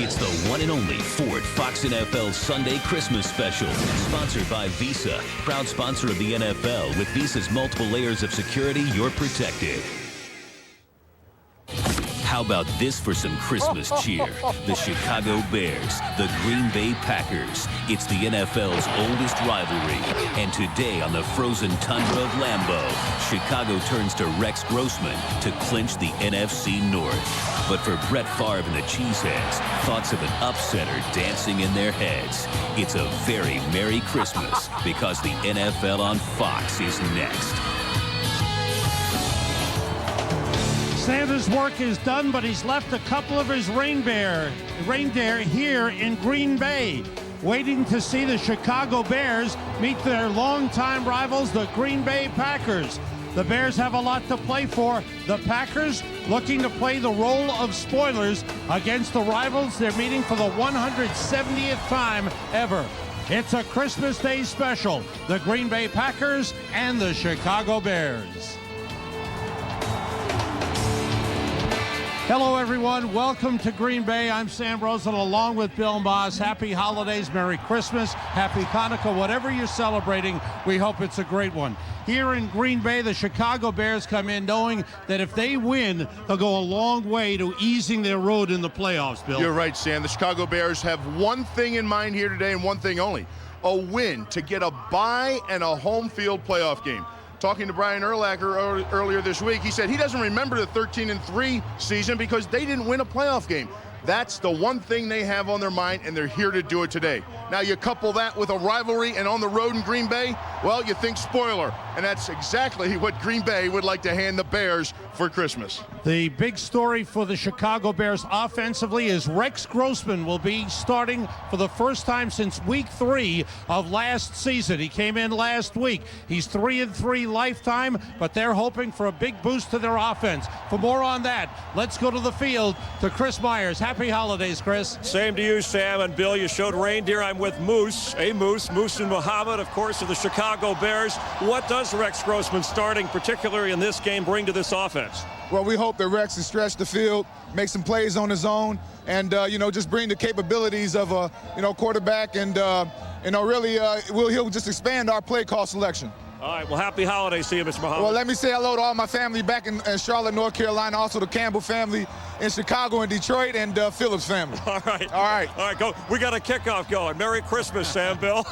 It's the one and only Ford Fox NFL Sunday Christmas Special. Sponsored by Visa. Proud sponsor of the NFL. With Visa's multiple layers of security, you're protected. How about this for some Christmas cheer? The Chicago Bears, the Green Bay Packers. It's the NFL's oldest rivalry. And today on the frozen tundra of Lambeau, Chicago turns to Rex Grossman to clinch the NFC North. But for Brett Favre and the Cheeseheads, thoughts of an upset are dancing in their heads. It's a very Merry Christmas because the NFL on Fox is next. Santa's work is done, but he's left a couple of his reindeer here in Green Bay, waiting to see the Chicago Bears meet their longtime rivals, the Green Bay Packers. The Bears have a lot to play for. The Packers looking to play the role of spoilers against the rivals they're meeting for the 170th time ever. It's a Christmas Day special, the Green Bay Packers and the Chicago Bears. Hello, everyone. Welcome to Green Bay. I'm Sam Rosen along with Bill Maas. Happy holidays, Merry Christmas, Happy Hanukkah, whatever you're celebrating. We hope it's a great one. Here in Green Bay, the Chicago Bears come in knowing that if they win, they'll go a long way to easing their road in the playoffs, Bill. You're right, Sam. The Chicago Bears have one thing in mind here today and one thing only, a win to get a bye and a home field playoff game. Talking to Brian Urlacher earlier this week, he said he doesn't remember the 13-3 season because they didn't win a playoff game. That's the one thing they have on their mind, and they're here to do it today. Now, you couple that with a rivalry and on the road in Green Bay, well, you think spoiler. And that's exactly what Green Bay would like to hand the Bears for Christmas. The big story for the Chicago Bears offensively is Rex Grossman will be starting for the first time since week 3 of last season. He came in last week. He's 3-3 lifetime, but they're hoping for a big boost to their offense. For more on that, let's go to the field to Chris Myers. Happy holidays, Chris. Same to you, Sam and Bill. You showed reindeer. I'm with Moose and Muhammad, of course, of the Chicago Bears. What does Rex Grossman starting, particularly in this game, bring to this offense? Well, we hope that Rex can stretch the field, make some plays on his own, and, just bring the capabilities of a, quarterback and, really he'll just expand our play call selection. All right, well, happy holidays to you, Mr. Muhammad. Well, let me say hello to all my family back in Charlotte, North Carolina, also the Campbell family in Chicago and Detroit, and Phillips family. All right, go. We got a kickoff going. Merry Christmas, Sam, Bill.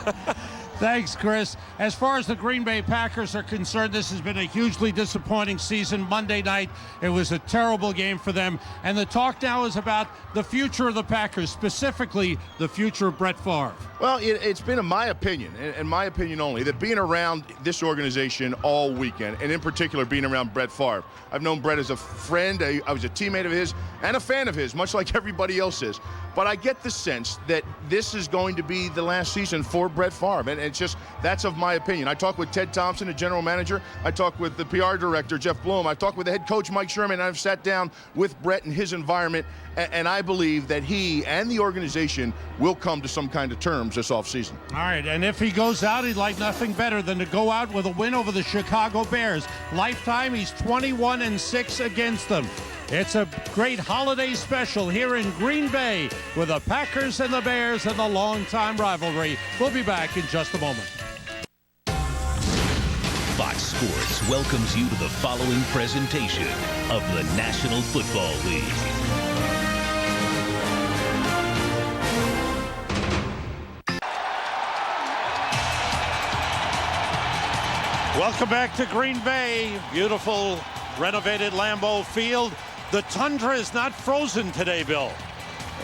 Thanks, Chris. As far as the Green Bay Packers are concerned, this has been a hugely disappointing season. Monday night, it was a terrible game for them. And the talk now is about the future of the Packers, specifically the future of Brett Favre. Well, it's been, in my opinion, and my opinion only, that being around this organization all weekend, and in particular being around Brett Favre. I've known Brett as a friend. I was a teammate of his and a fan of his, much like everybody else is. But I get the sense that this is going to be the last season for Brett Favre. And it's just, that's of my opinion. I talked with Ted Thompson, the general manager. I talked with the PR director, Jeff Blum. I talked with the head coach, Mike Sherman. And I've sat down with Brett and his environment. And I believe that he and the organization will come to some kind of terms this offseason. All right, and if he goes out, he'd like nothing better than to go out with a win over the Chicago Bears. Lifetime, he's 21-6 against them. It's a great holiday special here in Green Bay with the Packers and the Bears and the longtime rivalry. We'll be back in just a moment. Fox Sports welcomes you to the following presentation of the National Football League. Welcome back to Green Bay. Beautiful renovated Lambeau Field. The tundra is not frozen today, Bill.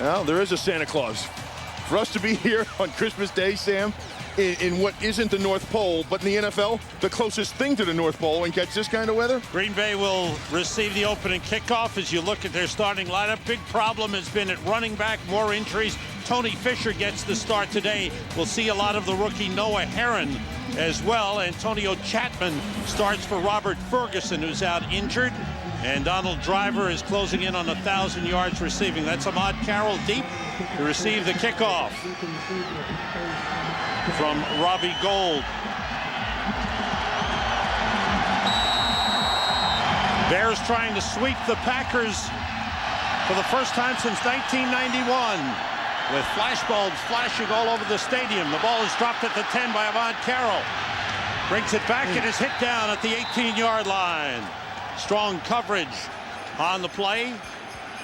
Well, there is a Santa Claus. For us to be here on Christmas Day, Sam, in what isn't the North Pole, but in the NFL, the closest thing to the North Pole, and catch this kind of weather? Green Bay will receive the opening kickoff. As you look at their starting lineup, big problem has been at running back, more injuries. Tony Fisher gets the start today. We'll see a lot of the rookie Noah Herron as well. Antonio Chapman starts for Robert Ferguson, who's out injured. And Donald Driver is closing in on 1,000 yards receiving. That's Ahmad Carroll deep to receive the kickoff from Robbie Gould. Bears trying to sweep the Packers for the first time since 1991. With flashbulbs flashing all over the stadium. The ball is dropped at the 10 by Avant Carroll. Brings it back and is hit down at the 18-yard line. Strong coverage on the play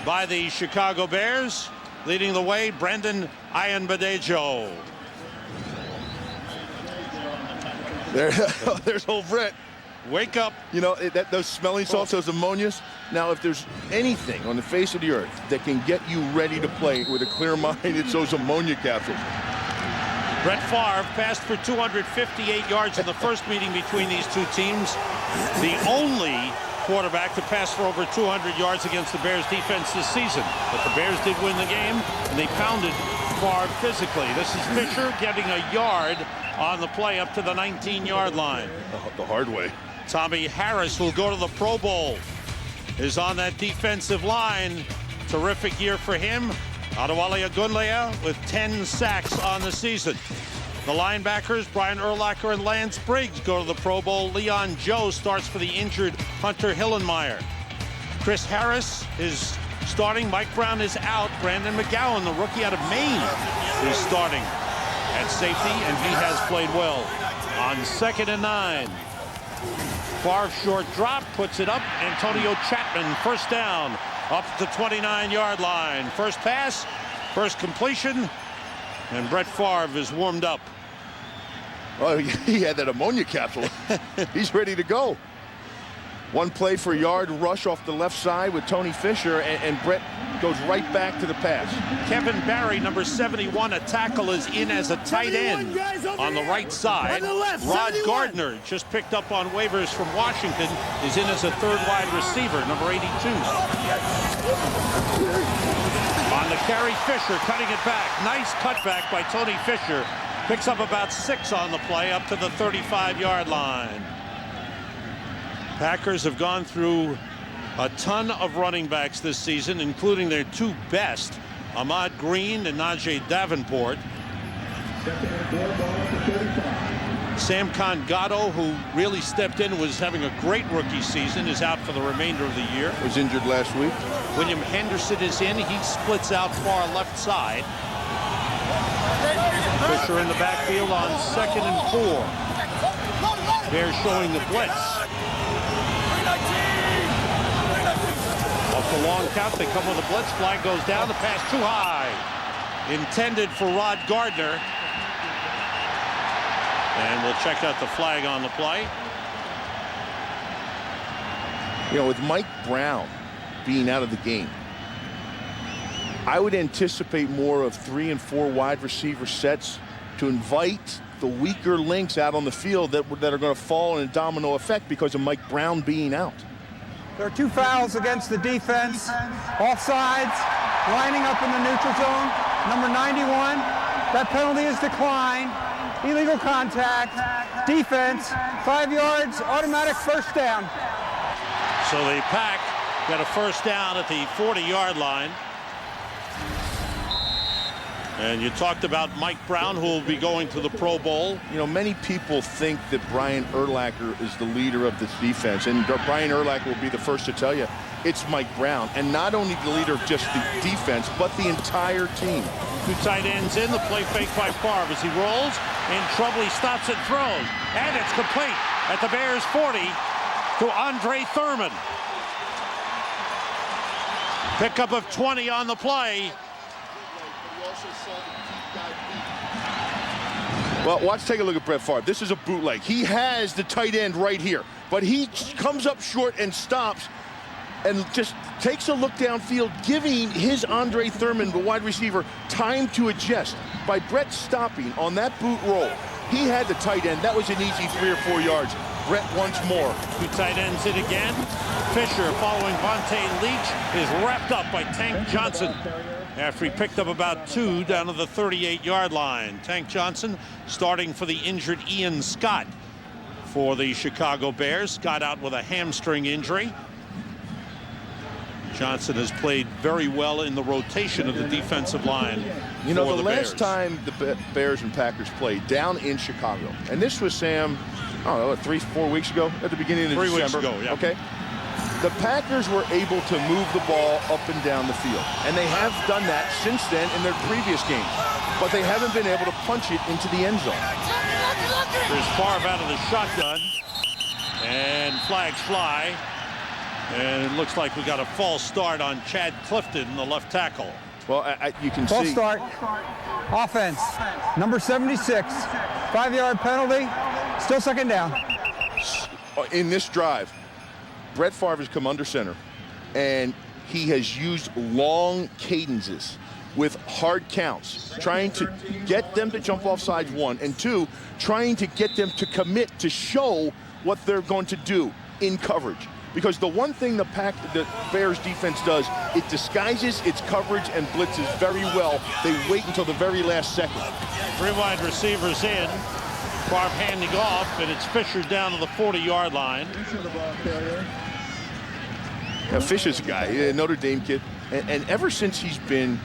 by the Chicago Bears. Leading the way, Brendan Ayanbadejo. There's old Brett. Wake up. You know, those smelling salts, those ammonias. Now, if there's anything on the face of the earth that can get you ready to play with a clear mind, it's those ammonia capsules. Brett Favre passed for 258 yards in the first meeting between these two teams. The only quarterback to pass for over 200 yards against the Bears defense this season. But the Bears did win the game, and they pounded Favre physically. This is Fisher getting a yard on the play up to the 19-yard line. The hard way. Tommy Harris will go to the Pro Bowl. Is on that defensive line. Terrific year for him. Adewale Ogunleye with 10 sacks on the season. The linebackers, Brian Urlacher and Lance Briggs, go to the Pro Bowl. Leon Joe starts for the injured Hunter Hillenmeyer. Chris Harris is starting. Mike Brown is out. Brandon McGowan, the rookie out of Maine, is starting at safety, and he has played well. On 2nd and 9. Favre short drop, puts it up. Antonio Chapman, first down, up the 29-yard line. First pass, first completion, and Brett Favre is warmed up. Oh, he had that ammonia capsule. He's ready to go. One play for a yard rush off the left side with Tony Fisher, and Brett goes right back to the pass. Kevin Barry, number 71, a tackle, is in as a tight end on the right side. Rod Gardner, just picked up on waivers from Washington, is in as a third wide receiver, number 82. On the carry, Fisher cutting it back. Nice cutback by Tony Fisher. Picks up about 6 on the play up to the 35-yard line. Packers have gone through a ton of running backs this season, including their two best, Ahmad Green and Najee Davenport. Sam Congatto, who really stepped in, was having a great rookie season, is out for the remainder of the year. Was injured last week. William Henderson is in. He splits out far left side. Fisher in the backfield on 2nd and 4. Bears showing the blitz. Off the long count, they come with a blitz. Flag goes down. The pass too high. Intended for Rod Gardner. And we'll check out the flag on the play. You know, with Mike Brown being out of the game, I would anticipate more of 3 and 4 wide receiver sets to invite the weaker links out on the field that are going to fall in a domino effect because of Mike Brown being out. There are 2 fouls against the defense. Offsides, lining up in the neutral zone. Number 91, that penalty is declined. Illegal contact. Defense, 5 yards, automatic first down. So the Pack got a first down at the 40-yard line. And you talked about Mike Brown, who will be going to the Pro Bowl. You know, many people think that Brian Urlacher is the leader of this defense, and Brian Urlacher will be the first to tell you it's Mike Brown, and not only the leader of just the defense, but the entire team. 2 tight ends in, the play fake by Favre as he rolls. In trouble, he stops and throws. And it's complete at the Bears 40 to Andre Thurman. Pickup of 20 on the play. Well, take a look at Brett Favre. This is a bootleg. He has the tight end right here, but he comes up short and stops and just takes a look downfield, giving his Andre Thurman, the wide receiver, time to adjust. By Brett stopping on that boot roll, he had the tight end. That was an easy 3 or 4 yards. Brett once more. 2 tight ends in again. Fisher, following Vontae Leach, is wrapped up by Tank Johnson after he picked up about 2 down to the 38-yard line. Tank Johnson starting for the injured Ian Scott for the Chicago Bears. Scott out with a hamstring injury. Johnson has played very well in the rotation of the defensive line. You know, the Bears. last time the Bears and Packers played down in Chicago, and this was, Sam, I don't know, 3-4 weeks ago at the beginning of 3 December. weeks ago, yeah. Okay. the Packers were able to move the ball up and down the field. And they have done that since then in their previous games. But they haven't been able to punch it into the end zone. There's Favre out of the shotgun. And flags fly. And it looks like we got a false start on Chad Clifton, the left tackle. Well, you can False see. start. Offense. Number 76. 5-yard penalty. Still second down. In this drive, Brett Favre has come under center, and he has used long cadences with hard counts, trying to get them to jump off sides, 1, and 2, trying to get them to commit to show what they're going to do in coverage. Because the one thing the Bears defense does, it disguises its coverage and blitzes very well. They wait until the very last second. 3 wide receivers in. Favre handing off, and it's Fisher down to the 40-yard line. Now, Fisher's a guy, a Notre Dame kid, and ever since he's been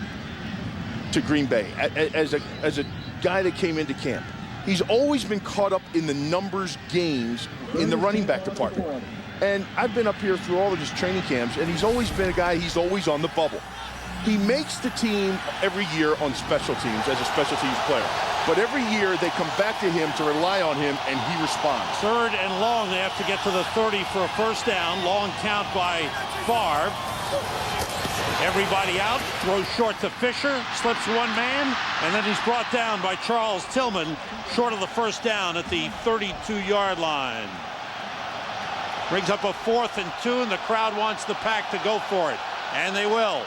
to Green Bay, as a guy that came into camp, he's always been caught up in the numbers games in the running back department. And I've been up here through all of his training camps, and he's always been a guy, he's always on the bubble. He makes the team every year on special teams as a special teams player. But every year they come back to him to rely on him, and he responds. 3rd and long. They have to get to the 30 for a first down. Long count by Favre. Everybody out. Throws short to Fisher. Slips one man. And then he's brought down by Charles Tillman. Short of the first down at the 32-yard line. Brings up a 4th and 2, and the crowd wants the Pack to go for it. And they will.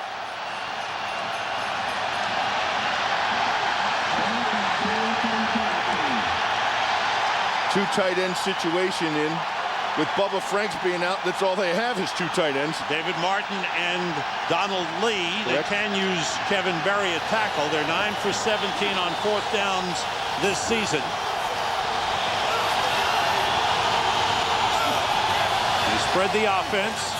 Two tight end situation in. With Bubba Franks being out, that's all they have is 2 tight ends. David Martin and Donald Lee. They can use Kevin Berry at tackle. They're 9 for 17 on 4th downs this season. They spread the offense.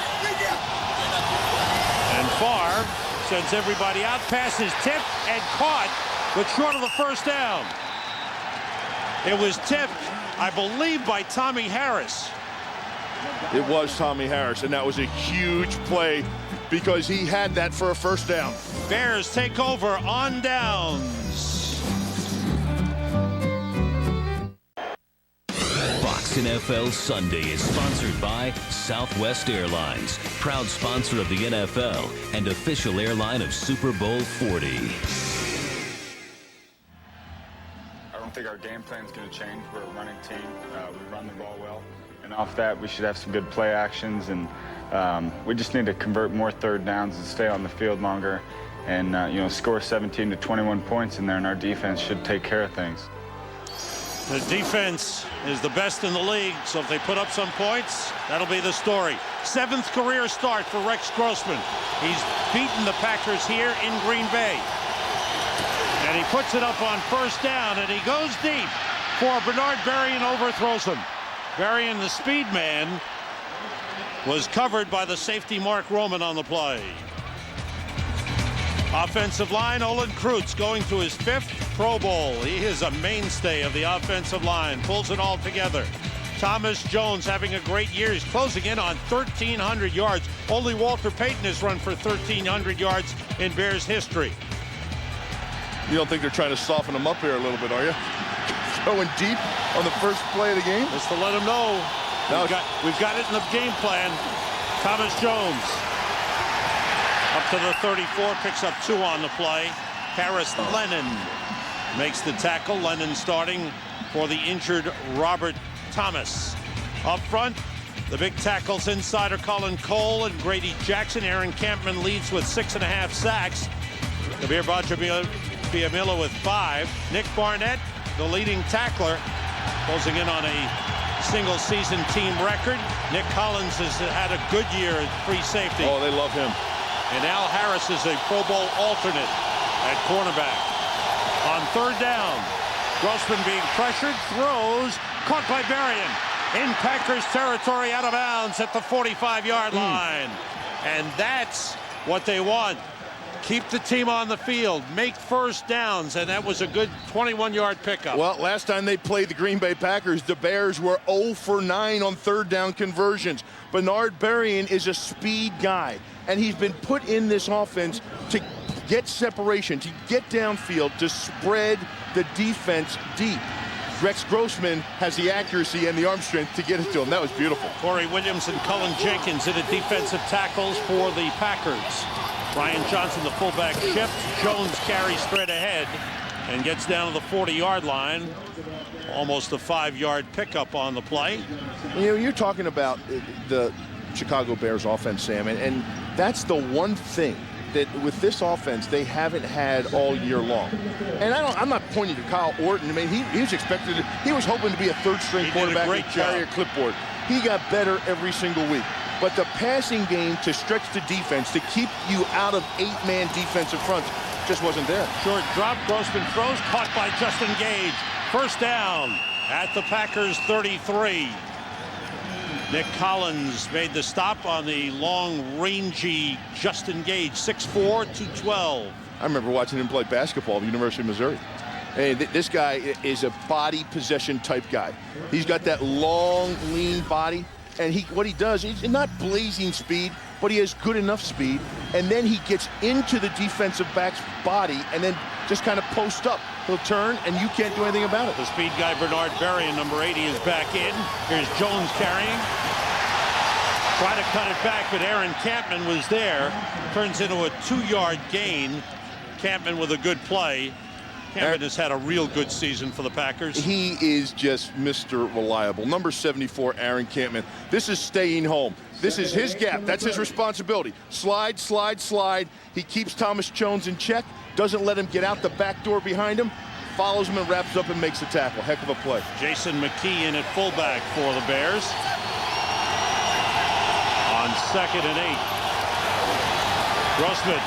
And Favre sends everybody out. Pass is tipped and caught, but short of the first down. It was tipped, I believe, by Tommy Harris. It was Tommy Harris, and that was a huge play because he had that for a first down. Bears take over on downs. Fox NFL Sunday is sponsored by Southwest Airlines, proud sponsor of the NFL and official airline of Super Bowl 40. I don't think our game plan is going to change. We're a running team. We run the ball well. And off that, we should have some good play actions. And we just need to convert more 3rd downs and stay on the field longer. And, score 17 to 21 points in there, and our defense should take care of things. The defense is the best in the league, so if they put up some points, that'll be the story. 7th career start for Rex Grossman. He's beaten the Packers here in Green Bay. And he puts it up on first down, and he goes deep for Bernard Berrien, overthrows him. Berrien, the speed man, was covered by the safety Mark Roman on the play. Offensive line, Olin Kreutz going to his 5th Pro Bowl. He is a mainstay of the offensive line, pulls it all together. Thomas Jones having a great year. He's closing in on 1,300 yards. Only Walter Payton has run for 1,300 yards in Bears history. You don't think they're trying to soften him up here a little bit, are you? Going deep on the first play of the game? Just to let him know, we've got it in the game plan. Thomas Jones up to the 34, picks up 2 on the play. Harris Lennon makes the tackle. Lennon starting for the injured Robert Thomas. Up front, the big tackles inside are Colin Cole and Grady Jackson. Aaron Campman leads with 6.5 sacks. Kabir Bajrabiamila with 5. Nick Barnett, the leading tackler, closing in on a single-season team record. Nick Collins has had a good year at free safety. Oh, they love him. And Al Harris is a Pro Bowl alternate at cornerback. On 3rd down, Grossman being pressured, throws, caught by Berrien. In Packers territory, out of bounds at the 45-yard line. And that's what they want. keep the team on the field, make first downs, and that was a good 21-yard pickup. Well, last time they played the Green Bay Packers, the Bears were 0 for 9 on third down conversions. Bernard Berrien is a speed guy, and he's been put in this offense to get separation, to get downfield, to spread the defense deep. Rex Grossman has the accuracy and the arm strength to get it to him. That was beautiful. Corey Williams and Cullen Jenkins in the defensive tackles for the Packers. Brian Johnson, the fullback, shifts. Jones carries straight ahead and gets down to the 40-yard line. Almost a 5-yard pickup on the play. You know, you're talking about the Chicago Bears offense, Sam, and that's the one thing that with this offense they haven't had all year long. And I'm not pointing to Kyle Orton. I mean, he was expected, he was hoping to be a third-string quarterback and carry a clipboard. He got better every single week. But the passing game to stretch the defense, to keep you out of 8-man defensive fronts, just wasn't there. Short drop, Grossman throws, caught by Justin Gage. First down at the Packers 33. Nick Collins made the stop on the long, rangy Justin Gage, 6'4", 212. I remember watching him play basketball at the University of Missouri. Hey, this guy is a body possession type guy. He's got that long, lean body. And what he does, he's not blazing speed, but he has good enough speed. And then he gets into the defensive back's body and then just kind of post up. He'll turn, and you can't do anything about it. The speed guy, Bernard Berrien, number 80, is back in. Here's Jones carrying. Try to cut it back, but Aaron Campman was there. Turns into a 2-yard gain. Campman with a good play. Campman has had a real good season for the Packers. He is just Mr. Reliable. Number 74, Aaron Campman. This is staying home. This is his gap. That's his responsibility. Slide, slide, slide. He keeps Thomas Jones in check. Doesn't let him get out the back door behind him. Follows him and wraps up and makes the tackle. Heck of a play. Jason McKee in at fullback for the Bears. On 2nd and 8. Grossman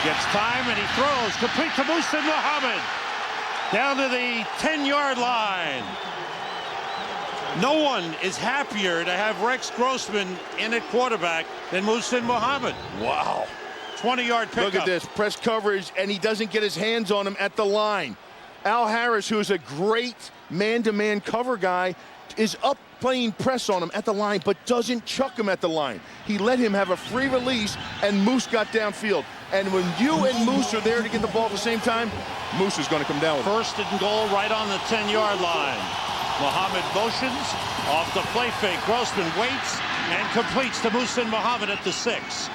gets time and he throws. Complete to Muhsin Muhammad. Down to the 10-yard line. No one is happier to have Rex Grossman in at quarterback than Muhsin Muhammad. Wow. 20-yard pickup. Look at this. Press coverage, and he doesn't get his hands on him at the line. Al Harris, who is a great man-to-man cover guy, is up playing press on him at the line, but doesn't chuck him at the line. He let him have a free release, and Moose got downfield. And when you and Moose are there to get the ball at the same time, Moose is going to come down with it. First and goal right on the 10-yard line. Muhammad motions off the play fake. Grossman waits and completes to Muhsin Muhammad at the 6.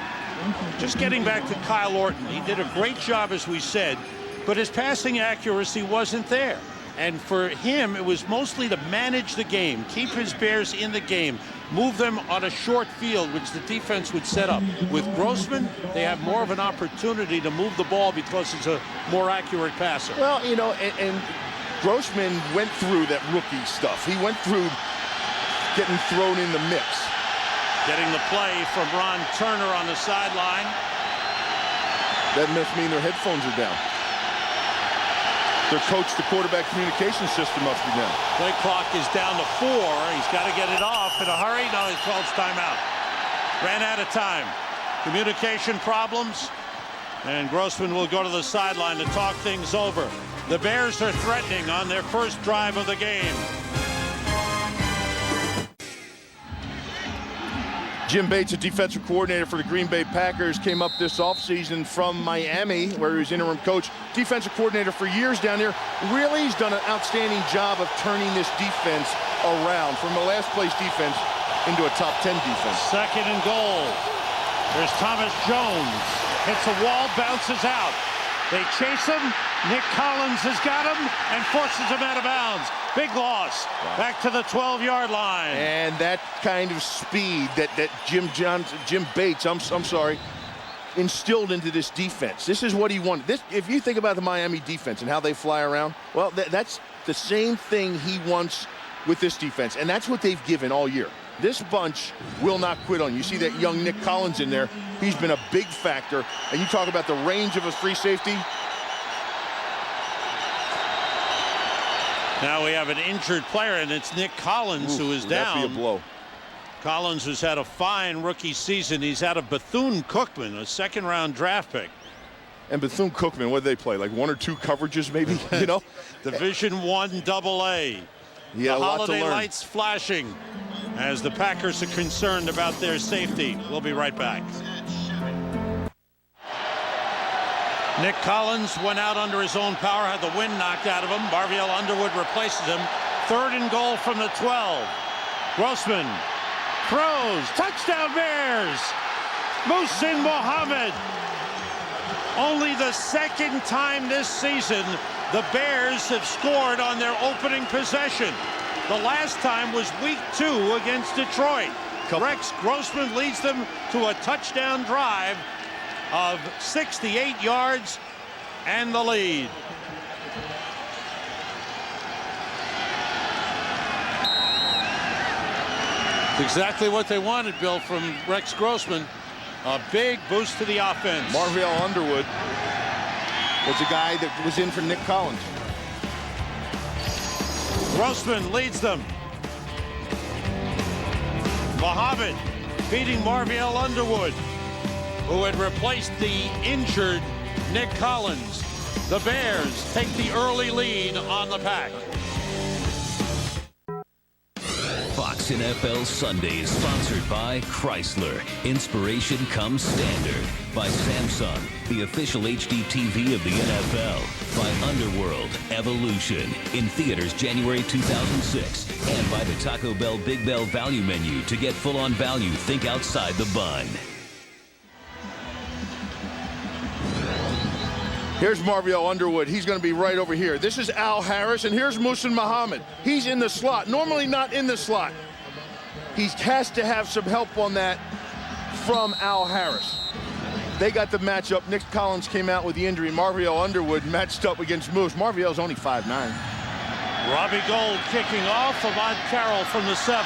Just getting back to Kyle Orton, he did a great job, as we said, but his passing accuracy wasn't there. And for him, it was mostly to manage the game, keep his Bears in the game, move them on a short field, which the defense would set up. With Grossman, they have more of an opportunity to move the ball because he's a more accurate passer. Well, you know, and Grossman went through that rookie stuff. He went through getting thrown in the mix. Getting the play from Ron Turner on the sideline. That must mean their headphones are down. Their coach, the quarterback communication system must be down. Play clock is down to 4. He's got to get it off in a hurry. No, he calls timeout. Ran out of time. Communication problems. And Grossman will go to the sideline to talk things over. The Bears are threatening on their first drive of the game. Jim Bates, a defensive coordinator for the Green Bay Packers, came up this offseason from Miami, where he was interim coach. Defensive coordinator for years down there. Really, he's done an outstanding job of turning this defense around from a last-place defense into a top 10 defense. 2nd and goal. There's Thomas Jones. Hits a wall, bounces out. They chase him. Nick Collins has got him and forces him out of bounds. Big loss. Wow. Back to the 12-yard line. And that kind of speed that Jim Bates, I'm sorry, instilled into this defense. This is what he wanted. This, if you think about the Miami defense and how they fly around, well, that's the same thing he wants with this defense, and that's what they've given all year. This bunch will not quit on you. You see that young Nick Collins in there. He's been a big factor. And you talk about the range of a free safety. Now we have an injured player, and it's Nick Collins who is down. That'd be a blow. Collins has had a fine rookie season. He's out of Bethune-Cookman, a 2nd-round draft pick. And Bethune-Cookman, what did they play? Like 1 or 2 coverages, maybe? You know, Division I AA. Yeah, the a lot to holiday learn. lights flashing as the Packers are concerned about their safety. We'll be right back. Nick Collins went out under his own power, had the wind knocked out of him. Marviel Underwood replaces him. 3rd and goal from the 12. Grossman throws. Touchdown Bears! Muhsin Muhammad. Only the 2nd time this season the Bears have scored on their opening possession. The last time was week 2 against Detroit. Rex Grossman leads them to a touchdown drive of 68 yards and the lead. It's exactly what they wanted, Bill, from Rex Grossman. A big boost to the offense. Marviel Underwood was the guy that was in for Nick Collins. Grossman leads them. Muhammad beating Marviel Underwood, who had replaced the injured Nick Collins. The Bears take the early lead on the Pack. Fox NFL Sunday is sponsored by Chrysler. Inspiration comes standard. By Samsung, the official HD TV of the NFL. By Underworld, Evolution. In theaters January 2006. And by the Taco Bell Big Bell Value Menu. To get full-on value, think outside the bun. Here's Marviel Underwood. He's going to be right over here. This is Al Harris, and here's Muhsin Muhammad. He's in the slot. Normally not in the slot. He has to have some help on that from Al Harris. They got the matchup. Nick Collins came out with the injury. Marviel Underwood matched up against Moose. Marviel's only 5'9". Robbie Gould kicking off. Avant Carroll from the 7.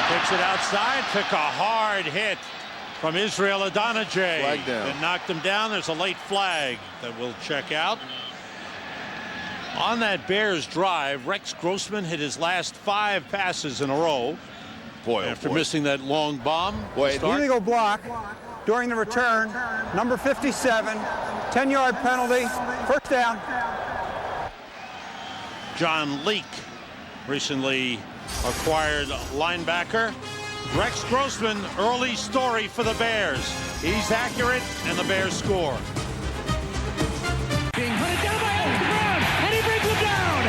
Takes it outside. Took a hard hit from Israel Adonijah. Flag down. That knocked him down. There's a late flag that we'll check out. On that Bears drive, Rex Grossman hit his last 5 passes in a row. Boy, After missing that long bomb. Illegal block during the return. Number 57. 10-yard penalty. First down. John Leake, recently acquired linebacker. Rex Grossman, early story for the Bears. He's accurate, and the Bears score. Being hunted down by Brown, and he brings him down.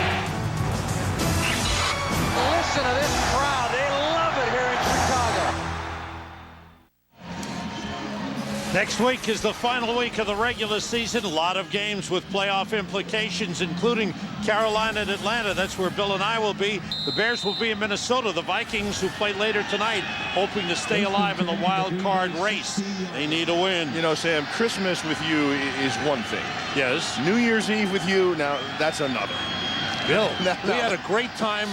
Listen to this crowd. They love it here in Chicago. Next week is the final week of the regular season. A lot of games with playoff implications, including Carolina and Atlanta. That's where Bill and I will be. The Bears will be in Minnesota. The Vikings, who play later tonight, hoping to stay alive in the wild card race. They need a win. You know, Sam, Christmas with you is one thing. Yes. New Year's Eve with you, now that's another. Bill, we had a great time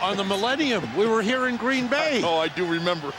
on the Millennium. We were here in Green Bay. Oh, I do remember.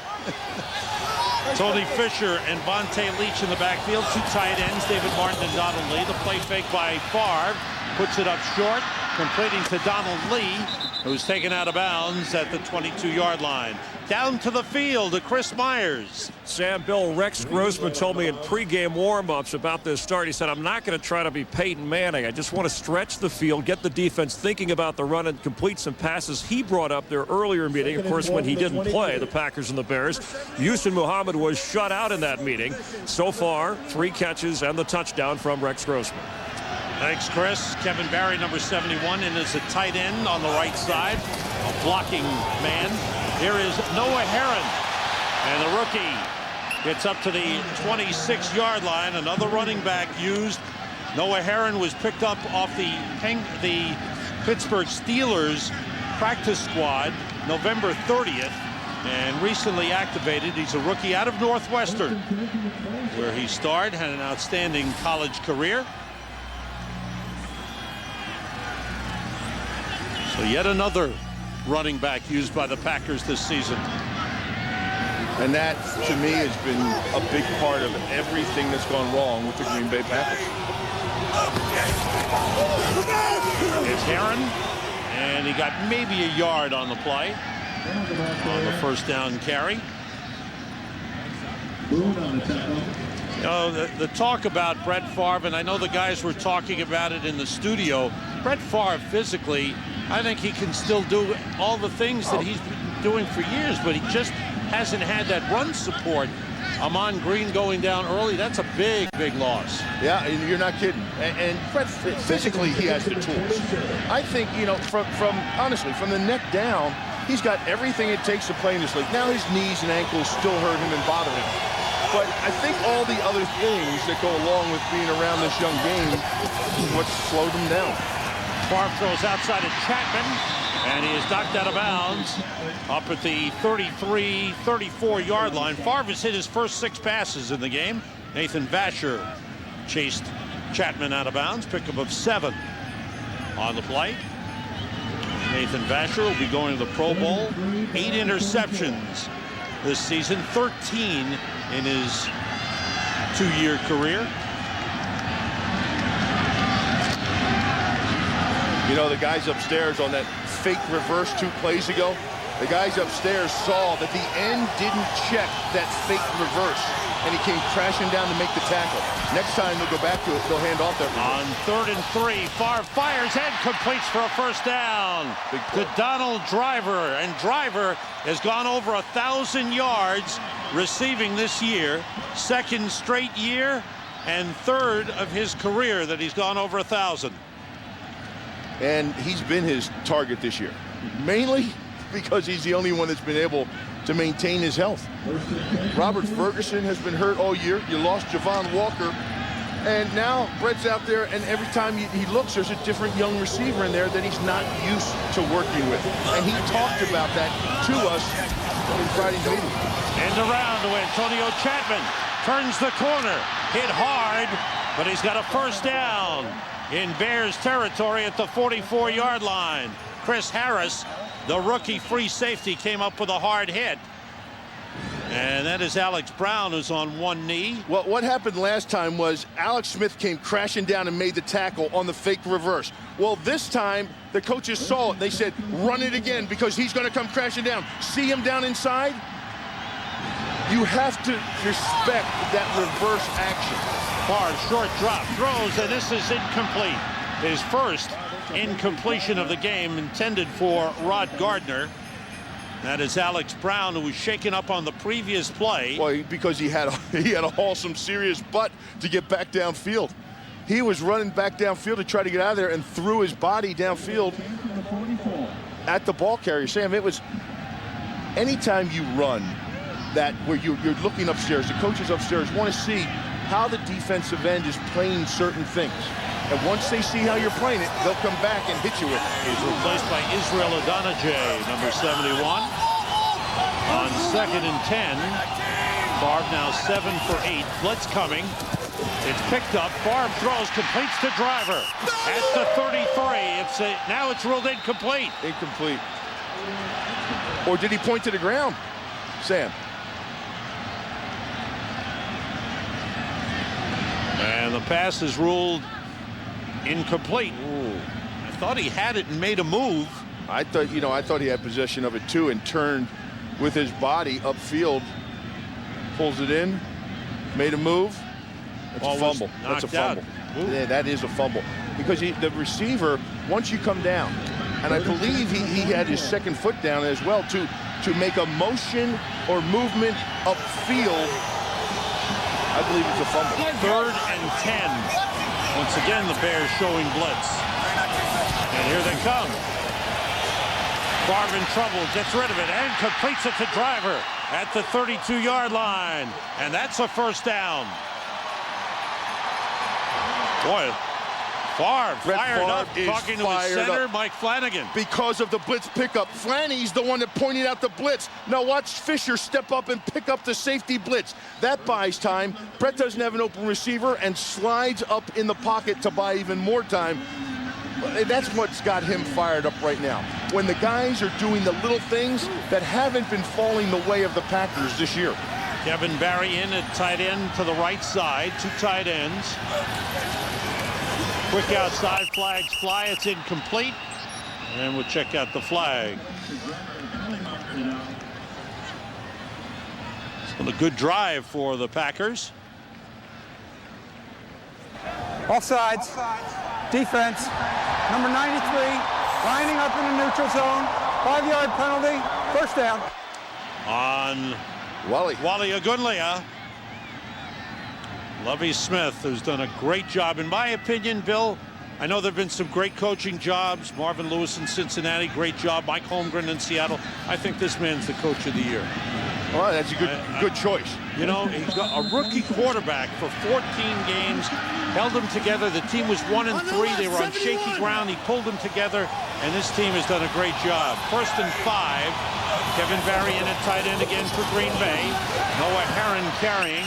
Tony Fisher and Vontae Leach in the backfield. 2 tight ends, David Martin and Donald Lee. The play fake by Favre. Puts it up short, completing to Donald Lee, who's taken out of bounds at the 22-yard line. Down to the field to Chris Myers. Sam, Bill, Rex Grossman told me in pregame warm-ups about this start. He said, I'm not going to try to be Peyton Manning. I just want to stretch the field, get the defense thinking about the run, and complete some passes he brought up there earlier meeting. Of course, when he didn't play, the Packers and the Bears. Muhsin Muhammad was shut out in that meeting. So far, 3 catches and the touchdown from Rex Grossman. Thanks, Chris. Kevin Barry, number 71, and is a tight end on the right side. A blocking man. Here is Noah Herron. And the rookie gets up to the 26-yard line. Another running back used. Noah Herron was picked up off the Pittsburgh Steelers practice squad November 30th and recently activated. He's a rookie out of Northwestern, where he starred, had an outstanding college career. So yet another running back used by the Packers this season. And that, to me, has been a big part of everything that's gone wrong with the Green Bay Packers. It's Herron, and he got maybe a yard on the play on the first down carry. You know, the talk about Brett Favre, and I know the guys were talking about it in the studio. Brett Favre physically, I think he can still do all the things that he's been doing for years, but he just hasn't had that run support. Amon Green going down early, that's a big, big loss. Yeah, and you're not kidding. And Brett, physically, he has the tools. I think, you know, honestly, from the neck down, he's got everything it takes to play in this league. Now his knees and ankles still hurt him and bother him. But I think all the other things that go along with being around this young game is what slowed him down. Favre throws outside of Chapman, and he is knocked out of bounds up at the 33, 34-yard line. Favre has hit his first 6 passes in the game. Nathan Vasher chased Chapman out of bounds, pickup of 7 on the play. Nathan Vasher will be going to the Pro Bowl. 8 interceptions this season, 13 in his 2-year career. You know, the guys upstairs on that fake reverse 2 plays ago, the guys upstairs saw that the end didn't check that fake reverse, and he came crashing down to make the tackle. Next time they'll go back to it, they'll hand off that reverse. On 3rd and 3, Favre fires and completes for a first down to Donald Driver, and Driver has gone over 1,000 yards receiving this year, 2nd straight year and 3rd of his career that he's gone over 1,000. And he's been his target this year, mainly because he's the only one that's been able to maintain his health. Robert Ferguson has been hurt all year. You lost Javon Walker. And now Brett's out there, and every time he looks, there's a different young receiver in there that he's not used to working with. And he talked about that to us in Friday's meeting. And around to Antonio Chapman. Turns the corner. Hit hard, but he's got a first down in Bears territory at the 44-yard line. Chris Harris, the rookie free safety, came up with a hard hit. And that is Alex Brown, who's on one knee. Well, what happened last time was Alex Smith came crashing down and made the tackle on the fake reverse. Well, this time, the coaches saw it. They said, run it again because he's going to come crashing down. See him down inside? You have to respect that reverse action. Favre, short drop, throws, and this is incomplete. His first incompletion of the game, intended for Rod Gardner. That is Alex Brown, who was shaken up on the previous play. Well, because he had to haul some serious butt to get back downfield. He was running back downfield to try to get out of there and threw his body downfield at the ball carrier. Sam, it was anytime you run that where you're looking upstairs, the coaches upstairs want to see how the defensive end is playing certain things. And once they see how you're playing it, they'll come back and hit you with it. He's replaced by Israel Adonijah, number 71. On 2nd and 10. Favre now 7 for 8. Blitz coming. It's picked up. Favre throws, completes to Driver at the 33. Now it's ruled incomplete. Incomplete. Or did he point to the ground, Sam? And the pass is ruled incomplete. Ooh. I thought he had it and made a move. I thought he had possession of it too and turned with his body upfield, pulls it in, made a move. That's a fumble. That's a fumble. Yeah, that is a fumble because the receiver, once you come down, and I believe he had his second foot down as well to make a motion or movement upfield. I believe it's a fumble. 3rd and 10. Once again, the Bears showing blitz. And here they come. Favre in trouble, gets rid of it, and completes it to Driver at the 32-yard line. And that's a first down. Boy, Favre fired up, talking to his center, Mike Flanagan. Because of the blitz pickup. Flanny's the one that pointed out the blitz. Now watch Fisher step up and pick up the safety blitz. That buys time. Brett doesn't have an open receiver and slides up in the pocket to buy even more time. That's what's got him fired up right now. When the guys are doing the little things that haven't been falling the way of the Packers this year. Kevin Barry in at tight end to the right side. 2 tight ends. Quick outside, flags fly, it's incomplete. And we'll check out the flag. It's been a good drive for the Packers. Offsides. Defense. Number 93, lining up in the neutral zone. 5-yard penalty. First down. On Wally Agunlia. Lovie Smith, who's done a great job. In my opinion, Bill, I know there have been some great coaching jobs. Marvin Lewis in Cincinnati, great job. Mike Holmgren in Seattle. I think this man's the coach of the year. Well, that's a good choice. You know, he's got a rookie quarterback for 14 games, held them together. The team was 1-3. They were on shaky ground. He pulled them together, and this team has done a great job. 1st and 5. Kevin Barry in at tight end again for Green Bay. Noah Herron carrying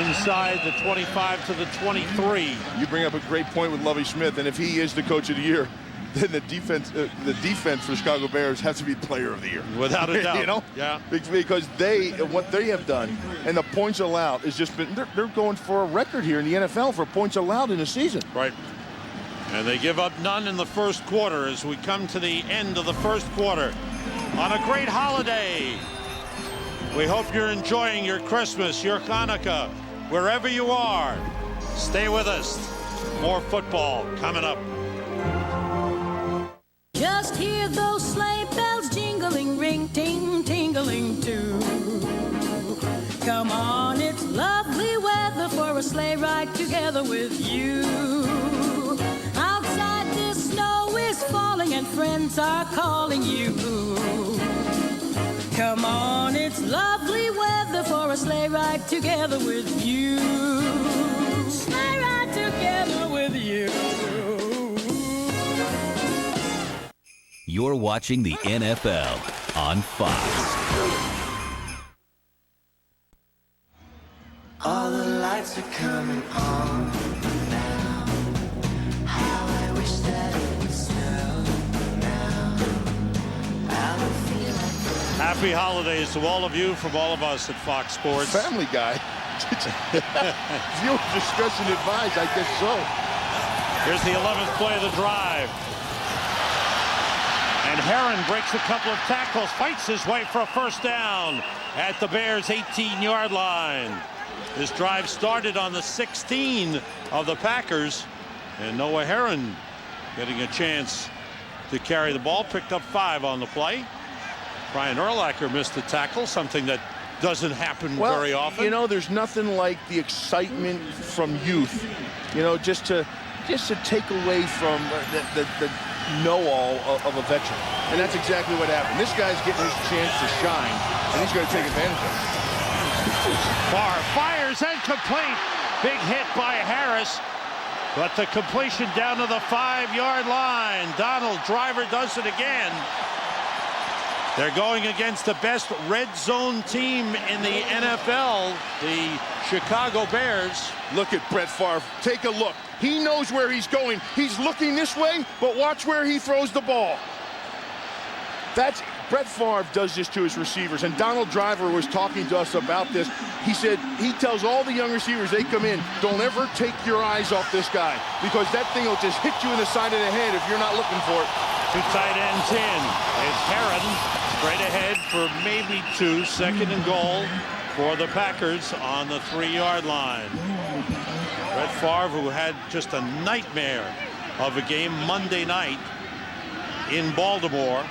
inside the 25 to the 23. You bring up a great point with Lovie Smith, and if he is the coach of the year, then the defense for Chicago Bears has to be player of the year. Without a doubt. You know? Yeah. Because what they have done and the points allowed has just been, they're going for a record here in the NFL for points allowed in a season. Right. And they give up none in the first quarter as we come to the end of the first quarter. On a great holiday. We hope you're enjoying your Christmas, your Hanukkah, wherever you are. Stay with us. More football coming up. Just hear those sleigh bells jingling, ring, ting, tingling too. Come on, it's lovely weather for a sleigh ride together with you. Outside the snow is falling and friends are calling you. Come on, it's lovely weather for a sleigh ride together with you. Sleigh ride together with you. You're watching the NFL on Fox. All the lights are coming on now. How I wish that it would snow now. I would feel like Happy holidays to all of you from all of us at Fox Sports. Family Guy. Viewer discretion advised, I guess so. Here's the 11th play of the drive. And Herron breaks a couple of tackles, fights his way for a first down at the Bears' 18-yard line. This drive started on the 16 of the Packers, and Noah Herron getting a chance to carry the ball, picked up 5 on the play. Brian Urlacher missed the tackle, something that doesn't happen very often. You know, there's nothing like the excitement from youth, you know, just to take away from the know-all of a veteran. And that's exactly what happened. This guy's getting his chance to shine, and he's going to take advantage of it. Favre fires incomplete. Big hit by Harris, but the completion down to the 5-yard line. Donald Driver does it again. They're going against the best red zone team in the NFL, the Chicago Bears. Look at Brett Favre. Take a look. He knows where he's going. He's looking this way, but watch where he throws the ball. Brett Favre does this to his receivers, and Donald Driver was talking to us about this. He said he tells all the young receivers they come in, don't ever take your eyes off this guy, because that thing will just hit you in the side of the head if you're not looking for it. 2 tight ends in. It's Herron straight ahead for maybe 2, 2nd and goal for the Packers on the 3-yard line. Brett Favre, who had just a nightmare of a game Monday night in Baltimore,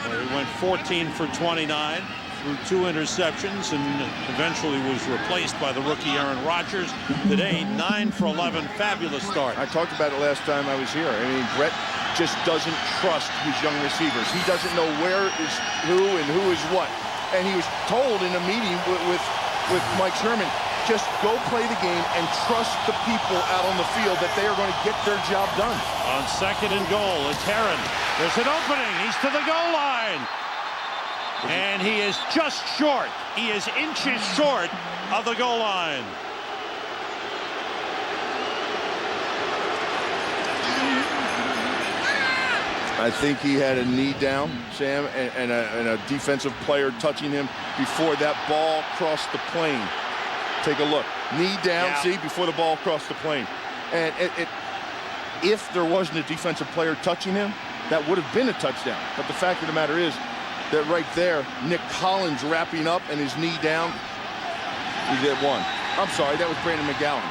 where he went 14 for 29, threw 2 interceptions, and eventually was replaced by the rookie Aaron Rodgers. Today, 9 for 11, fabulous start. I talked about it last time I was here. I mean, Brett just doesn't trust his young receivers. He doesn't know where is who and who is what. And he was told in a meeting with Mike Sherman, just go play the game and trust the people out on the field that they are going to get their job done. On 2nd and goal, it's Herron. There's an opening. He's to the goal line. And he is just short. He is inches short of the goal line. I think he had a knee down, Sam, and a defensive player touching him before that ball crossed the plane. Take a look. Knee down, see, before the ball crossed the plane. And if there wasn't a defensive player touching him, that would have been a touchdown. But the fact of the matter is that right there, Nick Collins wrapping up and his knee down, he's at 1. I'm sorry, that was Brandon McGowan.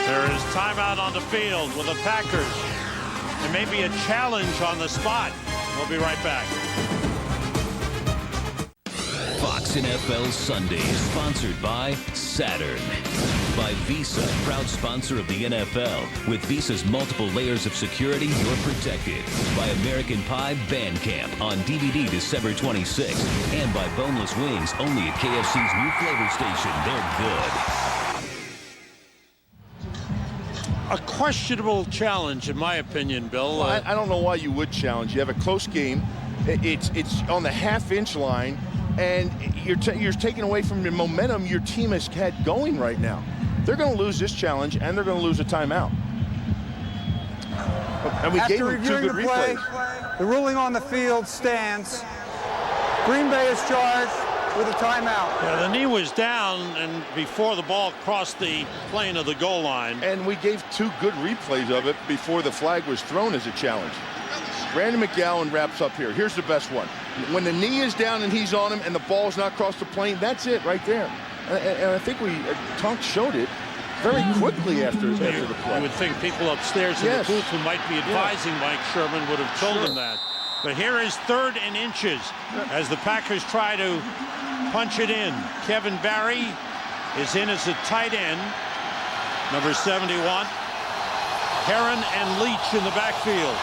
There is timeout on the field with the Packers. There may be a challenge on the spot. We'll be right back. Fox NFL Sunday is sponsored by Saturn. By Visa, proud sponsor of the NFL. With Visa's multiple layers of security, you're protected. By American Pie Band Camp on DVD December 26th. And by Boneless Wings, only at KFC's new flavor station. They're good. A questionable challenge, in my opinion, Bill. Well, I don't know why you would challenge. You have a close game. It's on the half-inch line, and you're taking away from the momentum your team has had going right now. They're going to lose this challenge, and they're going to lose a timeout. And we gave them 2 good replays. The ruling on the field stands. Green Bay is charged with a timeout. Yeah, the knee was down and before the ball crossed the plane of the goal line. And we gave 2 good replays of it before the flag was thrown as a challenge. Brandon McGowan wraps up here. Here's the best one. When the knee is down and he's on him and the ball's not across the plane, that's it right there. And I think Tonk showed it very quickly after the play. You would think people upstairs in the booth who might be advising Mike Sherman would have told him that. But here is 3rd and inches as the Packers try to punch it in. Kevin Barry is in as a tight end, number 71. Heron and Leach in the backfield.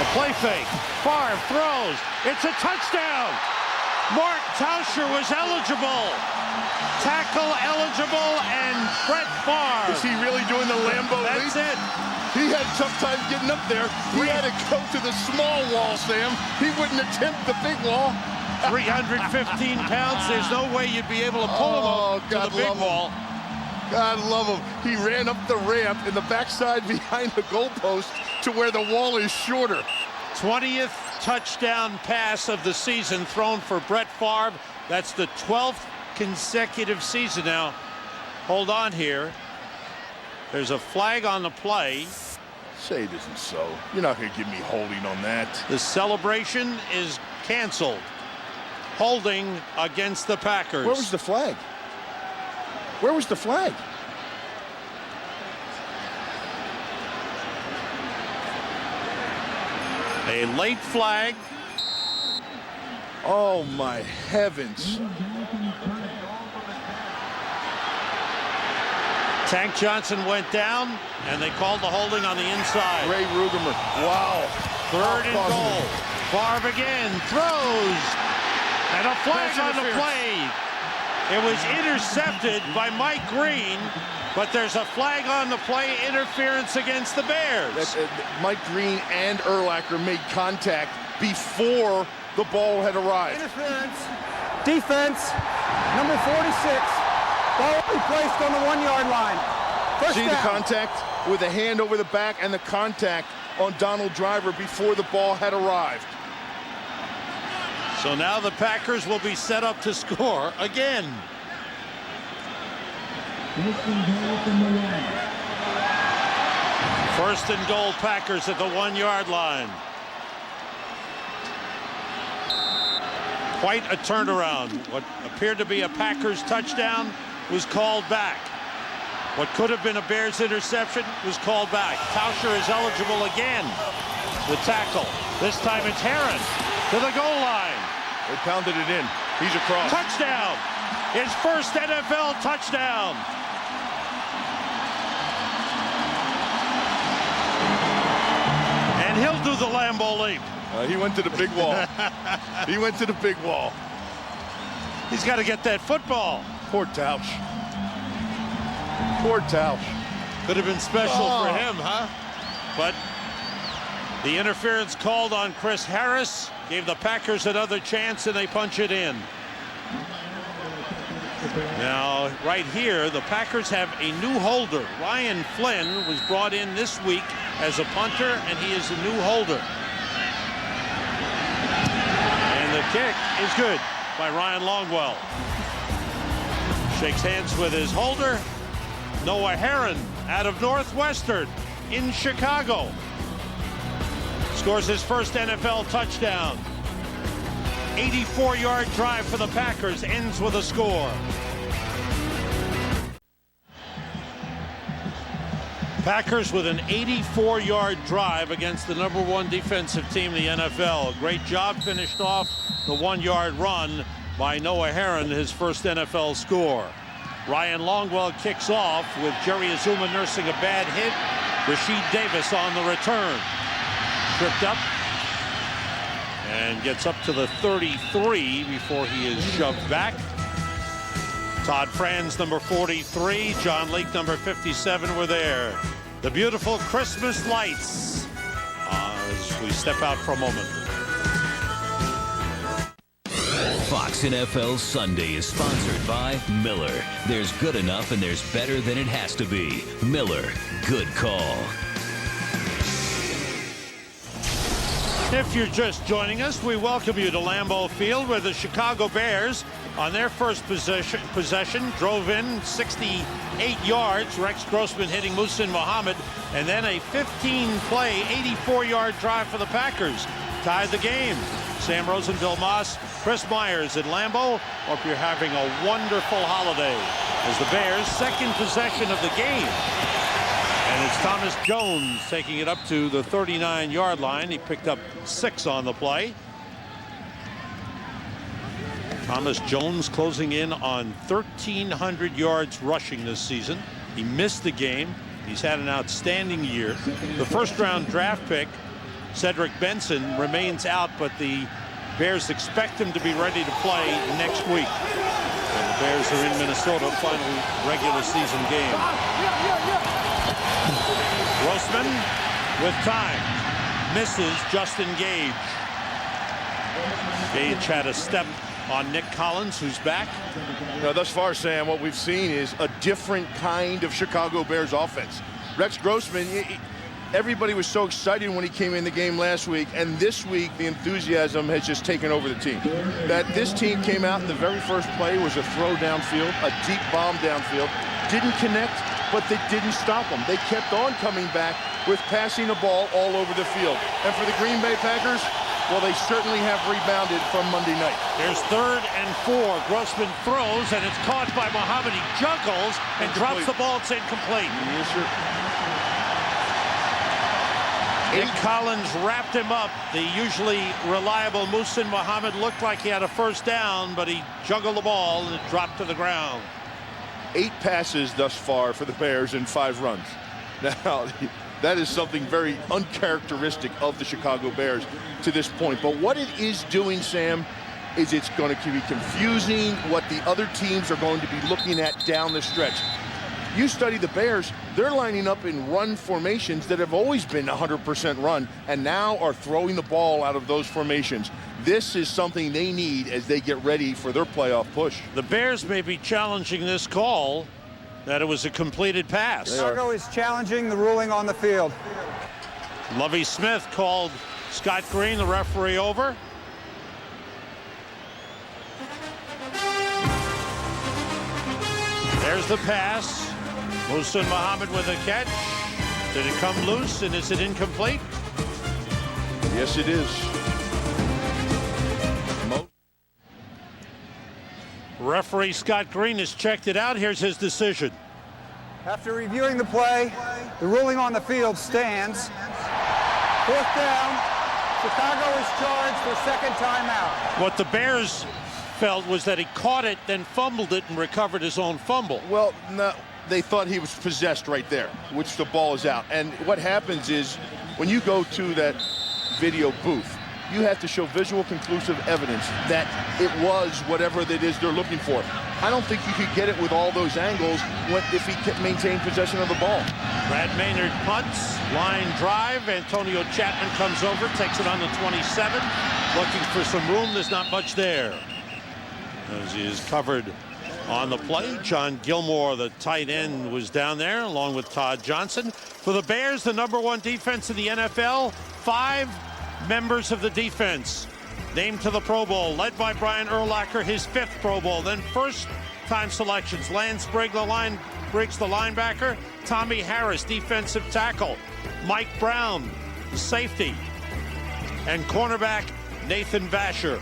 The play fake. Favre throws. It's a touchdown. Mark Tauscher was eligible. Tackle eligible, and Brett Favre. Is he really doing the Lambeau leap? That's it. He had a tough time getting up there. He had to go to the small wall, Sam. He wouldn't attempt the big wall. 315 pounds. There's no way you'd be able to pull him up to the big wall. God love him. He ran up the ramp in the backside behind the goalpost to where the wall is shorter. 20th touchdown pass of the season thrown for Brett Favre. That's the 12th consecutive season. Now, hold on here. There's a flag on the play. Say it isn't so. You're not going to give me holding on that. The celebration is canceled. Holding against the Packers. Where was the flag? Where was the flag? A late flag. Oh, my heavens. Tank Johnson went down, and they called the holding on the inside. Ray Rugemer. Wow. 3rd and goal. Favre again throws. And a flag on the play. It was intercepted by Mike Green, but there's a flag on the play, interference against the Bears. Mike Green and Urlacher made contact before the ball had arrived. Interference. Defense, number 46. Ball will be placed on the 1-yard line. First See down. the contact with a hand over the back and the contact on Donald Driver before the ball had arrived. So now the Packers will be set up to score again. First and goal, Packers at the 1-yard line. Quite a turnaround. What appeared to be a Packers touchdown was called back. What could have been a Bears interception was called back. Tauscher is eligible again. The tackle. This time it's Heron to the goal line. They pounded it in. He's across. Touchdown. His first NFL touchdown. And he'll do the Lambeau leap. He went to the big wall. He went to the big wall. He's got to get that football. Poor Tausch. Poor Tausch. Could have been special for him, huh? But the interference called on Chris Harris gave the Packers another chance, and they punch it in. Now, right here, the Packers have a new holder. Ryan Flynn was brought in this week as a punter, and he is a new holder. And the kick is good by Ryan Longwell. Shakes hands with his holder, Noah Heron out of Northwestern in Chicago. Scores his first NFL touchdown. 84-yard drive for the Packers ends with a score. Packers with an 84-yard drive against the #1 defensive team in the NFL. Great job, finished off the 1-yard run by Noah Herron, his first NFL score. Ryan Longwell kicks off with Jerry Azuma nursing a bad hit. Rasheed Davis on the return. Tripped up and gets up to the 33 before he is shoved back. Todd Franz, number 43, John Leake, number 57, were there. The beautiful Christmas lights as we step out for a moment. Fox NFL Sunday is sponsored by Miller. There's good enough and there's better than it has to be. Miller, good call. If you're just joining us, we welcome you to Lambeau Field, where the Chicago Bears, on their first possession, drove in 68 yards. Rex Grossman hitting Muhsin Muhammad, and then a 15-play, 84-yard drive for the Packers. Tied the game. Sam Rosen, Bill Maas, Chris Myers at Lambeau. Hope you're having a wonderful holiday. As the Bears' second possession of the game. And it's Thomas Jones taking it up to the 39-yard line. He picked up 6 on the play. Thomas Jones closing in on 1,300 yards rushing this season. He missed the game. He's had an outstanding year. The first-round draft pick, Cedric Benson, remains out, but the Bears expect him to be ready to play next week. And the Bears are in Minnesota, final regular season game. Grossman with time. Misses Justin Gage. Gage had a step on Nick Collins, who's back. Now, thus far, Sam, what we've seen is a different kind of Chicago Bears offense. Rex Grossman, everybody was so excited when he came in the game last week, and this week the enthusiasm has just taken over the team. That this team came out in the very first play was a throw downfield, a deep bomb downfield. Didn't connect, but they didn't stop them. They kept on coming back with passing the ball all over the field. And for the Green Bay Packers, well, they certainly have rebounded from Monday night. There's 3rd and 4. Grossman throws, and it's caught by Muhammad. He juggles and drops the ball. It's incomplete. Yes, sir. Nick Collins wrapped him up. The usually reliable Muhsin Muhammad looked like he had a first down, but he juggled the ball and it dropped to the ground. 8 passes thus far for the Bears and 5 runs. Now, that is something very uncharacteristic of the Chicago Bears to this point. But what it is doing, Sam, is it's going to be confusing what the other teams are going to be looking at down the stretch. You study the Bears, they're lining up in run formations that have always been 100% run, and now are throwing the ball out of those formations. This is something they need as they get ready for their playoff push. The Bears may be challenging this call that it was a completed pass. Chicago is challenging the ruling on the field. Lovie Smith called Scott Green, the referee, over. There's the pass. Muhsin Muhammad with a catch. Did it come loose, and is it incomplete? Yes, it is. Referee Scott Green has checked it out. Here's his decision. After reviewing the play, the ruling on the field stands. 4th down. Chicago is charged for 2nd timeout. What the Bears felt was that he caught it, then fumbled it, and recovered his own fumble. Well, no, they thought he was possessed right there, which the ball is out. And what happens is when you go to that video booth, you have to show visual conclusive evidence that it was whatever it is they're looking for. I don't think you could get it with all those angles if he can maintain possession of the ball. Brad Maynard punts, line drive. Antonio Chapman comes over, takes it on the 27, looking for some room. There's not much there, as he is covered on the play. John Gilmore, the tight end, was down there along with Todd Johnson. For the Bears, the #1 defense in the NFL, 5 members of the defense named to the Pro Bowl, led by Brian Urlacher, his 5th Pro Bowl. Then first-time selections: Lance Briggs, the linebacker; Tommy Harris, defensive tackle; Mike Brown, safety; and cornerback Nathan Vasher.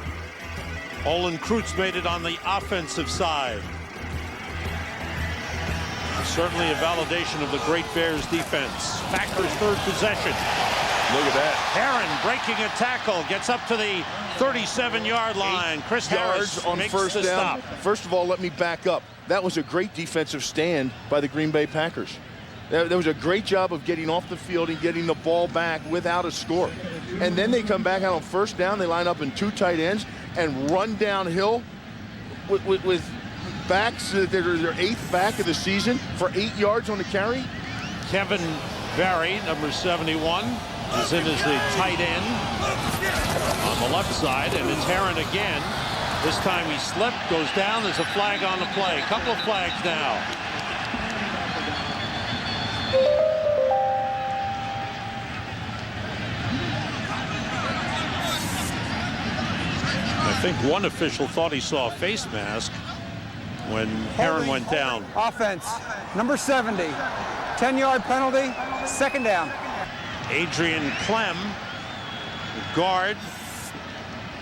Olin Kreutz made it on the offensive side. Certainly a validation of the great Bears defense. Packers' third possession. Look at that. Herron breaking a tackle, gets up to the 37-yard line. Chris Harris on makes first the down. stop. First of all, let me back up. That was a great defensive stand by the Green Bay Packers. That was a great job of getting off the field and getting the ball back without a score. And then they come back out on first down. They line up in 2 tight ends and run downhill with backs that are their 8th back of the season for 8 yards on the carry. Kevin Barry, number 71, is in as the tight end on the left side, and it's Herron again. This time he slipped, goes down. There's a flag on the play. A couple of flags now. I think one official thought he saw a face mask when Herron went down. Offense, number 70. 10-yard penalty, second down. Adrian Clem, the guard,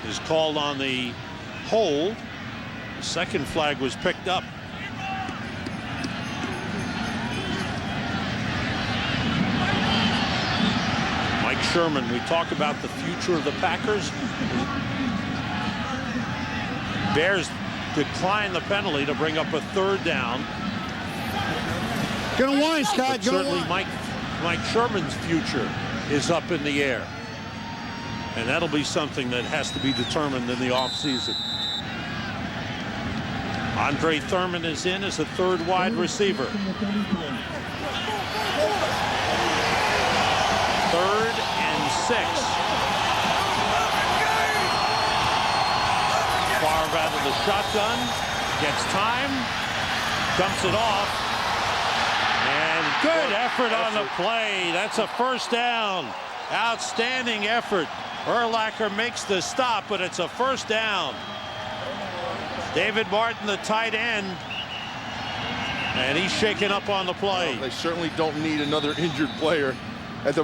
is called on the hold. The second flag was picked up. Mike Sherman, we talk about the future of the Packers. Bears decline the penalty to bring up a third down. Get a wine, Scott. Certainly Mike Sherman's future is up in the air. And that'll be something that has to be determined in the offseason. Andre Thurman is in as a third wide receiver. 3rd and 6. Favre out of the shotgun, gets time, dumps it off, and good effort on the play. That's a first down. Outstanding effort. Urlacher makes the stop, but it's a first down. David Martin, the tight end, and he's shaken up on the play. Well, they certainly don't need another injured player at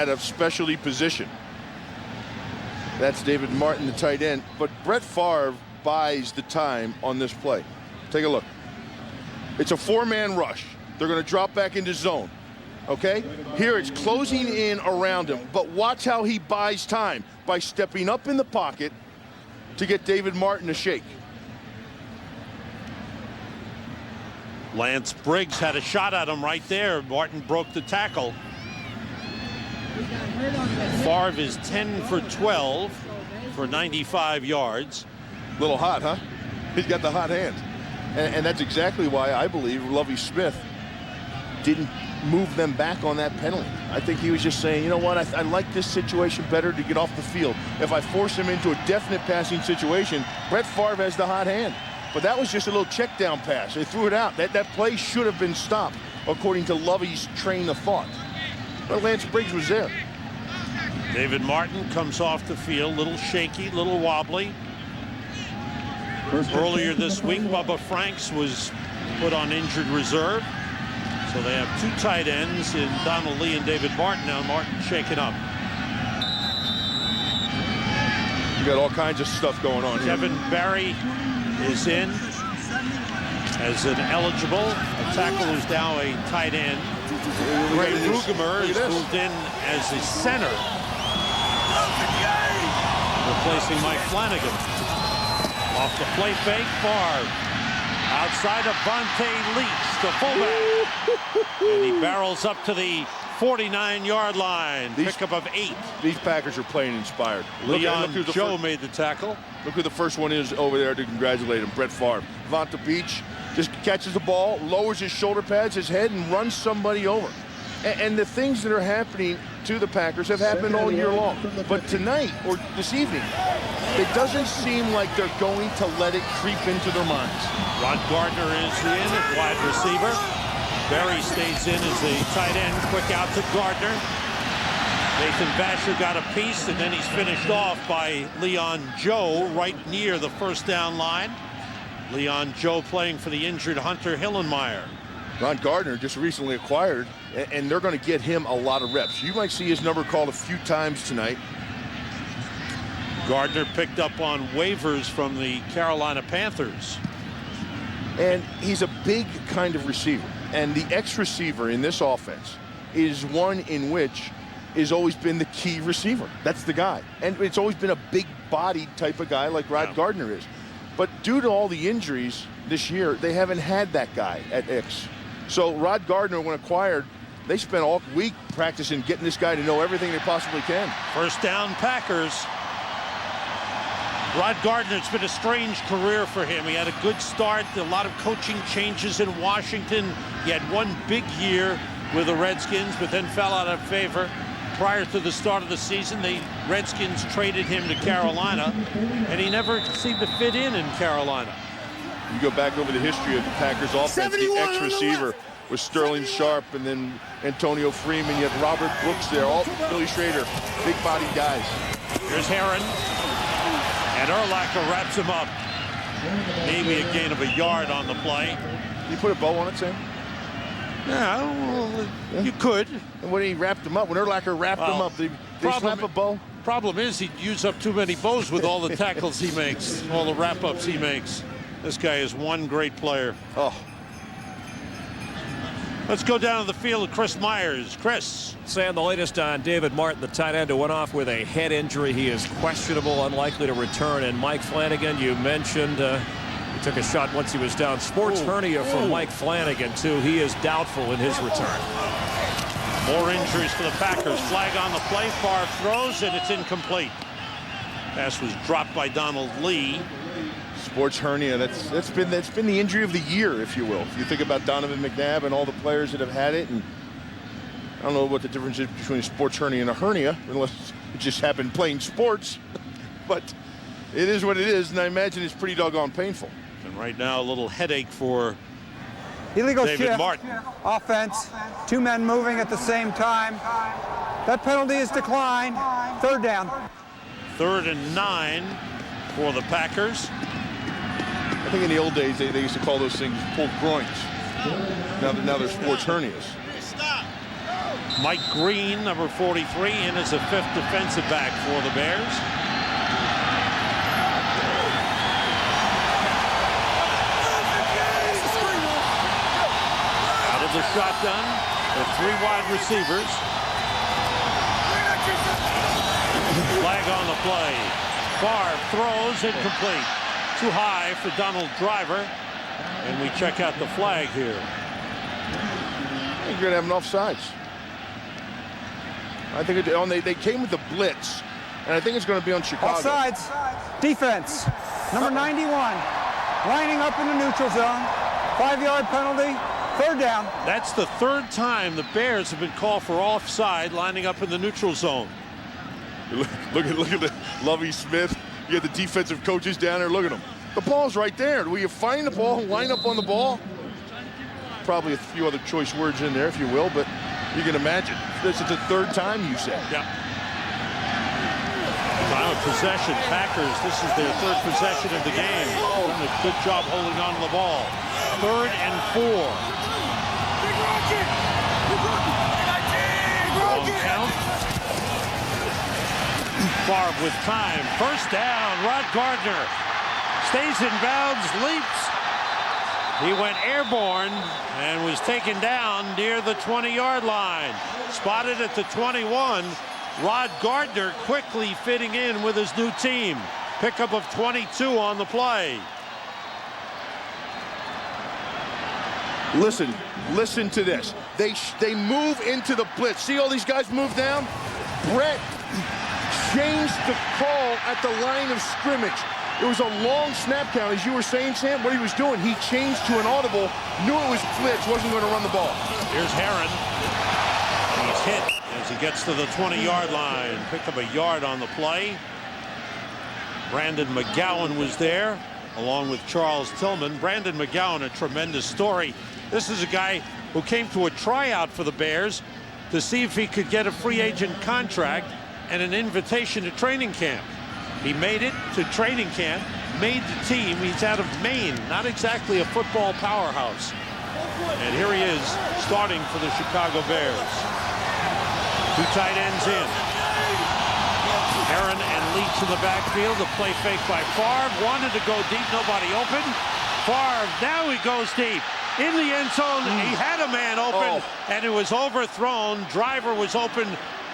a specialty position. That's David Martin, the tight end. But Brett Favre buys the time on this play. Take a look. It's a 4-man rush. They're going to drop back into zone. Okay? Here it's closing in around him. But watch how he buys time by stepping up in the pocket to get David Martin to shake. Lance Briggs had a shot at him right there. Martin broke the tackle. Favre is 10 for 12 for 95 yards. Little hot, huh? He's got the hot hand. And that's exactly why I believe Lovie Smith didn't move them back on that penalty. I think he was just saying, you know what, I like this situation better to get off the field. If I force him into a definite passing situation, Brett Favre has the hot hand. But that was just a little check down pass. They threw it out. That play should have been stopped, according to Lovie's train of thought. But Lance Briggs was there. David Martin comes off the field, little shaky, little wobbly. Earlier this week, Bubba Franks was put on injured reserve. So they have 2 tight ends in Donald Lee and David Martin. Now Martin shaken up. You got all kinds of stuff going on here. Kevin Barry is in as an eligible. A tackle who's now a tight end. Ray Rugemer is moved in as a center, replacing Mike Flanagan. Off the play fake, Favre. Outside of Vontae Leach, the fullback. And he barrels up to the 49-yard line. Pickup of 8. These Packers are playing inspired. Leon Joe made the tackle. Look who the first one is over there to congratulate him, Brett Favre. Vontae Beach just catches the ball, lowers his shoulder pads, his head, and runs somebody over. And the things that are happening to the Packers have happened all year long. But tonight, or this evening, it doesn't seem like they're going to let it creep into their minds. Ron Gardner is in at wide receiver. Barry stays in as a tight end. Quick out to Gardner. Nathan Basher got a piece, and then he's finished off by Leon Joe right near the first down line. Leon Joe playing for the injured Hunter Hillenmeyer. Ron Gardner just recently acquired, and they're going to get him a lot of reps. You might see his number called a few times tonight. Gardner picked up on waivers from the Carolina Panthers. And he's a big kind of receiver. And the X receiver in this offense is one in which has always been the key receiver. That's the guy. And it's always been a big-bodied type of guy like Rod Gardner is. But due to all the injuries this year, they haven't had that guy at X. So Rod Gardner, when acquired, they spent all week practicing getting this guy to know everything they possibly can. First down, Packers. Rod Gardner, it's been a strange career for him. He had a good start, a lot of coaching changes in Washington. He had one big year with the Redskins, but then fell out of favor. Prior to the start of the season, the Redskins traded him to Carolina, and he never seemed to fit in Carolina. You go back over the history of the Packers offense, the X receiver was Sterling Sharp, and then Antonio Freeman. You have Robert Brooks there, all Billy Schrader, big-bodied guys. Here's Heron. And Urlacher wraps him up. Maybe a gain of a yard on the play. Can you put a bow on it, Sam? Yeah, well, you could. And when he wrapped him up, when Urlacher wrapped him up, they slap a bow? Problem is he'd use up too many bows with all the tackles he makes, all the wrap-ups he makes. This guy is one great player. Oh. Let's go down to the field with Chris Myers. Chris. Sam, the latest on David Martin, the tight end who went off with a head injury. He is questionable, unlikely to return. And Mike Flanagan, you mentioned, he took a shot once he was down. Sports hernia for Mike Flanagan, too. He is doubtful in his return. More injuries for the Packers. Flag on the play. Favre throws, and it's incomplete. Pass was dropped by Donald Lee. Sports hernia, that's been the injury of the year, if you will. If you think about Donovan McNabb and all the players that have had it, and I don't know what the difference is between a sports hernia and a hernia, unless it just happened playing sports. But it is what it is, and I imagine it's pretty doggone painful. And right now, a little headache for illegal David shift, Martin. Offense, two men moving at the same time. That penalty is declined. Third down. 3rd and 9 for the Packers. I think in the old days they used to call those things pulled groins. Now they're sports hernias. Mike Green, number 43, in as a 5th defensive back for the Bears. Out of the shotgun, the 3 wide receivers. Flag on the play. Favre throws, incomplete. Too high for Donald Driver. And we check out the flag here. You're going to have an offsides. I think they came with the blitz, and I think it's going to be on Chicago. Offsides. Defense. Number 91. Lining up in the neutral zone. 5-yard penalty. Third down. That's the 3rd time the Bears have been called for offside, lining up in the neutral zone. Look at the Lovie Smith. You have the defensive coaches down there. Look at them. The ball's right there. Will you find the ball, line up on the ball? Probably a few other choice words in there, if you will, but you can imagine. This is the 3rd time you said. Yeah. Time of possession. Packers, this is their 3rd possession of the game. Doing a good job holding on to the ball. 3rd and 4. Long count. Favre with time. First down. Rod Gardner stays in bounds, leaps. He went airborne and was taken down near the 20-yard line. Spotted at the 21. Rod Gardner quickly fitting in with his new team. Pickup of 22 on the play. Listen to this. They move into the blitz. See all these guys move down? Brett changed the call at the line of scrimmage. It was a long snap count, as you were saying, Sam. What he was doing, he changed to an audible, knew it was blitz, wasn't going to run the ball. Here's Heron. He's hit as he gets to the 20-yard line. Pick up a yard on the play. Brandon McGowan was there, along with Charles Tillman. Brandon McGowan, a tremendous story. This is a guy who came to a tryout for the Bears to see if he could get a free agent contract and an invitation to training camp. He made it to training camp, made the team. He's out of Maine, not exactly a football powerhouse. And here he is, starting for the Chicago Bears. 2 tight ends in. Heron and Leach in the backfield. The play fake by Favre. Wanted to go deep, nobody open. Favre, now he goes deep. in the end zone. He had a man open, and it was overthrown. Driver was open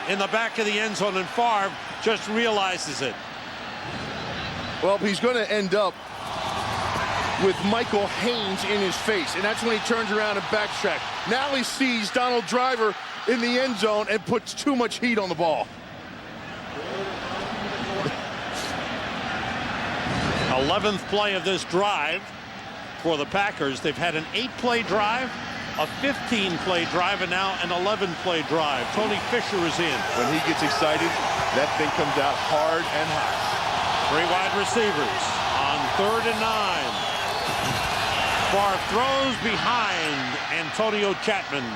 in the back of the end zone, and Favre just realizes it. Well, he's going to end up with Michael Haynes in his face, and that's when he turns around and backtracks. Now he sees Donald Driver in the end zone and puts too much heat on the ball. 11th play of this drive for the Packers. They've had an 8-play drive, a 15-play drive, and now an 11-play drive. Tony Fisher is in. When he gets excited, that thing comes out hard and hot. 3 wide receivers on 3rd and 9. Favre throws behind Antonio Chapman.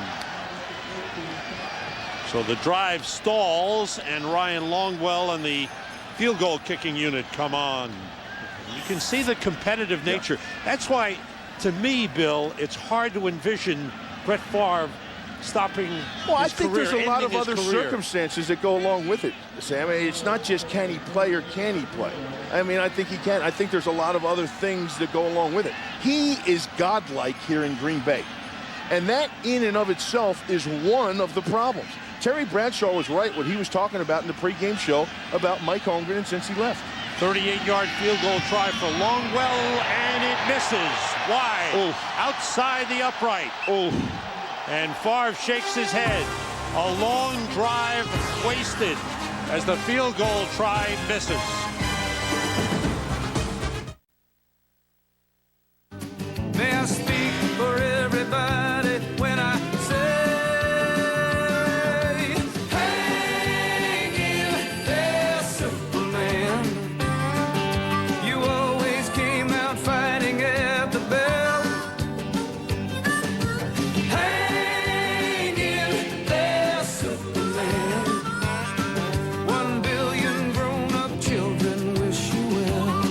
So the drive stalls, and Ryan Longwell and the field goal kicking unit come on. You can see the competitive nature. That's why, to me, Bill, it's hard to envision Brett Favre stopping Well, I his think career, there's a lot of ending his other career. circumstances that go along with it, Sam. I mean, it's not just can he play or can he play. I mean, I think he can. I think there's a lot of other things that go along with it. He is godlike here in Green Bay. And that in and of itself is one of the problems. Terry Bradshaw was right what he was talking about in the pregame show about Mike Holmgren since he left. 38-yard field goal try for Longwell, and it misses. Wide. Outside the upright. And Favre shakes his head. A long drive wasted as the field goal try misses. May I speak for everybody when I say, hang in there, Superman. You always came out fighting at the bell. Hang in there, Superman. 1 billion grown-up children wish you well.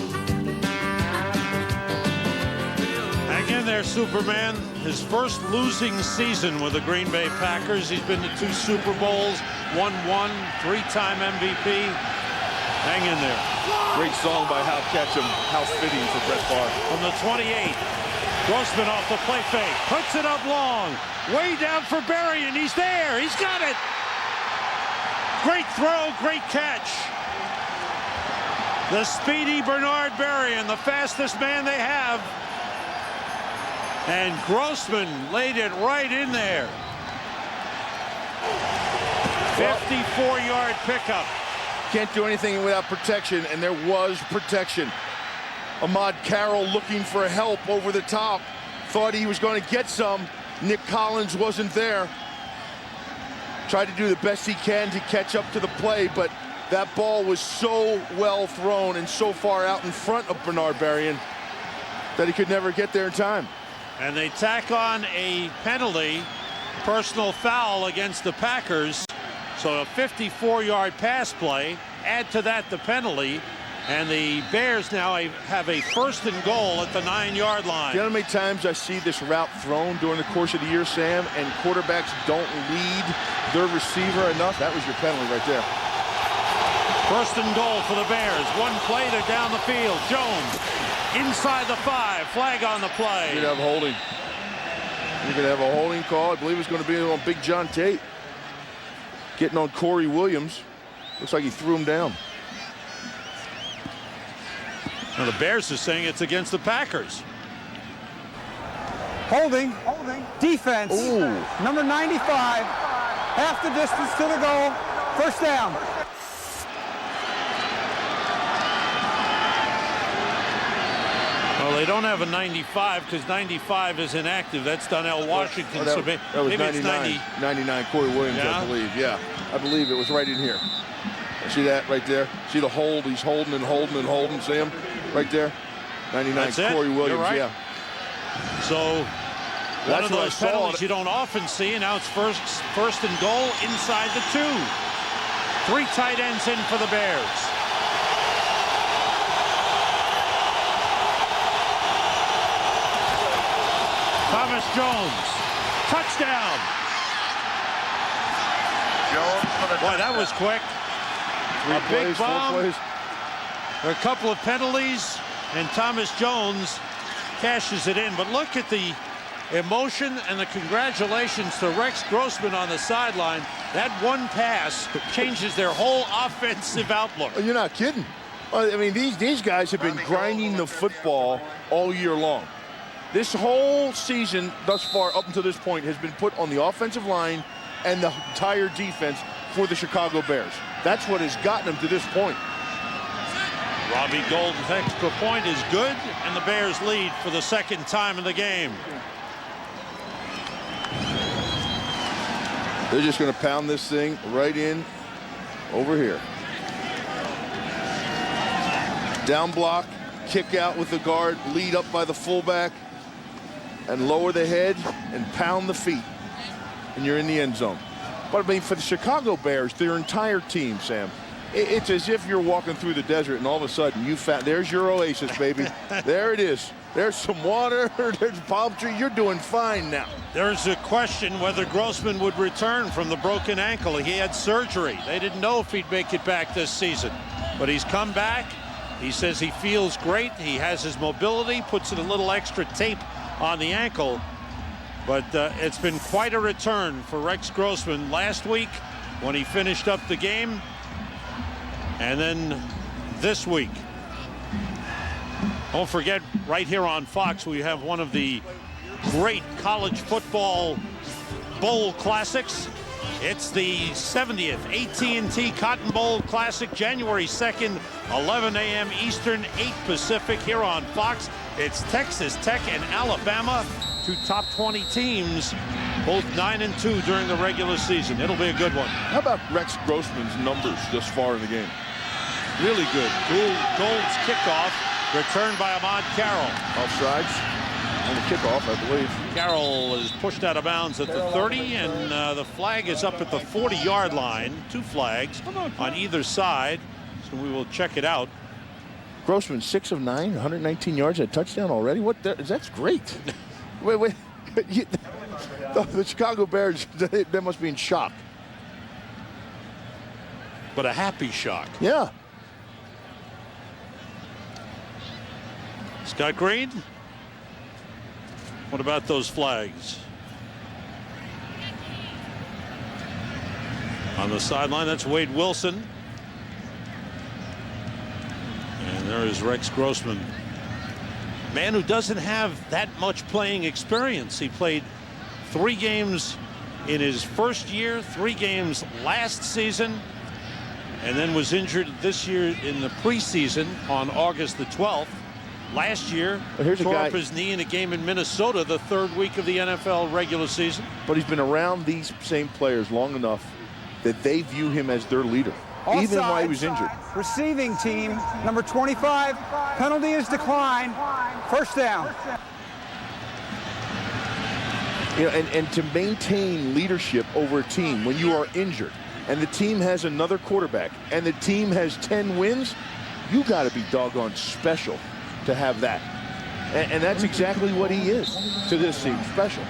Hang in there, Superman. His first losing season with the Green Bay Packers. He's been to 2 Super Bowls, won 1, 3-time MVP. Hang in there. Great song by Hal Ketchum. How fitting for Brett Favre. From the 28, Grossman off the play fake, puts it up long, way down for Berrien. He's there. He's got it. Great throw, great catch. The speedy Bernard Berrien, the fastest man they have. And Grossman laid it right in there. 54-yard pickup. Can't do anything without protection, and there was protection. Ahmad Carroll looking for help over the top. Thought he was going to get some. Nick Collins wasn't there. Tried to do the best he can to catch up to the play, but that ball was so well thrown and so far out in front of Bernard Berrien that he could never get there in time. And they tack on a penalty, personal foul against the Packers. So a 54-yard pass play, add to that the penalty, and the Bears now have a 1st and goal at the 9-yard line. Do you know how many times I see this route thrown during the course of the year, Sam, and quarterbacks don't lead their receiver enough? That was your penalty right there. 1st and goal for the Bears. 1 play, they're down the field. Jones inside the 5, flag on the play. You're going to have holding. You're going to have a holding call. I believe it's going to be on Big John Tate. Getting on Corey Williams. Looks like he threw him down. Now the Bears are saying it's against the Packers. Holding. Defense. Number 95. Half the distance to the goal. 1st down. Well, they don't have a 95 because 95 is inactive. That's Donnell Washington. That So was maybe 99. it's 90. 99, Corey Williams, Yeah? I believe. Yeah, I believe it was right in here. See that right there? See the hold? He's holding and holding and holding. See him right there? 99, That's it. Corey Williams. You're right. Yeah. So one of what I those saw. penalties you don't often see, and now it's first and goal inside the 2. 3 tight ends in for the Bears. Thomas Jones, touchdown. Boy, that was quick. A big bomb. There are a couple of penalties, and Thomas Jones cashes it in. But look at the emotion and the congratulations to Rex Grossman on the sideline. That one pass changes their whole offensive outlook. You're not kidding. I mean, these guys have been grinding the football all year long. This whole season thus far, up until this point, has been put on the offensive line and the entire defense for the Chicago Bears. That's what has gotten them to this point. Robbie Golden's extra point is good, and the Bears lead for the second time in the game. They're just going to pound this thing right in over here. Down block, kick out with the guard, lead up by the fullback, and lower the head and pound the feet, and you're in the end zone. But I mean, for the Chicago Bears, their entire team, Sam, it's as if you're walking through the desert and all of a sudden you found, there's your oasis, baby. There it is. There's some water, there's a palm tree. You're doing fine now. There's a question whether Grossman would return from the broken ankle. He had surgery. They didn't know if he'd make it back this season, but he's come back. He says he feels great. He has his mobility, puts in a little extra tape on the ankle, but it's been quite a return for Rex Grossman last week when he finished up the game, and then this week. Don't forget, right here on Fox, we have one of the great college football bowl classics. It's the 70th AT&T Cotton Bowl Classic, January 2nd, 11 a.m. Eastern, 8 Pacific, here on Fox. It's Texas Tech and Alabama, two top 20 teams, both 9-2 during the regular season. It'll be a good one. How about Rex Grossman's numbers thus far in the game? Really good. Gold's kickoff, returned by Ahmad Carroll. Offsides on the kickoff, I believe. Carroll is pushed out of bounds at the 30, and the flag is up at the 40-yard line. Two flags on either side, so we will check it out. Grossman, 6 of 9, 119 yards, and a touchdown already. That's great. wait. The Chicago Bears, they must be in shock. But a happy shock. Yeah. Scott Green, what about those flags? On the sideline, that's Wade Wilson. And there is Rex Grossman. Man who doesn't have that much playing experience. He played 3 games in his first year, 3 games last season, and then was injured this year in the preseason on August the 12th. Last year, tore up his knee in a game in Minnesota the 3rd week of the NFL regular season. But he's been around these same players long enough that they view him as their leader, even while he was injured. Receiving team, number 25, penalty is declined, first down. You know, and to maintain leadership over a team when you are injured and the team has another quarterback and the team has 10 wins, you got to be doggone special to have that. And that's exactly what he is to this team, special.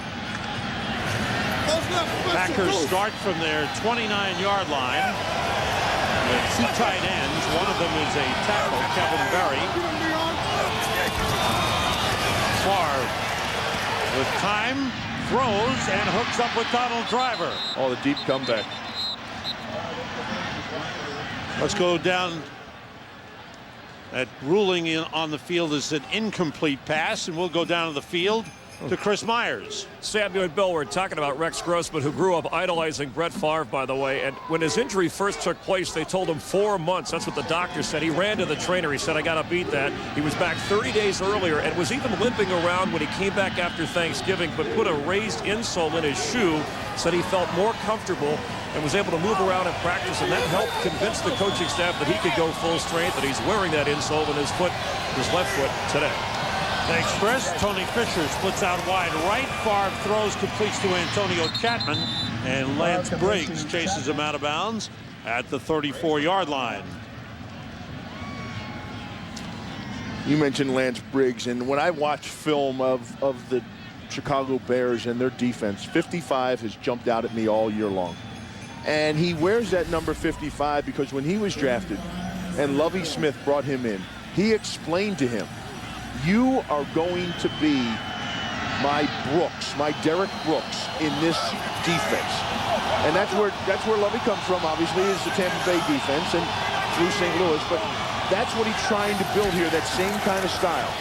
Packers start from their 29-yard line with 2 tight ends. One of them is a tackle, Kevin Berry. Favre with time, throws, and hooks up with Donald Driver. Oh, the deep comeback. Let's go down. That ruling on the field is an incomplete pass, and we'll go down to the field to Chris Myers. Samuel and Bill, we're talking about Rex Grossman, who grew up idolizing Brett Favre, by the way. And when his injury first took place, they told him 4 months. That's what the doctor said. He ran to the trainer. He said, I got to beat that. He was back 30 days earlier and was even limping around when he came back after Thanksgiving, but put a raised insole in his shoe. Said he felt more comfortable and was able to move around in practice, and that helped convince the coaching staff that he could go full strength, that he's wearing that insole in his left foot today. Thanks, Chris. Tony Fisher splits out wide right. Favre throws, completes to Antonio Chapman, and Lance Briggs chases him out of bounds at the 34-yard line. You mentioned Lance Briggs, and when I watch film of the Chicago Bears and their defense, 55 has jumped out at me all year long. And he wears that number 55 because when he was drafted and Lovie Smith brought him in, he explained to him, you are going to be my Brooks, my Derek Brooks in this defense. And that's where Lovie comes from, obviously, is the Tampa Bay defense and through St. Louis. But that's what he's trying to build here, that same kind of style.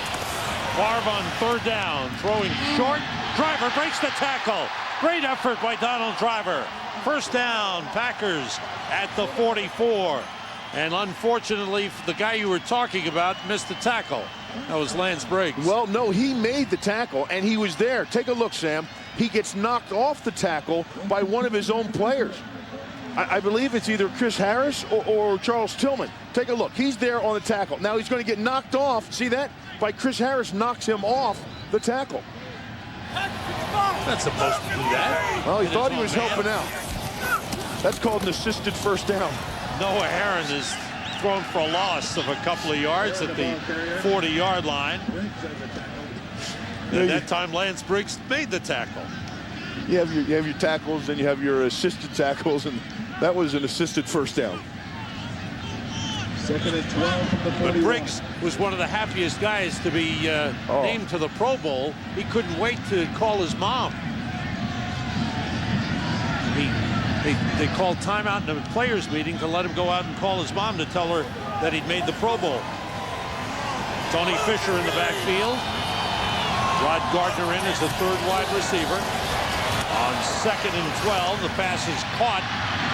Favre on third down, throwing short. Driver breaks the tackle. Great effort by Donald Driver. First down, Packers at the 44. And unfortunately, the guy you were talking about missed the tackle. That was Lance Briggs. Well, no, he made the tackle, and he was there. Take a look, Sam. He gets knocked off the tackle by one of his own players. I believe it's either Chris Harris or Charles Tillman. Take a look. He's there on the tackle. Now he's going to get knocked off. See that? By Chris Harris knocks him off the tackle. Not supposed to do that. Well, he thought he was helping out. That's called an assisted first down. Noah Herron is thrown for a loss of a couple of yards at the 40-yard line. And that time, Lance Briggs made the tackle. You have your tackles, and you have your assisted tackles, and that was an assisted first down. Second and 12 from the 41. But Briggs was one of the happiest guys to be named to the Pro Bowl. He couldn't wait to call his mom. They called timeout in a players meeting to let him go out and call his mom to tell her that he'd made the Pro Bowl. Tony Fisher in the backfield. Rod Gardner in as the third wide receiver. On second and 12, the pass is caught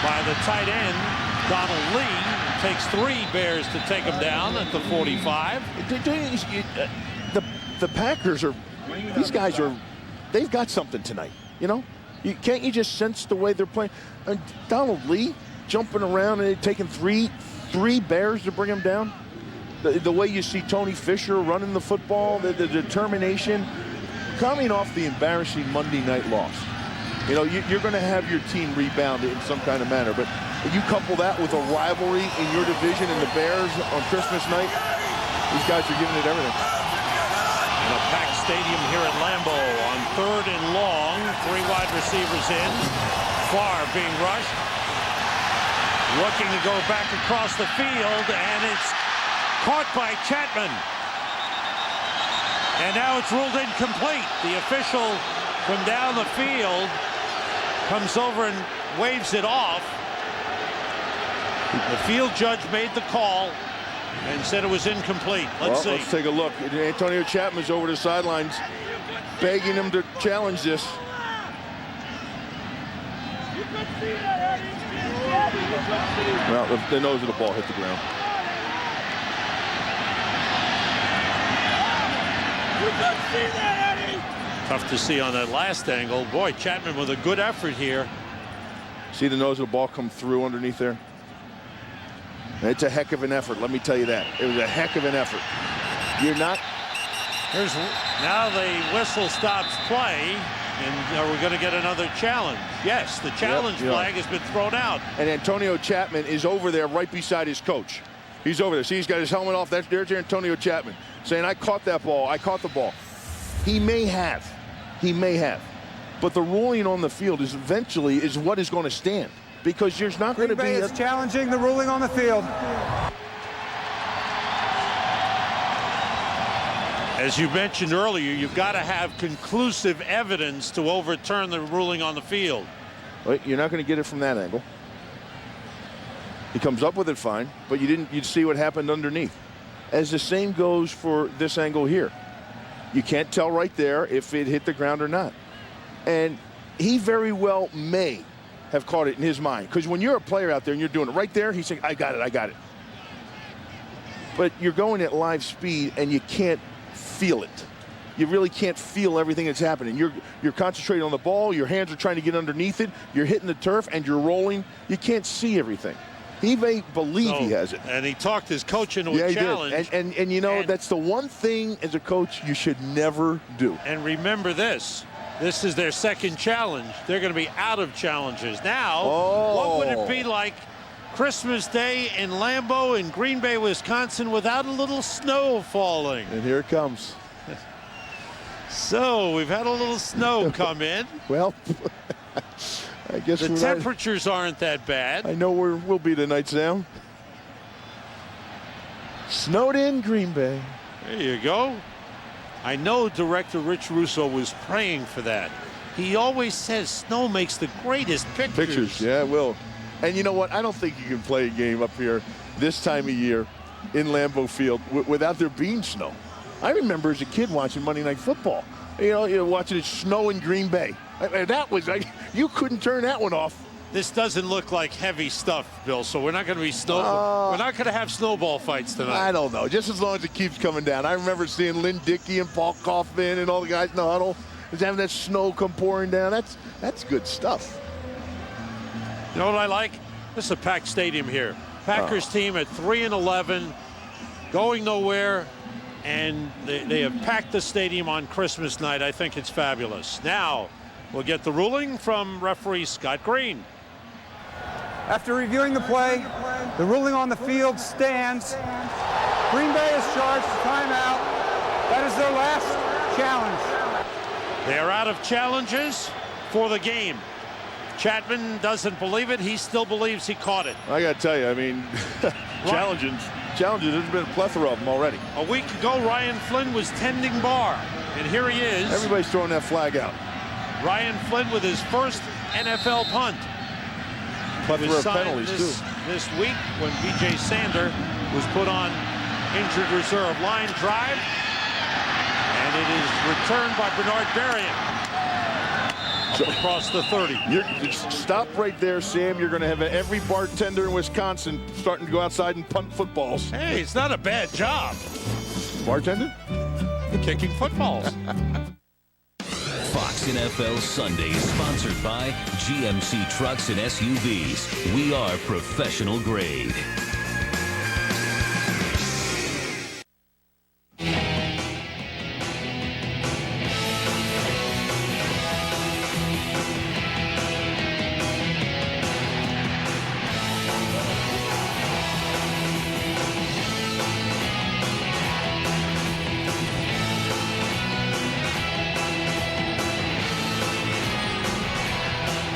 by the tight end, Donald Lee. It takes 3 Bears to take him down at the 45. The Packers are, these guys are, they've got something tonight, you know? Can't you just sense the way they're playing? Donald Lee jumping around and taking three Bears to bring him down. The way you see Tony Fisher running the football, the determination, coming off the embarrassing Monday night loss. You know, you're going to have your team rebound in some kind of manner, but you couple that with a rivalry in your division and the Bears on Christmas night, these guys are giving it everything. In a packed stadium here at Lambeau on third and long, 3 wide receivers in. Favre being rushed. Looking to go back across the field, and it's caught by Chapman. And now it's ruled incomplete. The official from down the field comes over and waves it off. The field judge made the call and said it was incomplete. Let's see. Let's take a look. Antonio Chapman's over the sidelines begging him to challenge this. Well, the nose of the ball hit the ground. Tough to see on that last angle. Boy, Chapman with a good effort here. See the nose of the ball come through underneath there? It's a heck of an effort, let me tell you that. It was a heck of an effort. You're not... Now the whistle stops play, and are we going to get another challenge? Yes, the challenge flag has been thrown out. And Antonio Chapman is over there right beside his coach. He's over there. See, he's got his helmet off. There's Antonio Chapman saying, I caught that ball. I caught the ball. He may have. He may have. But the ruling on the field is eventually what is going to stand. Because there's not going to be... Green Bay is challenging the ruling on the field. As you mentioned earlier, you've got to have conclusive evidence to overturn the ruling on the field. Well, you're not going to get it from that angle. He comes up with it fine, but you'd see what happened underneath. As the same goes for this angle here. You can't tell right there if it hit the ground or not. And he very well may have caught it in his mind. Because when you're a player out there and you're doing it right there, he's saying, I got it. But you're going at live speed and you can't feel it. You really can't feel everything that's happening. You're concentrating on the ball, your hands are trying to get underneath it, you're hitting the turf and you're rolling. You can't see everything. He may believe he has it. And he talked his coach into a challenge. And you know, that's the one thing as a coach you should never do. And remember this. This is their second challenge. They're going to be out of challenges. Now, what would it be like Christmas Day in Lambeau in Green Bay, Wisconsin without a little snow falling? And here it comes. So we've had a little snow come in. Well, I guess the temperatures aren't that bad. I know where we'll be tonight, Sam. Snowed in Green Bay. There you go. I know director Rich Russo was praying for that. He always says snow makes the greatest pictures. Yeah, it will. And you know what? I don't think you can play a game up here this time of year in Lambeau Field without there being snow. I remember as a kid watching Monday Night Football. You know, watching it snow in Green Bay. That was like, you couldn't turn that one off. This doesn't look like heavy stuff, Bill, so we're not going to be we're not going to have snowball fights tonight. I don't know. Just as long as it keeps coming down. I remember seeing Lynn Dickey and Paul Kaufman and all the guys in the huddle is having that snow come pouring down. That's good stuff. You know what I like? This is a packed stadium here. Packers team at 3-11, going nowhere, and they have packed the stadium on Christmas night. I think it's fabulous. Now we'll get the ruling from referee Scott Green. After reviewing the play, the ruling on the field stands. Green Bay is charged with timeout. That is their last challenge. They are out of challenges for the game. Chapman doesn't believe it. He still believes he caught it. I got to tell you, I mean, challenges, there's been a plethora of them already. A week ago, Ryan Flynn was tending bar, and here he is. Everybody's throwing that flag out. Ryan Flynn with his first NFL punt. Plethora of penalties, too. This week when B.J. Sander was put on injured reserve. Line drive, and it is returned by Bernard Berrien. Across the 30. Stop right there, Sam. You're going to have every bartender in Wisconsin starting to go outside and punt footballs. Hey, it's not a bad job. Bartender? Kicking footballs. Fox NFL Sunday is sponsored by GMC Trucks and SUVs. We are professional grade.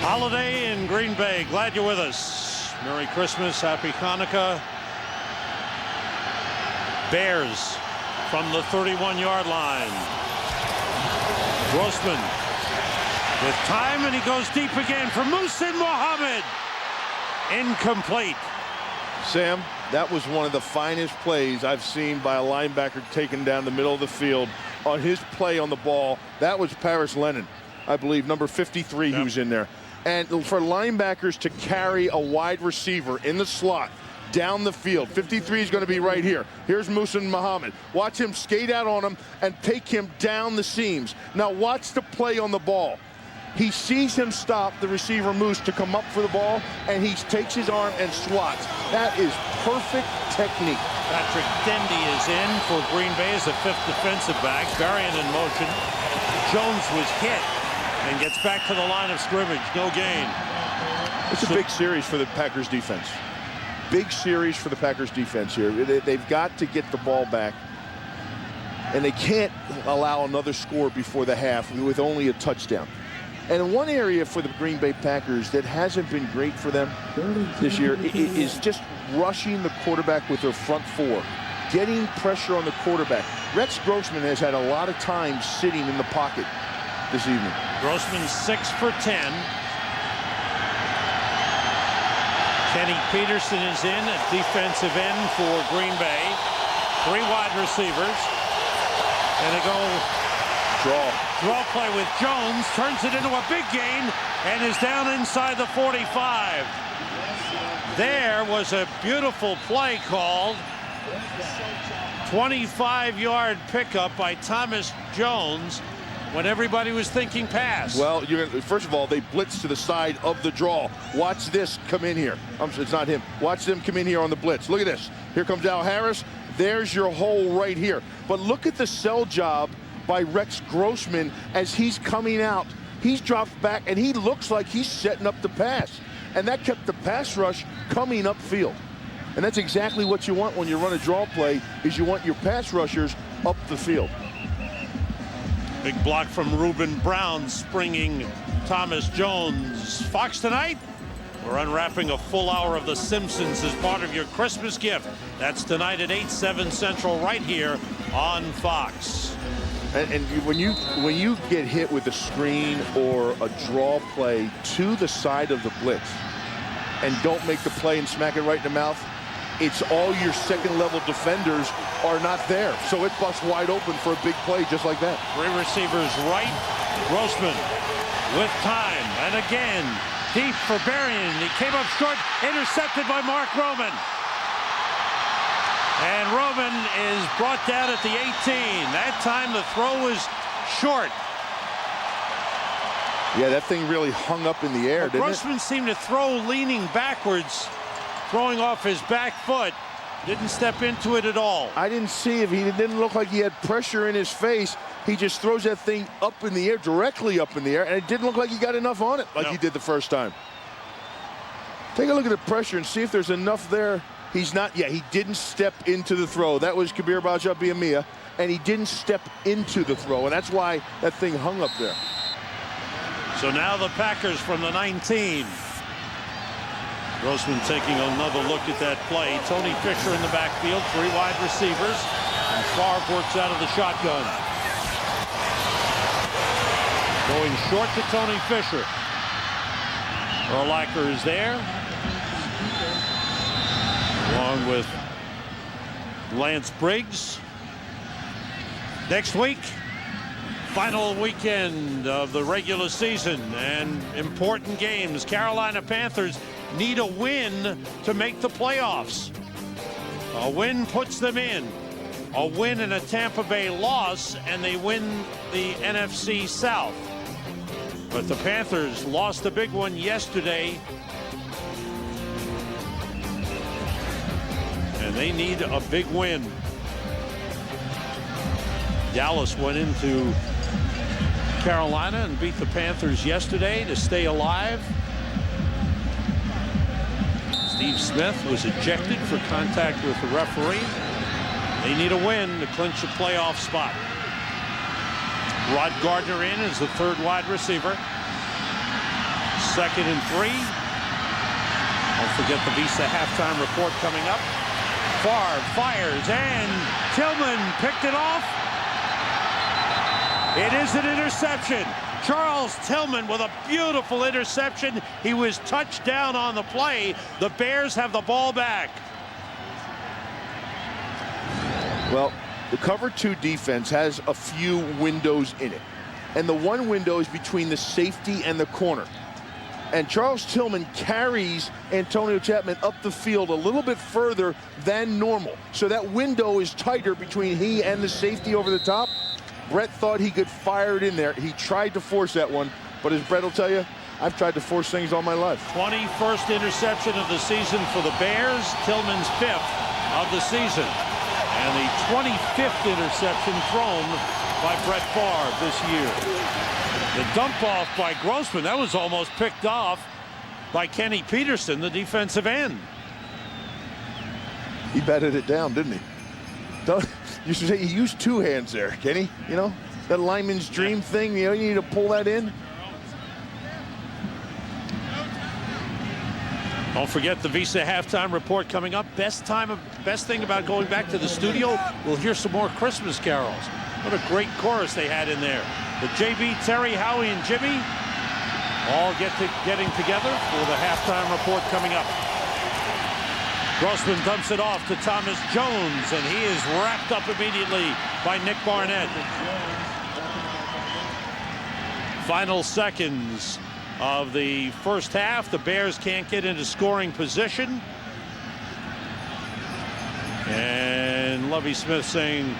Holiday in Green Bay. Glad you're with us. Merry Christmas. Happy Hanukkah. Bears from the 31-yard line. Grossman with time, and he goes deep again for Muhsin Muhammad. Incomplete. Sam, that was one of the finest plays I've seen by a linebacker taken down the middle of the field. On his play on the ball, that was Paris Lennon, I believe, number 53, who's in there. And for linebackers to carry a wide receiver in the slot down the field, 53 is going to be right here. Here's Muhsin Muhammad. Watch him skate out on him and take him down the seams. Now watch the play on the ball. He sees him stop the receiver Moose to come up for the ball, and he takes his arm and swats. That is perfect technique. Patrick Dendy is in for Green Bay as the fifth defensive back. Berrien in motion. Jones was hit and gets back to the line of scrimmage. No gain. It's a big series for the Packers defense. Big series for the Packers defense here. They've got to get the ball back, and they can't allow another score before the half with only a touchdown. And one area for the Green Bay Packers that hasn't been great for them this year is just rushing the quarterback with their front four, getting pressure on the quarterback. Rex Grossman has had a lot of time sitting in the pocket this evening. Grossman 6 for 10. Kenny Peterson is in at defensive end for Green Bay. 3 wide receivers. And they go draw play with Jones. Turns it into a big gain and is down inside the 45. There was a beautiful play called. 25-yard pickup by Thomas Jones when everybody was thinking pass. Well, first of all, they blitz to the side of the draw. Watch this come in here. It's not him. Watch them come in here on the blitz. Look at this. Here comes Al Harris. There's your hole right here. But look at the sell job by Rex Grossman as he's coming out. He's dropped back, and he looks like he's setting up the pass. And that kept the pass rush coming upfield. And that's exactly what you want when you run a draw play, is you want your pass rushers up the field. Big block from Reuben Brown, springing Thomas Jones. Fox tonight, we're unwrapping a full hour of The Simpsons as part of your Christmas gift. That's tonight at 8, 7 Central right here on Fox. And when you get hit with a screen or a draw play to the side of the blitz and don't make the play and smack it right in the mouth, it's all your second-level defenders are not there. So it busts wide open for a big play just like that. 3 receivers right. Grossman with time. And again, deep for Berrien. He came up short, intercepted by Mark Roman. And Roman is brought down at the 18. That time the throw was short. Yeah, that thing really hung up in the air, didn't it? Grossman seemed to throw leaning backwards, throwing off his back foot. Didn't step into it at all. I didn't see if he didn't look like he had pressure in his face. He just throws that thing up in the air, directly up in the air, and it didn't look like he got enough on it like he did the first time. Take a look at the pressure and see if there's enough there. He's not, he didn't step into the throw. That was QB Bradshaw being Mia, and he didn't step into the throw, and that's why that thing hung up there. So now the Packers from the 19. Grossman taking another look at that play. Tony Fisher in the backfield, 3 wide receivers, and Favre works out of the shotgun. Going short to Tony Fisher. Urlacher is there, along with Lance Briggs. Next week, final weekend of the regular season and important games. Carolina Panthers need a win to make the playoffs. A win puts them in. A win and a Tampa Bay loss, and they win the NFC South. But the Panthers lost a big one yesterday, and they need a big win. Dallas went into Carolina and beat the Panthers yesterday to stay alive. Steve Smith was ejected for contact with the referee. They need a win to clinch a playoff spot. Rod Gardner in as the 3rd wide receiver. 2nd and 3. Don't forget the Visa halftime report coming up. Favre fires, and Tillman picked it off. It is an interception. Charles Tillman with a beautiful interception. He was touched down on the play. The Bears have the ball back. Well, the cover 2 defense has a few windows in it. And the one window is between the safety and the corner. And Charles Tillman carries Antonio Chapman up the field a little bit further than normal. So that window is tighter between he and the safety over the top. Brett thought he could fire it in there. He tried to force that one, but as Brett will tell you, I've tried to force things all my life. 21st interception of the season for the Bears. Tillman's 5th of the season. And the 25th interception thrown by Brett Favre this year. The dump off by Grossman, that was almost picked off by Kenny Peterson, the defensive end. He batted it down, didn't he? You should say he used 2 hands there, Kenny. You know, that lineman's dream thing, you need to pull that in. Don't forget the Visa halftime report coming up. Best thing about going back to the studio, we'll hear some more Christmas carols. What a great chorus they had in there. The JB, Terry, Howie, and Jimmy all getting together for the halftime report coming up. Grossman dumps it off to Thomas Jones, and he is wrapped up immediately by Nick Barnett. Final seconds of the first half. The Bears can't get into scoring position. And Lovie Smith saying,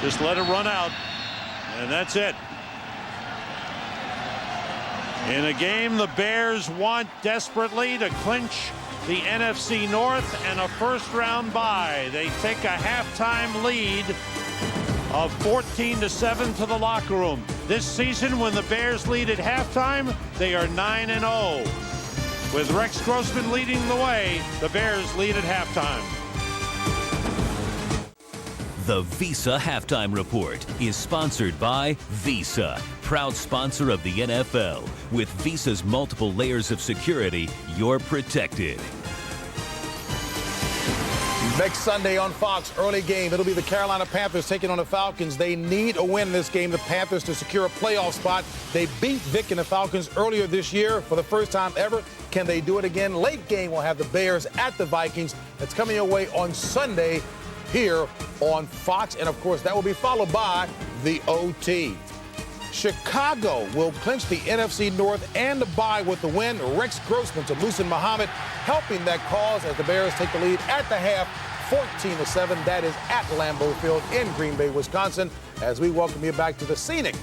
just let it run out. And that's it. In a game the Bears want desperately to clinch the NFC North and a first-round bye. They take a halftime lead of 14-7 to the locker room. This season, when the Bears lead at halftime, they are 9-0. With Rex Grossman leading the way, the Bears lead at halftime. The Visa Halftime Report is sponsored by Visa, proud sponsor of the NFL. With Visa's multiple layers of security, you're protected. Next Sunday on Fox, early game. It'll be the Carolina Panthers taking on the Falcons. They need a win in this game, the Panthers, to secure a playoff spot. They beat Vic and the Falcons earlier this year for the first time ever. Can they do it again? Late game will have the Bears at the Vikings. That's coming your way on Sunday here on Fox. And, of course, that will be followed by the OT. Chicago will clinch the NFC North and the bye with the win. Rex Grossman to Muhsin Muhammad helping that cause as the Bears take the lead at the half, 14-7. That is at Lambeau Field in Green Bay, Wisconsin, as we welcome you back to the scenic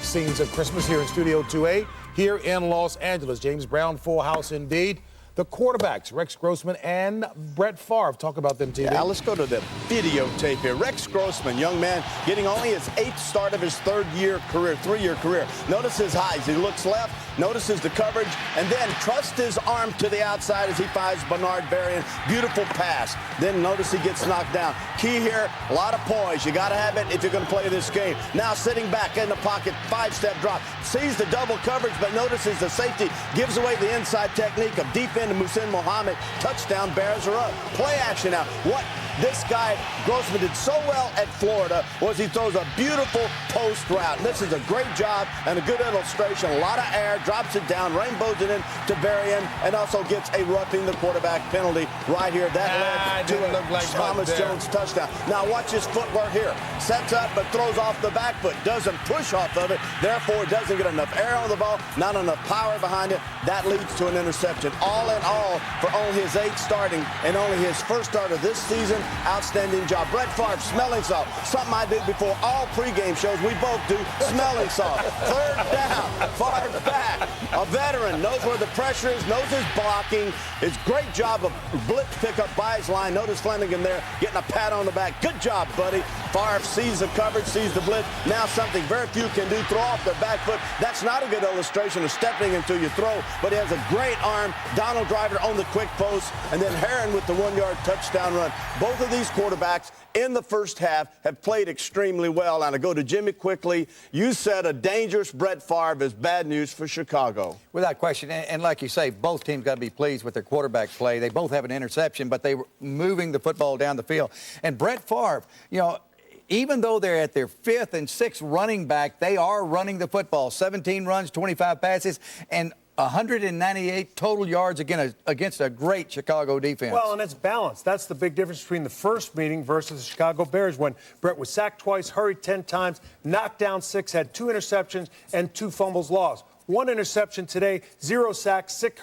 scenes of Christmas here in Studio 2A here in Los Angeles. James Brown, full house indeed. The quarterbacks, Rex Grossman and Brett Favre. Talk about them, TV. Yeah, let's go to the videotape here. Rex Grossman, young man, getting only his 8th start of his 3-year career. Notice his highs. He looks left, notices the coverage, and then trusts his arm to the outside as he finds Bernard Berrian. Beautiful pass. Then notice he gets knocked down. Key here, a lot of poise. You got to have it if you're going to play this game. Now sitting back in the pocket, 5-step drop. Sees the double coverage, but notices the safety gives away the inside technique of deep into Muhsin Muhammad. Touchdown, Bears are up. Play action now. What this guy, Grossman, did so well at Florida was he throws a beautiful post route. This is a great job and a good illustration. A lot of air, drops it down, rainbows it in to Berrian, and also gets a roughing the quarterback penalty right here. That led to a Thomas Jones touchdown. Now watch his footwork here. Sets up but throws off the back foot. Doesn't push off of it. Therefore, doesn't get enough air on the ball, not enough power behind it. That leads to an interception. All in all, for only his 8th starting and only his first start of this season, outstanding job. Brett Favre, smelling salt. Something I did before all pregame shows. We both do. Smelling salt. 3rd down. Favre back. A veteran. Knows where the pressure is. Knows his blocking. His great job of blitz pickup by his line. Notice Flanagan there getting a pat on the back. Good job, buddy. Favre sees the coverage, sees the blitz. Now something very few can do. Throw off their back foot. That's not a good illustration of stepping until you throw, but he has a great arm. Donald Driver on the quick post, and then Herron with the 1-yard touchdown run. Both of these quarterbacks in the first half have played extremely well. And I go to Jimmy quickly. You said a dangerous Brett Favre is bad news for Chicago. Without question. And like you say, both teams got to be pleased with their quarterback play. They both have an interception, but they were moving the football down the field. And Brett Favre, you know, even though they're at their 5th and 6th running back, they are running the football. 17 runs, 25 passes, and 198 total yards against a great Chicago defense. Well, and it's balanced. That's the big difference between the first meeting versus the Chicago Bears, when Brett was sacked twice, hurried 10 times, knocked down 6, had 2 interceptions and 2 fumbles lost. 1 interception today, 0 sacks, 6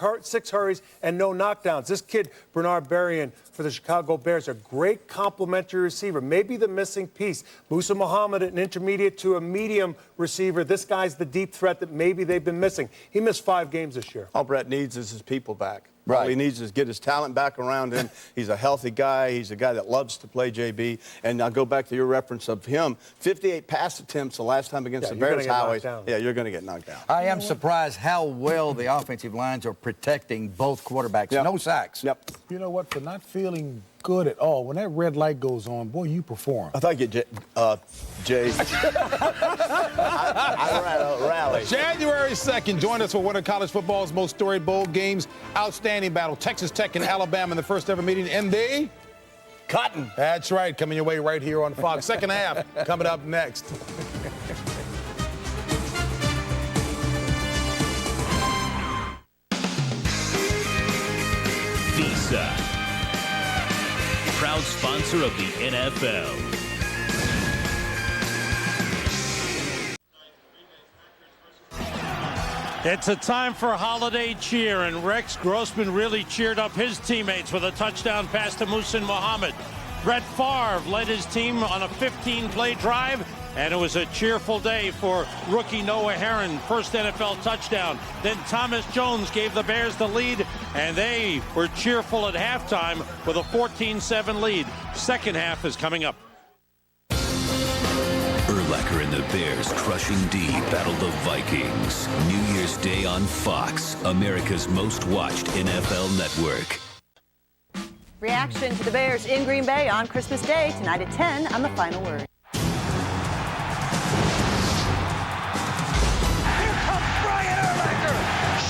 hurries, and no knockdowns. This kid, Bernard Berrian, for the Chicago Bears, a great complementary receiver. Maybe the missing piece. Muhsin Muhammad, an intermediate to a medium receiver. This guy's the deep threat that maybe they've been missing. He missed 5 games this year. All Brett needs is his people back. Right. All he needs is get his talent back around him. He's a healthy guy. He's a guy that loves to play, JB. And I'll go back to your reference of him. 58 pass attempts the last time against the Bears, Howie. Yeah, you're going to get knocked down. I am surprised how well the offensive lines are protecting both quarterbacks. Yep. No sacks. Yep. You know what? For not feeling good at all, when that red light goes on, boy, you perform. I thought you Jay. I rally. January 2nd, join us for one of college football's most storied bowl games. Outstanding battle. Texas Tech and Alabama in the first ever meeting. And they... Cotton. That's right. Coming your way right here on Fox. Second half coming up next. Visa, proud sponsor of the NFL. It's a time for holiday cheer, and Rex Grossman really cheered up his teammates with a touchdown pass to Muhsin Muhammad. Brett Favre led his team on a 15-play drive, and it was a cheerful day for rookie Noah Herron, first NFL touchdown. Then Thomas Jones gave the Bears the lead, and they were cheerful at halftime with a 14-7 lead. Second half is coming up. Urlacher and the Bears crushing D battle the Vikings. New Year's Day on Fox, America's most watched NFL network. Reaction to the Bears in Green Bay on Christmas Day tonight at 10 on The Final Word. Here comes Brian Urlacher.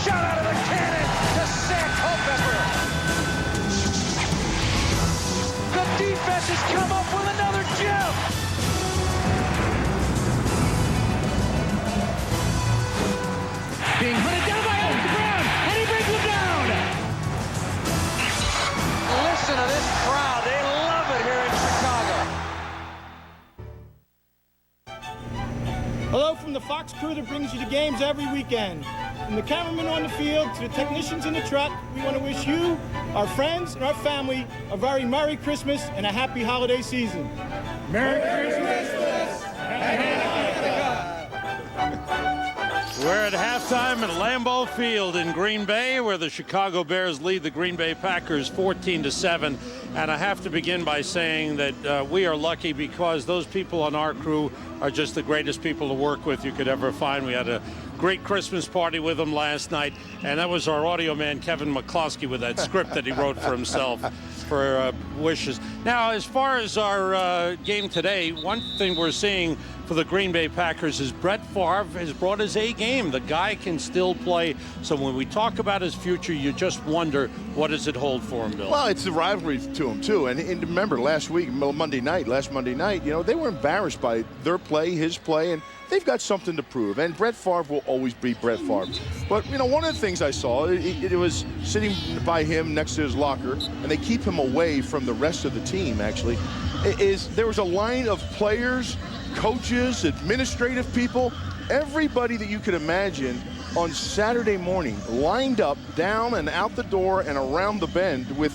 Shot out of the cannon to Sam Culpepper. The Hello from the Fox crew that brings you the games every weekend. From the cameramen on the field to the technicians in the truck, we want to wish you, our friends, and our family a very Merry Christmas and a happy holiday season. Merry Christmas We're at halftime at Lambeau Field in Green Bay, where the Chicago Bears lead the Green Bay Packers 14-7. And I have to begin by saying that we are lucky because those people on our crew are just the greatest people to work with you could ever find. We had a great Christmas party with them last night, and that was our audio man, Kevin McCloskey, with that script that he wrote for himself for wishes. Now, as far as our game today, one thing we're seeing for the Green Bay Packers is Brett Favre has brought his A game. The guy can still play. So when we talk about his future, you just wonder, what does it hold for him, Bill? Well, it's the rivalry to him, too. And remember, last Monday night, you know, they were embarrassed by their play, his play, and they've got something to prove. And Brett Favre will always be Brett Favre. But, you know, one of the things I saw, it was sitting by him next to his locker, and they keep him away from the rest of the team, actually, is there was a line of players, coaches, administrative people, everybody that you could imagine on Saturday morning lined up down and out the door and around the bend with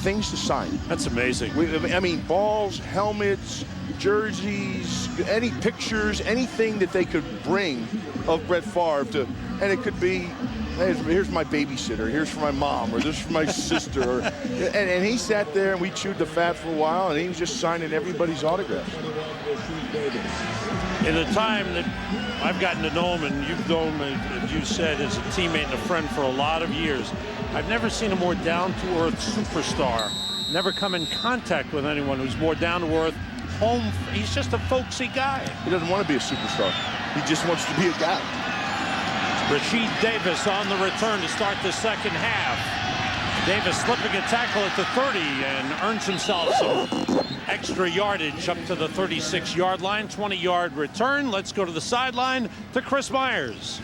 things to sign. That's amazing. I mean, balls, helmets, jerseys, any pictures, anything that they could bring of Brett Favre to, and it could be, here's my babysitter, here's for my mom, or this is for my sister. And he sat there and we chewed the fat for a while, and he was just signing everybody's autographs. In the time that I've gotten to know him, and you've known him, as you said, as a teammate and a friend for a lot of years, I've never seen a more down-to-earth superstar. Never come in contact with anyone who's more down-to-earth. Home, he's just a folksy guy. He doesn't want to be a superstar. He just wants to be a guy. Rasheed Davis on the return to start the second half. Davis slipping a tackle at the 30 and earns himself some extra yardage up to the 36-yard line. 20-yard return. Let's go to the sideline to Chris Myers.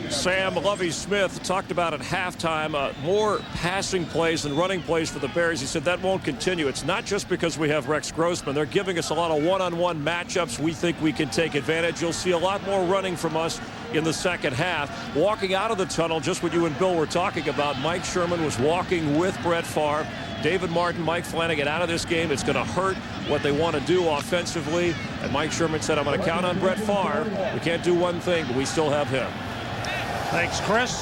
Sam Lovie-Smith talked about at halftime more passing plays than running plays for the Bears. He said that won't continue. It's not just because we have Rex Grossman. They're giving us a lot of one-on-one matchups we think we can take advantage. You'll see a lot more running from us in the second half. Walking out of the tunnel, just what you and Bill were talking about, Mike Sherman was walking with Brett Favre. David Martin, Mike Flanagan out of this game. It's going to hurt what they want to do offensively. And Mike Sherman said, I'm going to count on Brett Favre. We can't do one thing, but we still have him. Thanks, Chris.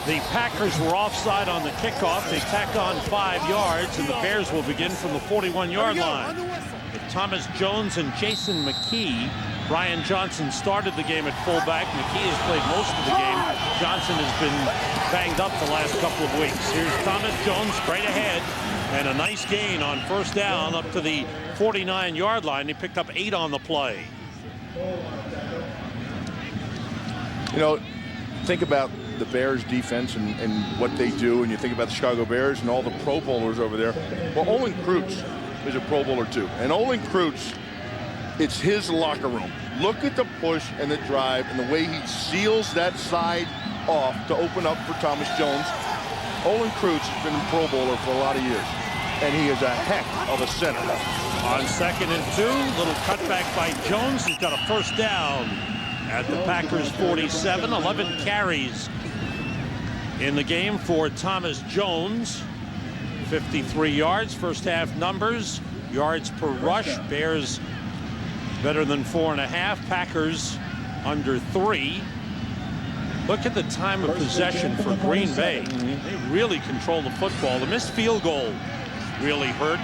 The Packers were offside on the kickoff. They tack on 5 yards, and the Bears will begin from the 41-yard line. With Thomas Jones and Jason McKee, Brian Johnson started the game at fullback. McKee has played most of the game. Johnson has been banged up the last couple of weeks. Here's Thomas Jones straight ahead, and a nice gain on first down up to the 49-yard line. He picked up 8 on the play. You know, think about the Bears defense and what they do, and you think about the Chicago Bears and all the Pro Bowlers over there. Well, Olin Kreutz is a Pro Bowler too. And Olin Kreutz, it's his locker room. Look at the push and the drive and the way he seals that side off to open up for Thomas Jones. Olin Kreutz has been a Pro Bowler for a lot of years, and he is a heck of a center. On 2nd and 2, little cutback by Jones. He's got a first down at the Packers 47. 11 carries in the game for Thomas Jones. 53 yards, first half numbers. Yards per rush, Bears better than 4.5. Packers under 3. Look at the time of possession for Green Bay. They really control the football. The missed field goal really hurt.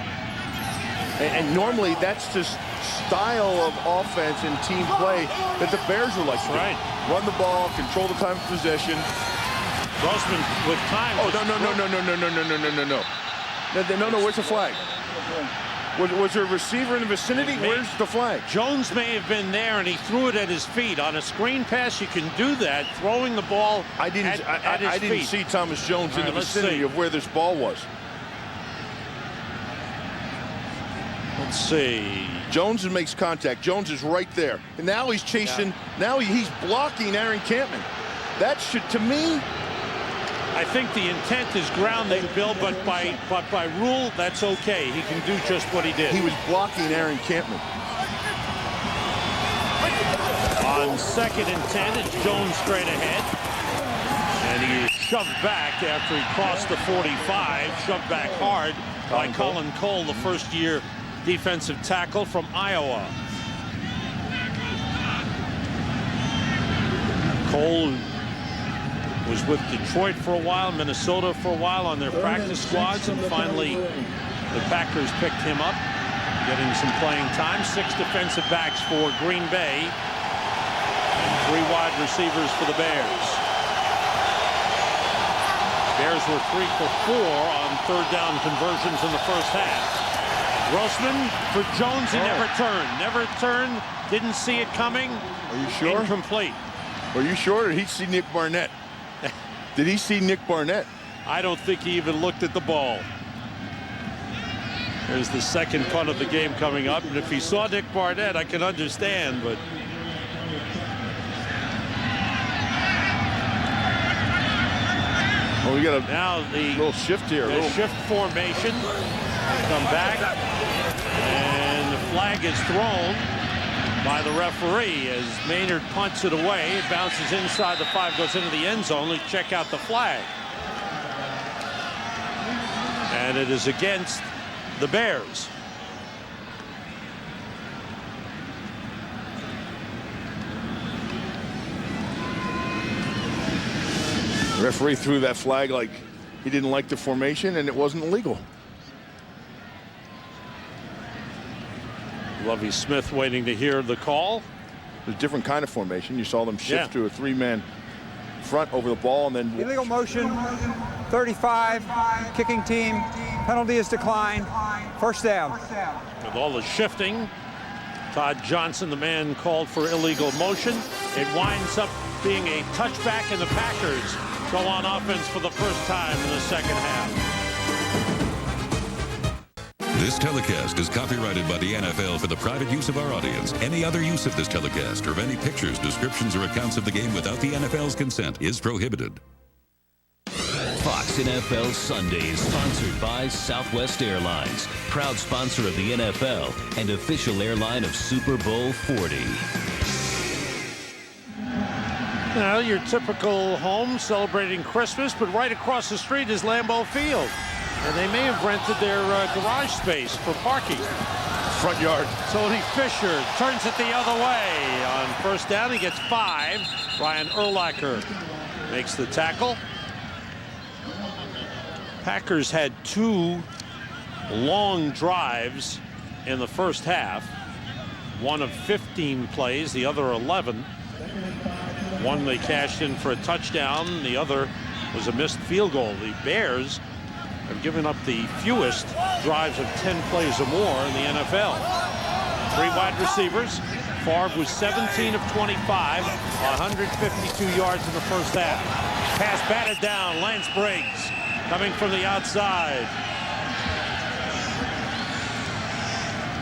And normally that's just style of offense and team play that the Bears would like to do. Run the ball, control the time of possession. Grossman with time. Oh, no, where's the flag? Was there a receiver in the vicinity? Where's the flag? Jones may have been there, and he threw it at his feet. On a screen pass, you can do that, throwing the ball at his feet. I didn't see Thomas Jones in the vicinity of where this ball was. Let's see. Jones makes contact. Jones is right there. And now he's chasing. Now he's blocking Aaron Campman. That should, to me, I think the intent is grounding, Bill, but by rule, that's okay. He can do just what he did. He was blocking Aaron Campman. On On 2nd and 10, it's Jones straight ahead. And he is shoved back after he crossed the 45. Shoved back hard by Colin Cole, the first-year defensive tackle from Iowa. Cole was with Detroit for a while, Minnesota for a while on their practice squads, and finally the Packers picked him up, getting some playing time. 6 defensive backs for Green Bay and 3 wide receivers for the Bears. Bears were 3 for 4 on 3rd down conversions in the first half. Grossman for Jones, he never turned, didn't see it coming. Are you sure? Incomplete. Are you sure, or did he see Nick Barnett? Did he see Nick Barnett? I don't think he even looked at the ball. There's the second punt of the game coming up, and if he saw Nick Barnett, I can understand, but we got now the little shift here. The shift formation. Come back, and the flag is thrown by the referee as Maynard punts it away. It bounces inside the 5, goes into the end zone. Let's check out the flag. And it is against the Bears. The referee threw that flag like he didn't like the formation, and it wasn't illegal. Lovie Smith waiting to hear the call. It was a different kind of formation. You saw them shift to a 3-man front over the ball, and then illegal motion, 35, kicking team, penalty is declined, 1st down. With all the shifting, Todd Johnson, the man called for illegal motion. It winds up being a touchback, and the Packers go on offense for the first time in the second half. This telecast is copyrighted by the NFL for the private use of our audience. Any other use of this telecast or of any pictures, descriptions, or accounts of the game without the NFL's consent is prohibited. Fox NFL Sundays, sponsored by Southwest Airlines, proud sponsor of the NFL and official airline of Super Bowl 40. Now, your typical home celebrating Christmas, but right across the street is Lambeau Field. And they may have rented their garage space for parking. Front yard. Tony Fisher turns it the other way. On 1st down, he gets 5. Ryan Urlacher makes the tackle. Packers had 2 long drives in the first half. One of 15 plays, the other 11. One they cashed in for a touchdown. The other was a missed field goal. The Bears have given up the fewest drives of 10 plays or more in the NFL. 3 wide receivers. Favre was 17 of 25, 152 yards in the first half. Pass batted down. Lance Briggs coming from the outside.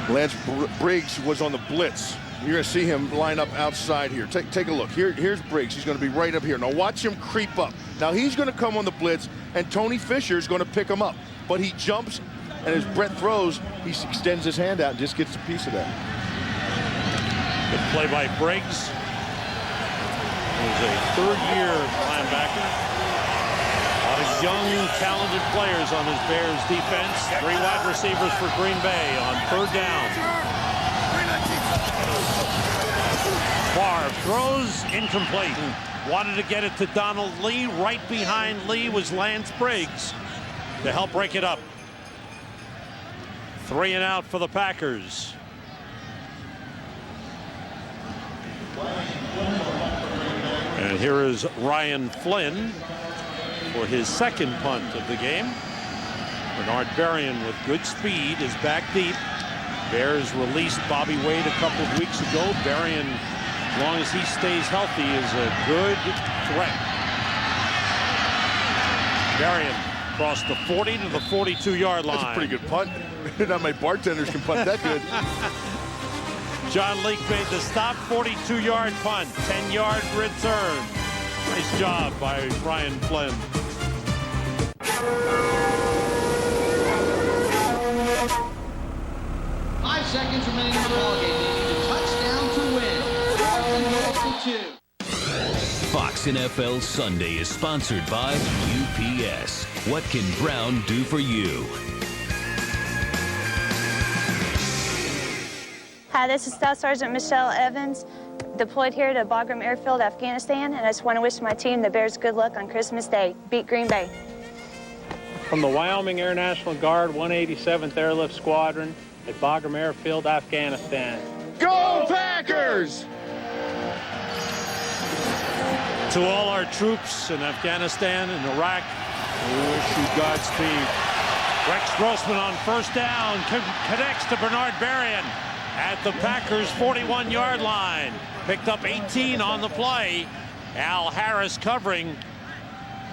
Lance Briggs was on the blitz. You're going to see him line up outside here. Take a look. Here's Briggs. He's going to be right up here. Now watch him creep up. Now he's going to come on the blitz, and Tony Fisher is going to pick him up. But he jumps, and as Brett throws, he extends his hand out and just gets a piece of that. Good play by Briggs. He's a 3rd-year linebacker. A lot of young, talented players on this Bears defense. 3 wide receivers for Green Bay on 3rd down. Favre throws incomplete. Wanted to get it to Donald Lee. Right behind Lee was Lance Briggs to help break it up. 3 and out for the Packers. And here is Ryan Flynn for his 2nd punt of the game. Bernard Berrien with good speed is back deep. Bears released Bobby Wade a couple of weeks ago. Berrien, as long as he stays healthy, is a good threat. Berrien crossed the 40 to the 42-yard line. That's a pretty good punt. Not my bartenders can punt that good. John Leake made the stop, 42-yard punt, 10-yard return. Nice job by Ryan Flynn. 5 seconds remaining in the ballgame. They need a touchdown to win. Fox NFL Sunday is sponsored by UPS. What can Brown do for you? Hi, this is Staff Sergeant Michelle Evans, deployed here to Bagram Airfield, Afghanistan, and I just want to wish my team, the Bears, good luck on Christmas Day. Beat Green Bay. From the Wyoming Air National Guard 187th Airlift Squadron at Bagram Airfield, Afghanistan. Go Packers! To all our troops in Afghanistan and Iraq, we wish you Godspeed. Rex Grossman on first down connects to Bernard Berrien at the Packers' 41-yard line. Picked up 18 on the play. Al Harris covering.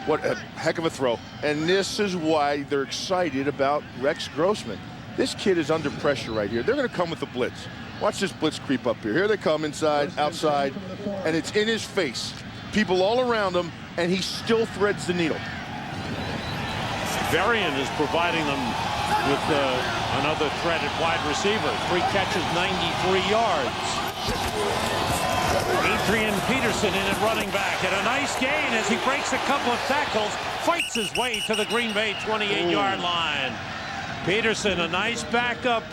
What a heck of a throw. And this is why they're excited about Rex Grossman. This kid is under pressure right here. They're going to come with the blitz. Watch this blitz creep up here. Here they come inside, outside, and it's in his face. People all around him, and he still threads the needle. Berrien is providing them with another threat at wide receiver. 3 catches, 93 yards. Adrian Peterson in at running back, and a nice gain as he breaks a couple of tackles, fights his way to the Green Bay 28-yard line. Peterson, a nice backup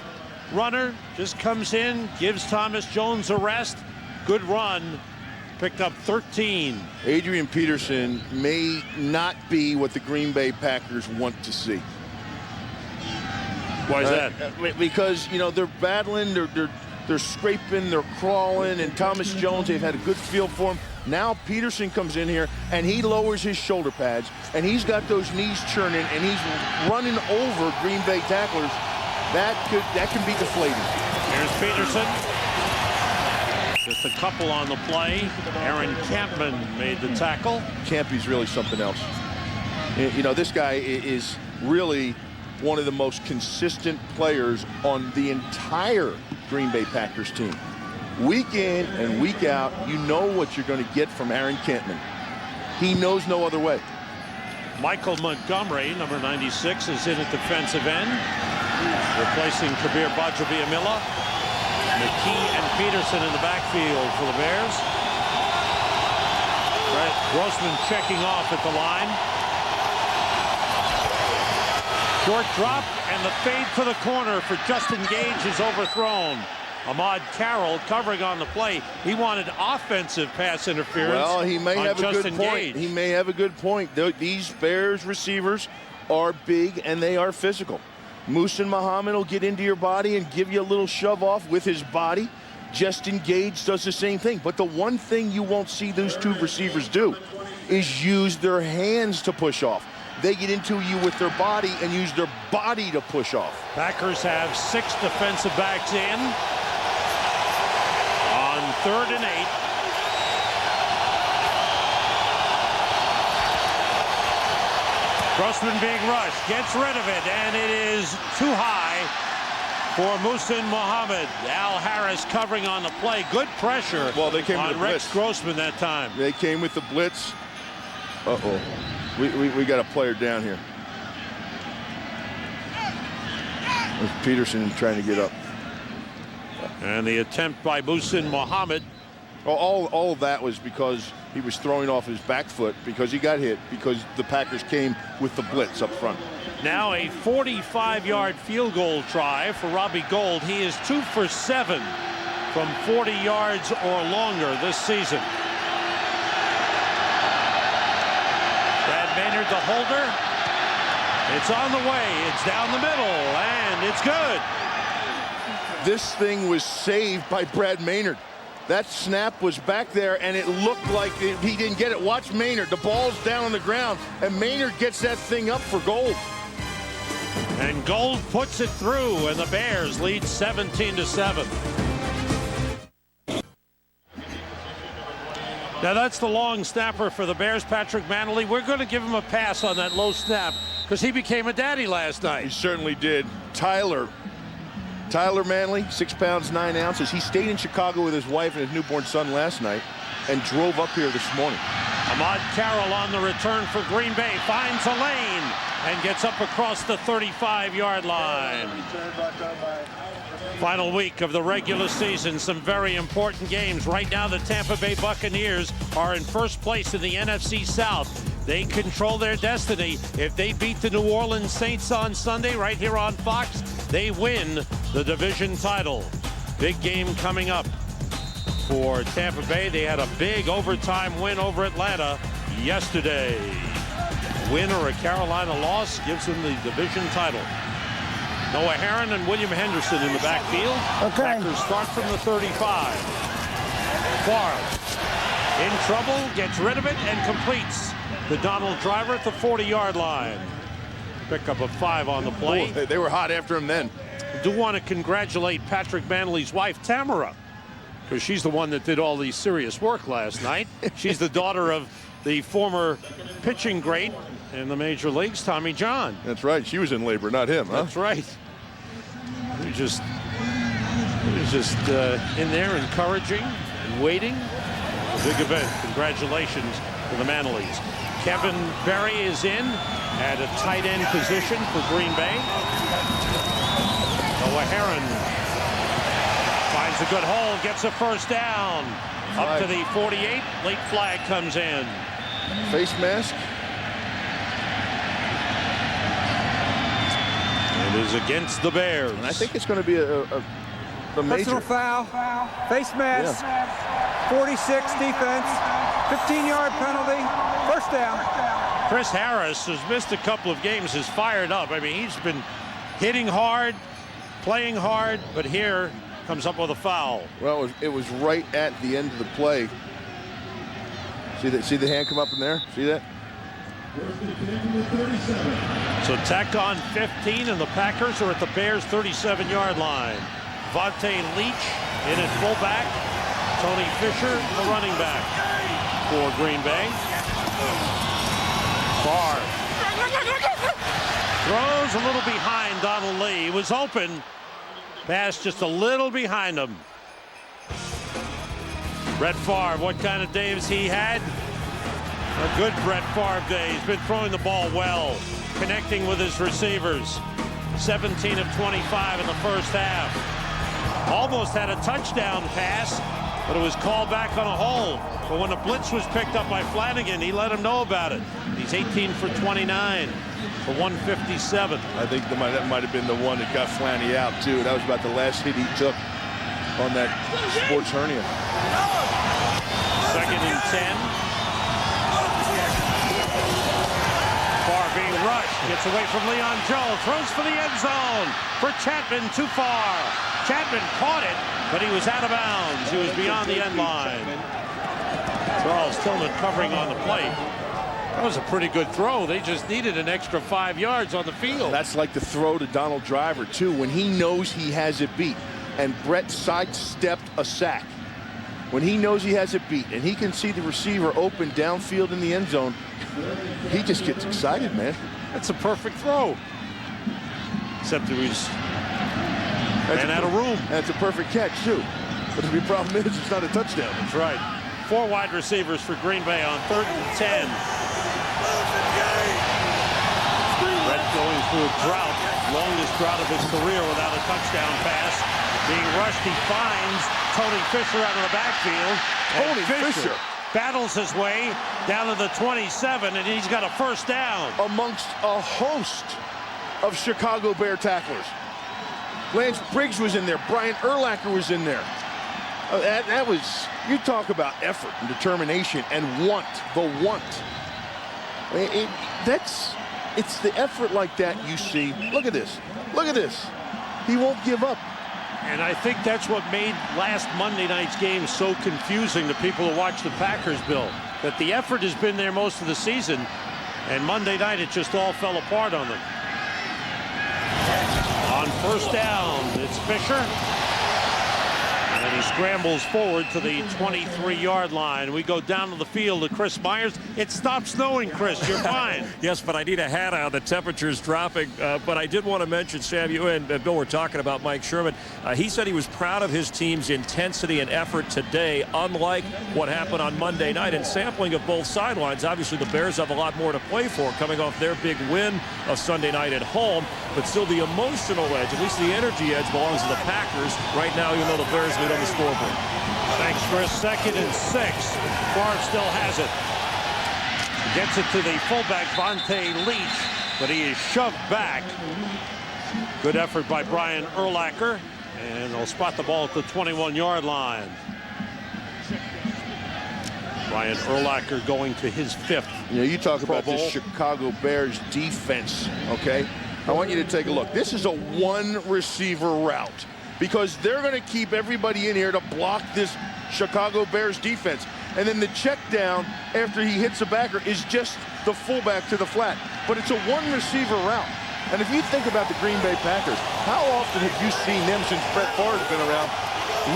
runner, just comes in, gives Thomas Jones a rest. Good run. Picked up 13. Adrian Peterson may not be what the Green Bay Packers want to see. Why is that? Because, you know, they're battling, they're scraping, they're crawling, and Thomas Jones, they've had a good feel for him. Now Peterson comes in here, and he lowers his shoulder pads, and he's got those knees churning, and he's running over Green Bay tacklers. That can be deflating. Here's Peterson. Just a couple on the play. Aaron Campman made the tackle. Campy's really something else. You know, this guy is really one of the most consistent players on the entire Green Bay Packers team. Week in and week out, you know what you're going to get from Aaron Campman. He knows no other way. Michael Montgomery, number 96, is in at defensive end, replacing Kabir Bajabiamila. McKee and Peterson in the backfield for the Bears. Grossman checking off at the line. Short drop, and the fade to the corner for Justin Gage is overthrown. Ahmad Carroll covering on the play. He wanted offensive pass interference. Well, he may have a good point. Gage. He may have a good point. These Bears receivers are big and they are physical. Muhsin Muhammad will get into your body and give you a little shove off with his body. Justin Gage does the same thing. But the one thing you won't see those two receivers do is use their hands to push off. They get into you with their body and use their body to push off. Packers have 6 defensive backs in on 3rd and 8. Grossman being rushed, gets rid of it, and it is too high for Muhsin Muhammad. Al Harris covering on the play. Good pressure on Rex Grossman that time. They came with the blitz. Uh-oh. We got a player down here. There's Peterson trying to get up. And the attempt by Muhsin Muhammad. All of that was because he was throwing off his back foot because he got hit because the Packers came with the blitz up front. Now a 45-yard field goal try for Robbie Gould. He is 2 for 7 from 40 yards or longer this season. Brad Maynard, the holder. It's on the way. It's down the middle, and it's good. This thing was saved by Brad Maynard. That snap was back there, and it looked like he didn't get it. Watch Maynard. The ball's down on the ground, and Maynard gets that thing up for Gould. And Gould puts it through, and the Bears lead 17-7. Now that's the long snapper for the Bears, Patrick Manley. We're going to give him a pass on that low snap because he became a daddy last night. He certainly did. Tyler Manley, 6 pounds, 9 ounces. He stayed in Chicago with his wife and his newborn son last night and drove up here this morning. Ahmad Carroll on the return for Green Bay. Finds a lane and gets up across the 35-yard line. Final week of the regular season, some very important games. Right now, the Tampa Bay Buccaneers are in first place in the NFC South. They control their destiny. If they beat the New Orleans Saints on Sunday, right here on Fox, they win the division title. Big game coming up for Tampa Bay. They had a big overtime win over Atlanta yesterday. Win or a Carolina loss gives them the division title. Noah Herron and William Henderson in the backfield. Packers start from the 35. Favre in trouble, gets rid of it, and completes the Donald driver at the 40-yard line. Pickup of 5 on the play. Ooh, they were hot after him then. Do want to congratulate Patrick Manley's wife, Tamara, because she's the one that did all the serious work last night. She's the daughter of the former pitching great in the major leagues, Tommy John. That's right. She was in labor, not him, huh? That's right. He was just in there encouraging and waiting. A big event. Congratulations to the Manleys. Kevin Berry is in at a tight end position for Green Bay. Noah Herron finds a good hole, gets a first down. Up to the 48. Late flag comes in. Face mask. It is against the Bears. And I think it's going to be a major personal foul, face mask, 46 defense, 15-yard penalty, first down. Chris Harris has missed a couple of games, is fired up. I mean, he's been hitting hard, playing hard, but here comes up with a foul. Well, it was right at the end of the play. See the hand come up in there? See that? So tack on 15, and the Packers are at the Bears' 37-yard line. Vontae Leach in at fullback. Tony Fisher, the running back for Green Bay. Favre throws a little behind Donald Lee. He was open. Pass just a little behind him. Brett Favre, what kind of day has he had? A good Brett Favre day. He's been throwing the ball well, connecting with his receivers. 17 of 25 in the first half. Almost had a touchdown pass, but it was called back on a hold. But when the blitz was picked up by Flanagan, he let him know about it. He's 18 for 29 for 157. I think that might have been the one that got Flanny out, too. That was about the last hit he took on that sports hernia. Second and 10. Favre being rushed, gets away from Leon Joel, throws for the end zone for Chapman, too far. Chapman caught it, but he was out of bounds. He was beyond the end line. Charles Tillman covering on the plate. That was a pretty good throw. They just needed an extra 5 yards on the field. That's like the throw to Donald Driver, too, when he knows he has it beat. And Brett sidestepped a sack. When he knows he has it beat and he can see the receiver open downfield in the end zone, he just gets excited, man. That's a perfect throw. Except it was ran out of room. That's a perfect catch, too. But the problem is it's not a touchdown. That's right. 4 wide receivers for Green Bay on 3rd and 10. Brett going through a drought, longest drought of his career without a touchdown pass. Being rushed, he finds Tony Fisher out of the backfield. Tony Fisher battles his way down to the 27, and he's got a first down. Amongst a host of Chicago Bear tacklers. Lance Briggs was in there. Brian Urlacher was in there. That was, you talk about effort and determination and want, the want. It's the effort like that you see. Look at this. Look at this. He won't give up. And I think that's what made last Monday night's game so confusing to people who watch the Packers, Bill. That the effort has been there most of the season, and Monday night it just all fell apart on them. On first down, it's Fisher. And And he scrambles forward to the 23-yard line. We go down to the field to Chris Myers. It stopped snowing, Chris. You're fine. Yes, but I need a hat on. The temperature's dropping. But I did want to mention, Sam, you and Bill were talking about Mike Sherman. He said he was proud of his team's intensity and effort today, unlike what happened on Monday night. And sampling of both sidelines, obviously the Bears have a lot more to play for coming off their big win of Sunday night at home. But still the emotional edge, at least the energy edge, belongs to the Packers. Right now, you know the Bears lead on the scoreboard. Thanks, Chris. 2nd and 6. Favre still has it. Gets it to the fullback, Vontae Leach, but he is shoved back. Good effort by Brian Urlacher, and they'll spot the ball at the 21-yard line. Brian Urlacher going to his 5th. You know, you talk about Pro Bowl. the Chicago Bears defense, okay? I want you to take a look. This is a one-receiver route because they're going to keep everybody in here to block this Chicago Bears defense. And then the check down after he hits the backer is just the fullback to the flat. But it's a one-receiver route. And if you think about the Green Bay Packers, how often have you seen them since Brett Favre's been around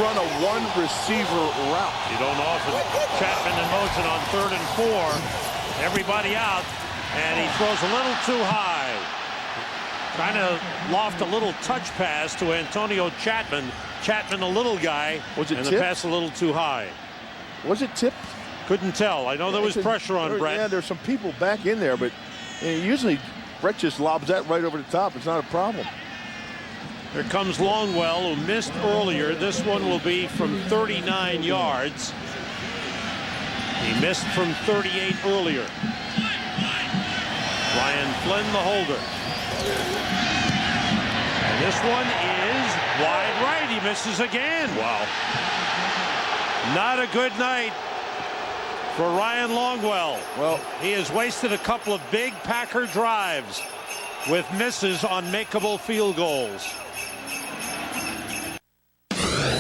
run a one-receiver route? You don't often. Chapman in motion on 3rd and 4. Everybody out, and he throws a little too high. Trying to loft a little touch pass to Antonio Chapman. Chapman, a little guy, was it and tipped? the pass a little too high. Was it tipped? Couldn't tell. I know there was pressure on Brett. Yeah, there's some people back in there, but usually Brett just lobs that right over the top. It's not a problem. Here comes Longwell, who missed earlier. This one will be from 39 yards. He missed from 38 earlier. Ryan Flynn, the holder. And this one is wide right. He misses again. Wow. Not a good night for Ryan Longwell. Well, he has wasted a couple of big Packer drives with misses on makeable field goals.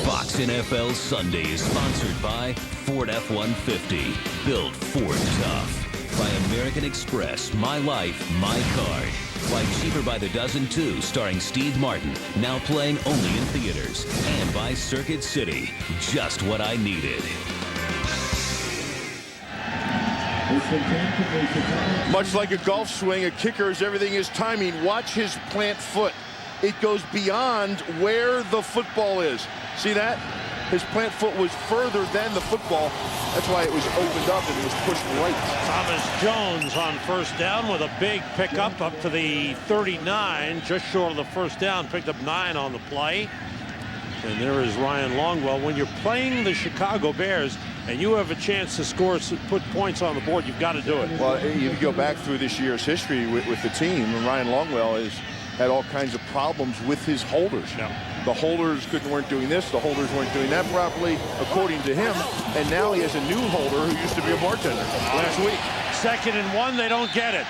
Fox NFL Sunday is sponsored by Ford F-150. Built Ford tough. By American Express, My Life, My Card. By Cheaper by the Dozen 2, starring Steve Martin, now playing only in theaters. And by Circuit City, just what I needed. Much like a golf swing, a kicker's everything is timing. Watch his plant foot. It goes beyond where the football is. See that? His plant foot was further than the football. That's why it was opened up and it was pushed right. Thomas Jones on 1st down with a big pickup up to the 39, just short of the 1st down. Picked up 9 on the play. And there is Ryan Longwell. When you're playing the Chicago Bears and you have a chance to score, put points on the board, you've got to do it. Well, you go back through this year's history with the team, and Ryan Longwell has had all kinds of problems with his holders. The holders weren't doing this, the holders weren't doing that properly, according to him. And now he has a new holder who used to be a bartender last week. 2nd and 1, they don't get it.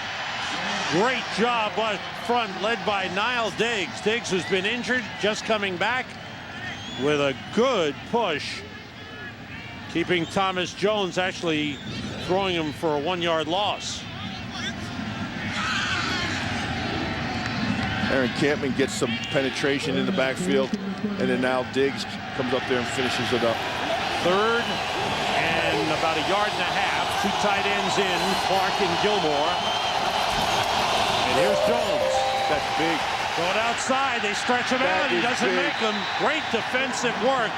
Great job up front, led by Niall Diggs. Diggs has been injured, just coming back with a good push, keeping Thomas Jones, actually throwing him for a 1-yard loss. Aaron Campman gets some penetration in the backfield, and then now Diggs comes up there and finishes it up. 3rd and about 1.5 yards. 2 tight ends in, Clark and Gilmore. And here's Jones. That's big. Going outside, they stretch him out. He doesn't make them. Great defensive work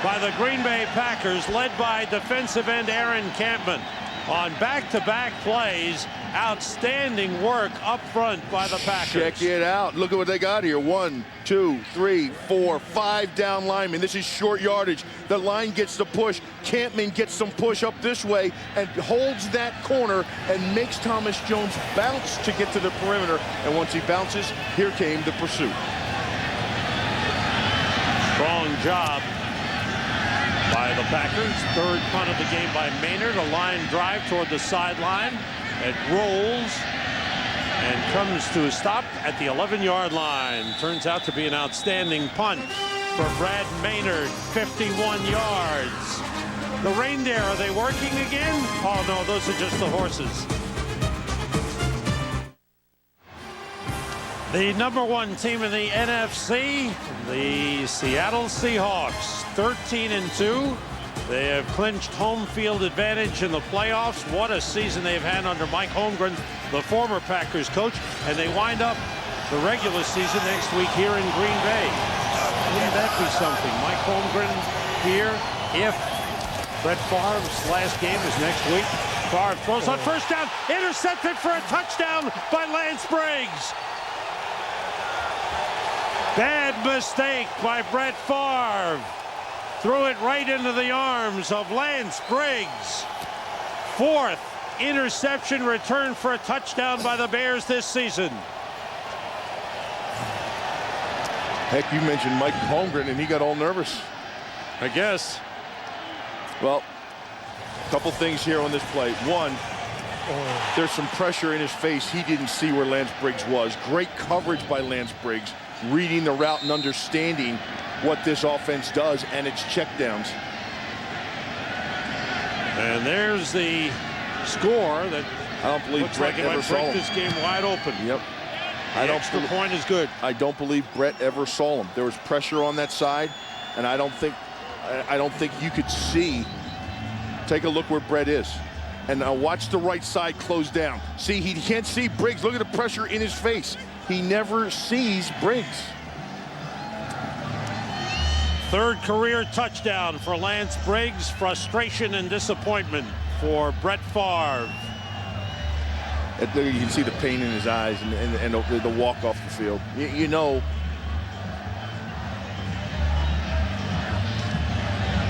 by the Green Bay Packers, led by defensive end Aaron Campman. On back-to-back plays, outstanding work up front by the Packers. Check it out. Look at what they got here. 1, 2, 3, 4, 5 down linemen. This is short yardage. The line gets the push. Campman gets some push up this way and holds that corner and makes Thomas Jones bounce to get to the perimeter. And once he bounces, here came the pursuit. Strong job by the Packers. 3rd punt of the game by Maynard. A line drive toward the sideline. It rolls and comes to a stop at the 11-yard line. Turns out to be an outstanding punt for Brad Maynard. 51 yards. The reindeer, are they working again? Oh, no, those are just the horses. The #1 team in the NFC, the Seattle Seahawks, 13-2. They have clinched home field advantage in the playoffs. What a season they've had under Mike Holmgren, the former Packers coach, and they wind up the regular season next week here in Green Bay. Wouldn't that be something? Mike Holmgren here, if Brett Favre's last game is next week. Favre throws on first down, intercepted for a touchdown by Lance Briggs. Bad mistake by Brett Favre. Threw it right into the arms of Lance Briggs. 4th interception return for a touchdown by the Bears this season. Heck, you mentioned Mike Holmgren, and he got all nervous. I guess. Well, a couple things here on this play. One, there's some pressure in his face. He didn't see where Lance Briggs was. Great coverage by Lance Briggs, reading the route and understanding what this offense does and its checkdowns. And there's the score that I don't believe looks Brett like it ever might saw break him. this game wide open. Yep. The extra point is good. I don't believe Brett ever saw him. There was pressure on that side, and I don't think you could see. Take a look where Brett is. And now watch the right side close down. See, he can't see Briggs. Look at the pressure in his face. He never sees Briggs. 3rd career touchdown for Lance Briggs. Frustration and disappointment for Brett Favre. You can see the pain in his eyes and the walk off the field. You know.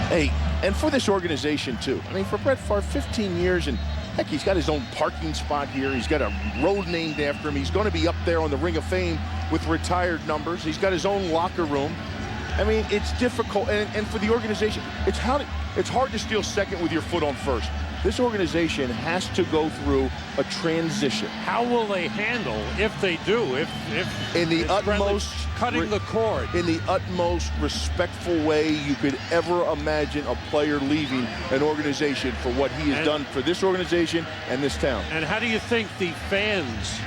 Hey, and for this organization, too. I mean, for Brett Favre, 15 years, and heck, he's got his own parking spot here. He's got a road named after him. He's going to be up there on the Ring of Fame with retired numbers. He's got his own locker room. I mean, it's difficult, and for the organization, it's hard to steal second with your foot on first. This organization has to go through a transition. How will they handle, if they do, if in the utmost cutting the cord, in the utmost respectful way you could ever imagine a player leaving an organization for what he has done for this organization and this town? And how do you think the fans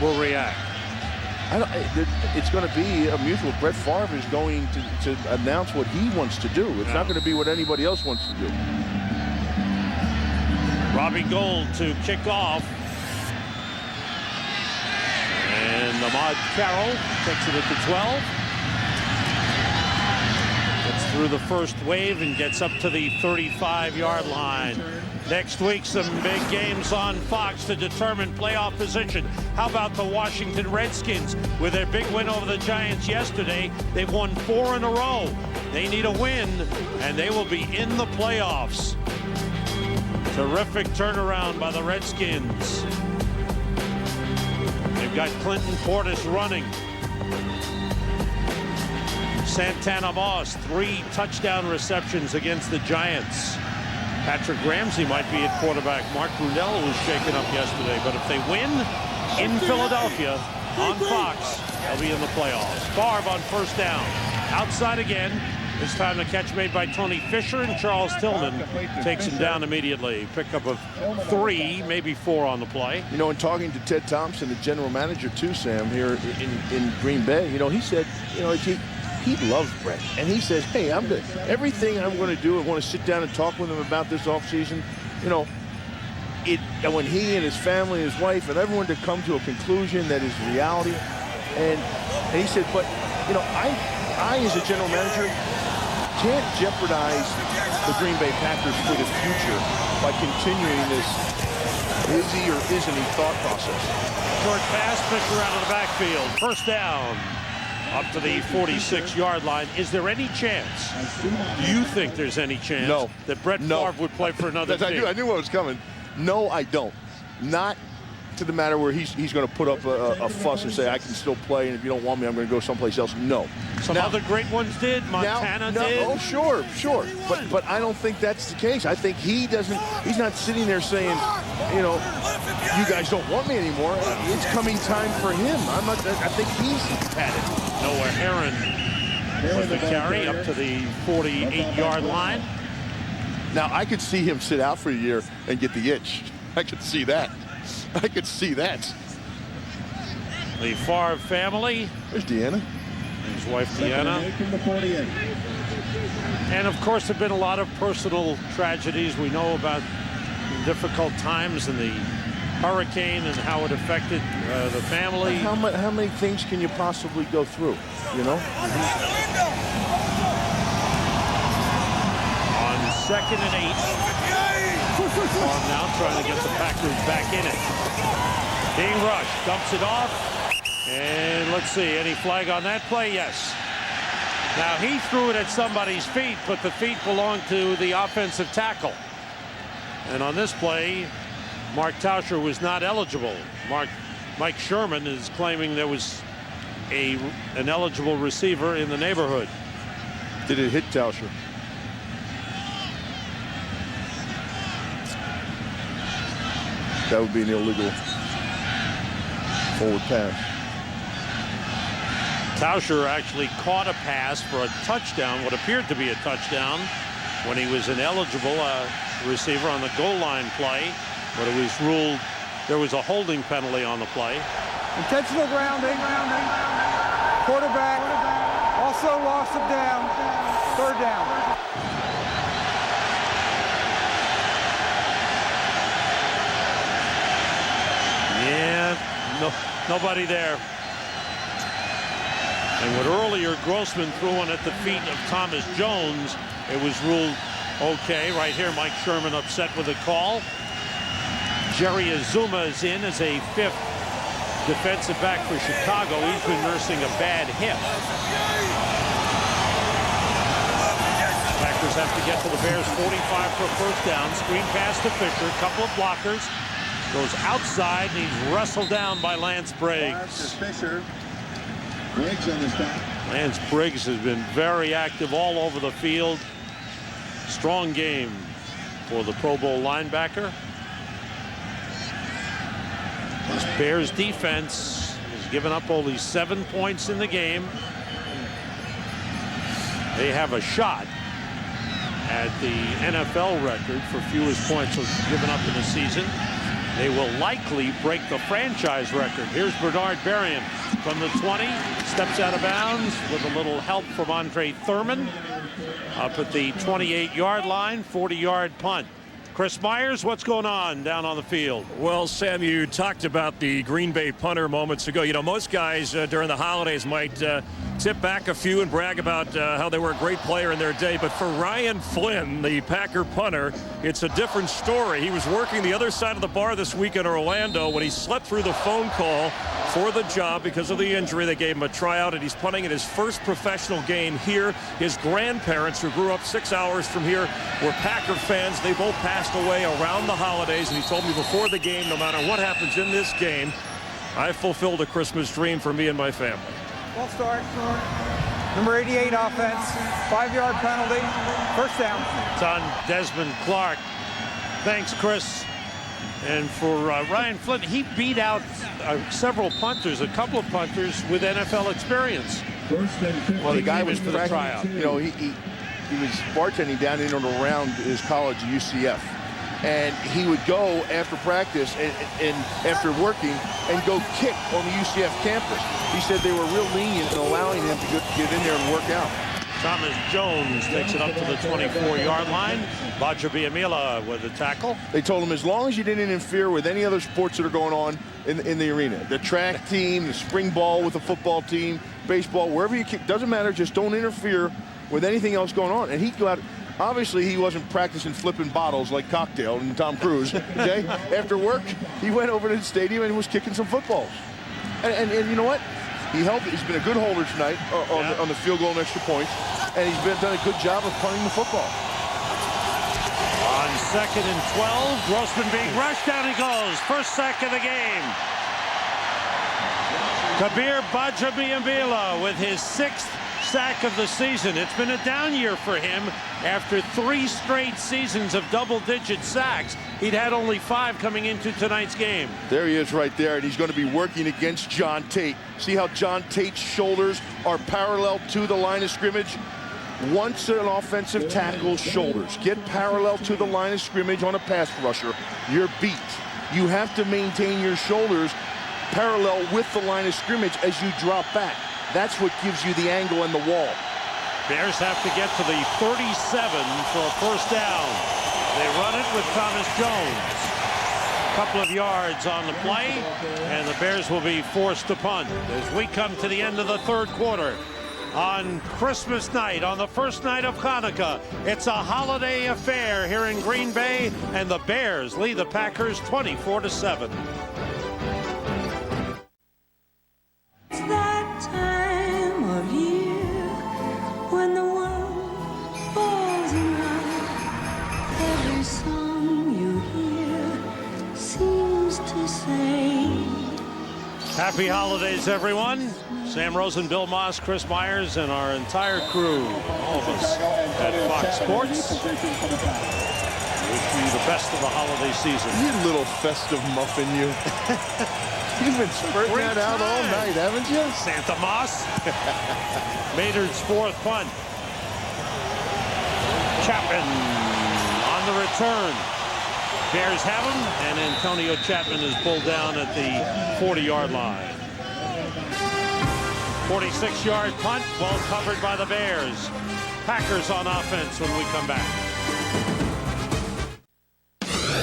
will react? It's going to be a mutual. Brett Favre is going to announce what he wants to do. It's not going to be what anybody else wants to do. Robbie Gould to kick off. And Ahmad Carroll takes it at the 12. Gets through the first wave and gets up to the 35-yard line. Next week, some big games on Fox to determine playoff position. How about the Washington Redskins with their big win over the Giants yesterday? They've won 4 in a row. They need a win, and they will be in the playoffs. Terrific turnaround by the Redskins. They've got Clinton Portis running. Santana Moss, 3 touchdown receptions against the Giants. Patrick Ramsey might be at quarterback. Mark Brunell was shaken up yesterday. But if they win in Philadelphia on Fox, they'll be in the playoffs. Favre on first down. Outside again. This time the catch made by Tony Fisher, and Charles Tillman takes him down immediately. Pickup of 3, maybe 4 on the play. You know, in talking to Ted Thompson, the general manager too, Sam, here in Green Bay, you know, he said, you know, he loves Brett. And he says, hey, everything I'm going to do, I want to sit down and talk with him about this offseason. You know, when he and his family, his wife, and everyone to come to a conclusion that is reality. And he said, but, you know, I as a general manager, can't jeopardize the Green Bay Packers for the future by continuing this is-he or isn't-he thought process. Short pass, Fisher out of the backfield. First down. Up to the 46-yard line. Is there any chance, do you think there's any chance that Brett Favre would play for another team? I knew what was coming. No, I don't. Not to the matter where he's going to put up a fuss and say, I can still play, and if you don't want me, I'm going to go someplace else. No. Some other great ones did. Montana did. Oh, sure. But I don't think that's the case. I think he's not sitting there saying, you know, you guys don't want me anymore. It's coming time for him. I think he's had it. Noah Herron with the carry up to the 48-yard line. Now, I could see him sit out for a year and get the itch. I could see that. The Favre family. There's Deanna. His wife, Deanna. And, of course, there have been a lot of personal tragedies. We know about difficult times and the hurricane and how it affected the family. How many things can you possibly go through, you know? On 2nd and 8. Favre now trying to get the Packers back in it. Being rushed, dumps it off. And let's see, any flag on that play? Yes. Now, he threw it at somebody's feet, but the feet belong to the offensive tackle. And on this play, Mark Tauscher was not eligible. Mike Sherman is claiming there was an eligible receiver in the neighborhood. Did it hit Tauscher? That would be an illegal forward pass. Tauscher actually caught a pass for a touchdown, what appeared to be a touchdown, when he was an eligible receiver on the goal line play, but it was ruled there was a holding penalty on the play. Intentional grounding. Quarterback also loss of down. 3rd down. Yeah, nobody there. And what earlier Grossman threw one at the feet of Thomas Jones, it was ruled okay. Right here, Mike Sherman upset with the call. Jerry Azuma is in as a 5th defensive back for Chicago. He's been nursing a bad hip. Packers have to get to the Bears 45 for a 1st down. Screen pass to Fisher, couple of blockers. Goes outside and he's wrestled down by Lance Briggs. Briggs on the stop. Lance Briggs has been very active all over the field. Strong game for the Pro Bowl linebacker. This Bears defense has given up only 7 points in the game. They have a shot at the NFL record for fewest points given up in a season. They will likely break the franchise record. Here's Bernard Berrien from the 20, steps out of bounds with a little help from Andre Thurman. Up at the 28-yard line, 40-yard punt. Chris Myers, what's going on down on the field? Well, Sam, you talked about the Green Bay punter moments ago. You know, most guys during the holidays might tip back a few and brag about how they were a great player in their day. But for Ryan Flynn, the Packer punter, it's a different story. He was working the other side of the bar this week in Orlando when he slept through the phone call for the job because of the injury. They gave him a tryout, and he's punting in his first professional game here. His grandparents, who grew up 6 hours from here, were Packer fans. They both passed away around the holidays, and he told me before the game, no matter what happens in this game, I fulfilled a Christmas dream for me and my family. Well start. Number 88 offense. 5-yard penalty. 1st down. It's on Desmond Clark. Thanks, Chris. And for Ryan Flynn, he beat out several punters, a couple of punters with NFL experience. Well, the guy was tryout. You know, he was bartending down in and around his college, UCF. And he would go after practice and after working and go kick on the UCF campus. He said they were real lenient in allowing him to get in there and work out. Thomas Jones takes it up to the 24-yard line. Bajabiamila with the tackle. They told him as long as you didn't interfere with any other sports that are going on in the arena, the track team, the spring ball with the football team, baseball, wherever you kick, doesn't matter, just don't interfere with anything else going on. And he'd go out. Obviously, he wasn't practicing flipping bottles like Cocktail and Tom Cruise. Okay, after work, he went over to the stadium and was kicking some footballs. And you know what? He helped. He's been a good holder tonight on the field goal and extra points, and he's done a good job of punting the football. On 2nd and 12, Grossman being rushed. Down he goes. First sack of the game. Kabir Bajabiamila with his 6th sack of the season. It's been a down year for him after 3 straight seasons of double-digit sacks. He'd had only 5 coming into tonight's game. There he is right there, and he's going to be working against John Tate. See how John Tate's shoulders are parallel to the line of scrimmage? Once an offensive tackle's shoulders get parallel to the line of scrimmage on a pass rusher, you're beat. You have to maintain your shoulders parallel with the line of scrimmage as you drop back. That's what gives you the angle and the wall. Bears have to get to the 37 for a first down. They run it with Thomas Jones. A couple of yards on the play, and the Bears will be forced to punt as we come to the end of the third quarter. On Christmas night, on the first night of Hanukkah, it's a holiday affair here in Green Bay, and the Bears lead the Packers 24-7. It's that time of year when the world falls in love. Every song you hear seems to say, Happy holidays, everyone. Sam Rosen, Bill Maas, Chris Myers, and our entire crew, all of us at Fox Sports, wish you the best of the holiday season. You little festive muffin, you. You've been spurting that out all night, haven't you? Santa Maas. Maynard's fourth punt. Chapman on the return. Bears have him, and Antonio Chapman is pulled down at the 40-yard line. 46-yard punt, well covered by the Bears. Packers on offense when we come back.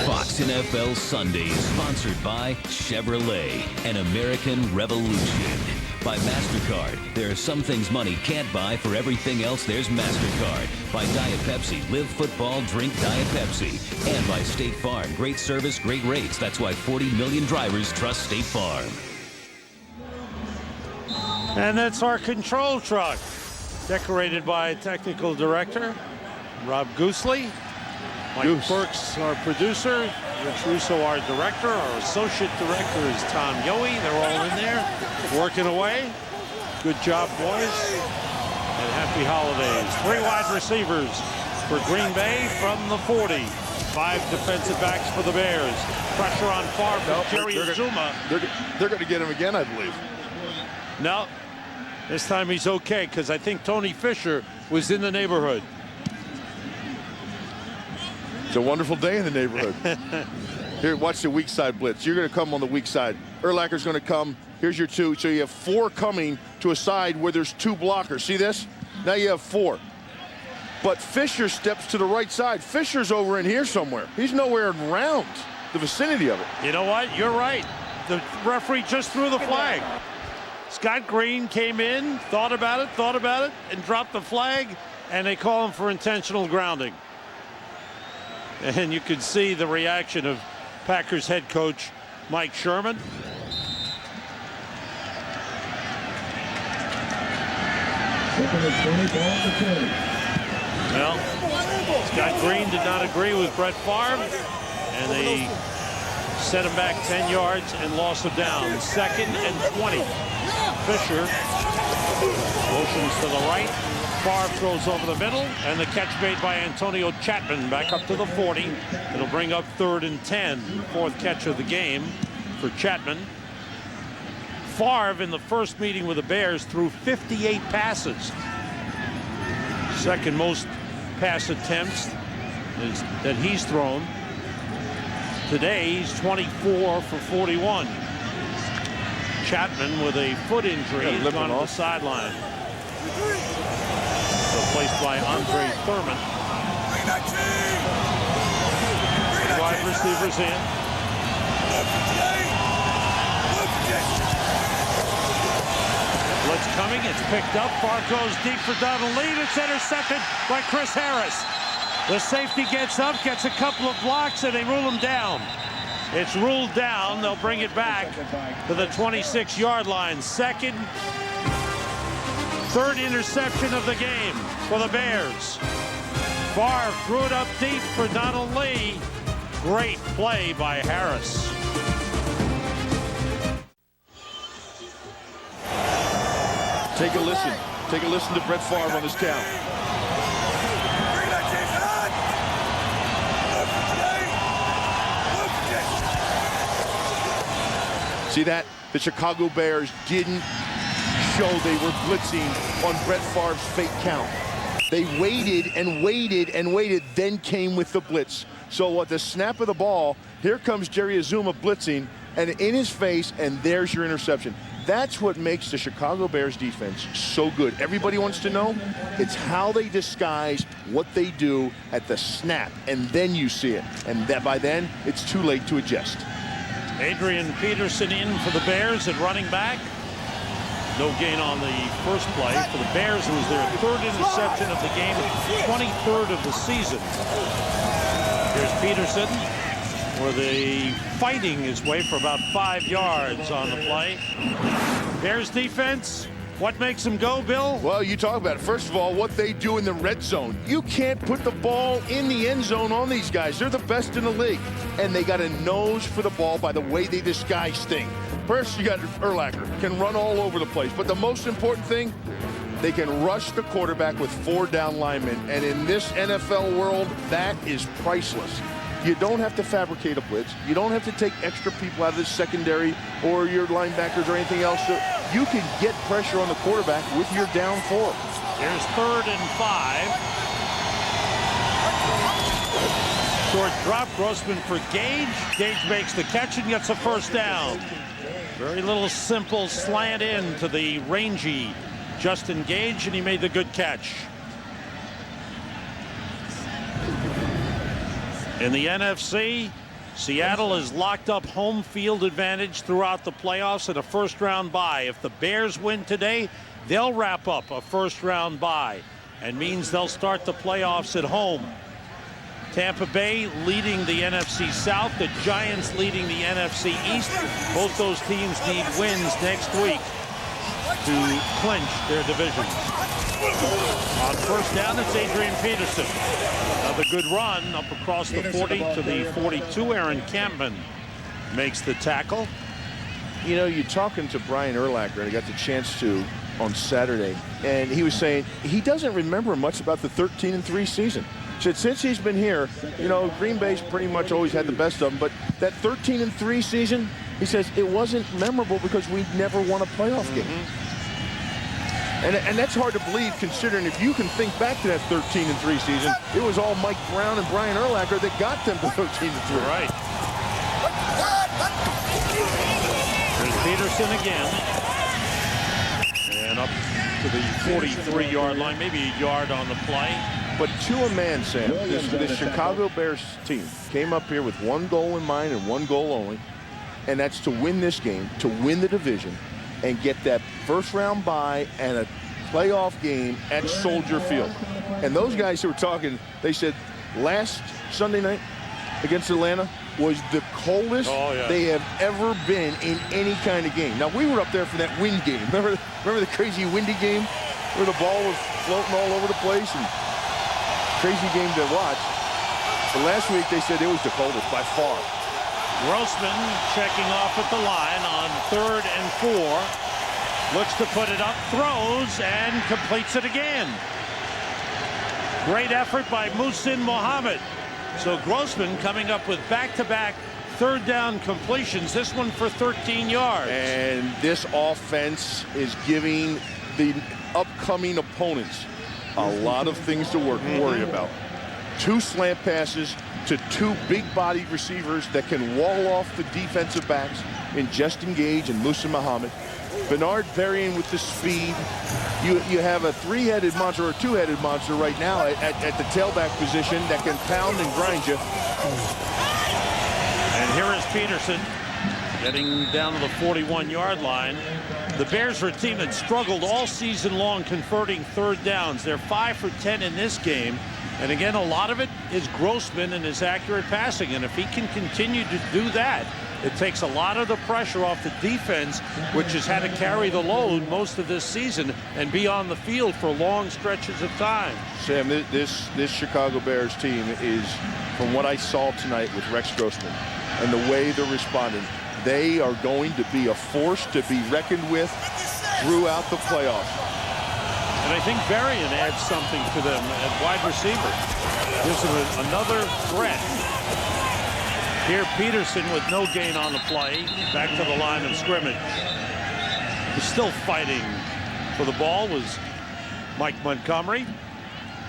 Fox NFL Sunday is sponsored by Chevrolet, an American revolution. By MasterCard, there are some things money can't buy. For everything else, there's MasterCard. By Diet Pepsi, live football, drink Diet Pepsi. And by State Farm, great service, great rates. That's why 40 million drivers trust State Farm. And that's our control truck, decorated by technical director Rob Goosley. Mike Burks, our producer. Rich Russo, our director. Our associate director is Tom Yohe. They're all in there, working away. Good job, boys. And happy holidays. 3 wide receivers for Green Bay from the 40. 5 defensive backs for the Bears. Pressure on Favre from Jerry Azuma. They're going to get him again, I believe. No, this time he's okay, because I think Tony Fisher was in the neighborhood. It's a wonderful day in the neighborhood. Here, watch the weak side blitz. You're going to come on the weak side. Urlacher's going to come. Here's your 2. So you have 4 coming to a side where there's 2 blockers. See this? Now you have 4. But Fisher steps to the right side. Fisher's over in here somewhere. He's nowhere around the vicinity of it. You know what? You're right. The referee just threw the flag. Scott Green came in, thought about it, and dropped the flag, and they call him for intentional grounding. And you can see the reaction of Packers head coach Mike Sherman. Well, Scott Green did not agree with Brett Favre, and they set him back 10 yards and lost him down. 2nd and 20. Fisher motions to the right. Favre throws over the middle, and the catch made by Antonio Chapman back up to the 40. It'll bring up 3rd and 10. 4th catch of the game for Chapman. Favre in the first meeting with the Bears threw 58 passes. 2nd most pass attempts that he's thrown. Today he's 24 for 41. Chapman with a foot injury is gone to the sideline. Replaced by Andre Thurman. 2 wide receivers in. Blitz coming, it's picked up. Favre goes deep for Donald Lee. It's intercepted by Chris Harris. The safety gets up, gets a couple of blocks, and they rule him down. It's ruled down. They'll bring it back to the 26-yard line. 2nd, 3rd interception of the game for the Bears. Favre threw it up deep for Donald Lee. Great play by Harris. Take a listen. Take a listen to Brett Favre on this count. See that? The Chicago Bears didn't show they were blitzing on Brett Favre's fake count. They waited and waited and waited, then came with the blitz. So at the snap of the ball, here comes Jerry Azuma blitzing, and in his face, and there's your interception. That's what makes the Chicago Bears defense so good. Everybody wants to know it's how they disguise what they do at the snap, and then you see it. And that by then, it's too late to adjust. Adrian Peterson in for the Bears at running back. No gain on the first play. For the Bears, it was their 3rd interception of the game, 23rd of the season. Here's Peterson, where they fighting his way for about 5 yards on the play. Bears defense, what makes them go, Bill? Well, you talk about it. First of all, what they do in the red zone. You can't put the ball in the end zone on these guys. They're the best in the league. And they got a nose for the ball by the way they disguise things. First, you got Urlacher, can run all over the place. But the most important thing, they can rush the quarterback with 4 down linemen. And in this NFL world, that is priceless. You don't have to fabricate a blitz. You don't have to take extra people out of the secondary or your linebackers or anything else. So you can get pressure on the quarterback with your down 4. Here's 3rd and 5. Short drop, Grossman for Gage. Gage makes the catch and gets a first down. Very little simple slant in to the rangy Justin Gage, and he made the good catch. In the NFC, Seattle has locked up home field advantage throughout the playoffs and a first-round bye. If the Bears win today, they'll wrap up a first-round bye and means they'll start the playoffs at home. Tampa Bay leading the NFC South, the Giants leading the NFC East. Both those teams need wins next week to clinch their division. On first down, it's Adrian Peterson. Another good run up across the 40 to the 42. Aaron Campman makes the tackle. You know, you're talking to Brian Urlacher, and I got the chance to on Saturday, and he was saying he doesn't remember much about the 13-3 season. Said since he's been here, you know, Green Bay's pretty much always had the best of them, but that 13-3 season, he says it wasn't memorable because we never won a playoff game. And that's hard to believe, considering if you can think back to that 13-3 season, it was all Mike Brown and Brian Urlacher that got them to 13-3. Right. There's Peterson again. And up to the 43-yard line, maybe a yard on the play. But to a man, Sam, this Chicago Bears team came up here with one goal in mind and one goal only, and that's to win this game, to win the division, and get that first-round bye and a playoff game at Soldier Field. And those guys who were talking, they said last Sunday night against Atlanta was the coldest they have ever been in any kind of game. Now, we were up there for that wind game. Remember the crazy windy game where the ball was floating all over the place? And crazy game to watch. But last week they said it was the coldest by far. Grossman checking off at the line on 3rd and 4. Looks to put it up, throws, and completes it again. Great effort by Muhsin Muhammad. So Grossman coming up with back-to-back 3rd down completions, this one for 13 yards. And this offense is giving the upcoming opponents a lot of things to worry about. 2 slant passes to 2 big-bodied receivers that can wall off the defensive backs in Justin Gage and Muhsin Muhammad. Bernard varying with the speed. You have a 3-headed monster or a 2-headed monster right now at the tailback position that can pound and grind you. And here is Peterson getting down to the 41-yard line. The Bears are a team that struggled all season long converting 3rd downs. They're 5 for 10 in this game. And again, a lot of it is Grossman and his accurate passing. And if he can continue to do that, it takes a lot of the pressure off the defense, which has had to carry the load most of this season and be on the field for long stretches of time. Sam, this Chicago Bears team is, from what I saw tonight with Rex Grossman and the way they're responding, they are going to be a force to be reckoned with throughout the playoffs. And I think Berrien adds something to them at wide receiver. Gives them another threat. Here Peterson with no gain on the play. Back to the line of scrimmage. He's still fighting for the ball was Mike Montgomery.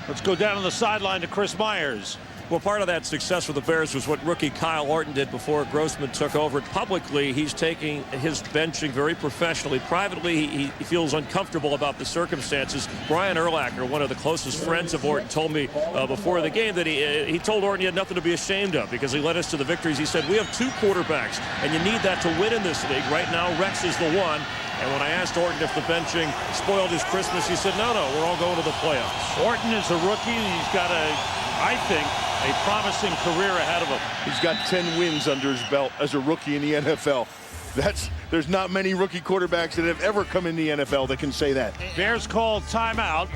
Let's go down to the sideline to Chris Myers. Well, part of that success for the Bears was what rookie Kyle Orton did before Grossman took over. Publicly, he's taking his benching very professionally. Privately, he feels uncomfortable about the circumstances. Brian Urlacher, one of the closest friends of Orton, told me before the game that he told Orton he had nothing to be ashamed of because he led us to the victories. He said, we have 2 quarterbacks, and you need that to win in this league. Right now, Rex is the one. And when I asked Orton if the benching spoiled his Christmas, he said, no, we're all going to the playoffs. Orton is a rookie, and he's got I think, a promising career ahead of him. He's got 10 wins under his belt as a rookie in the NFL. There's not many rookie quarterbacks that have ever come in the NFL that can say that. Bears called timeout.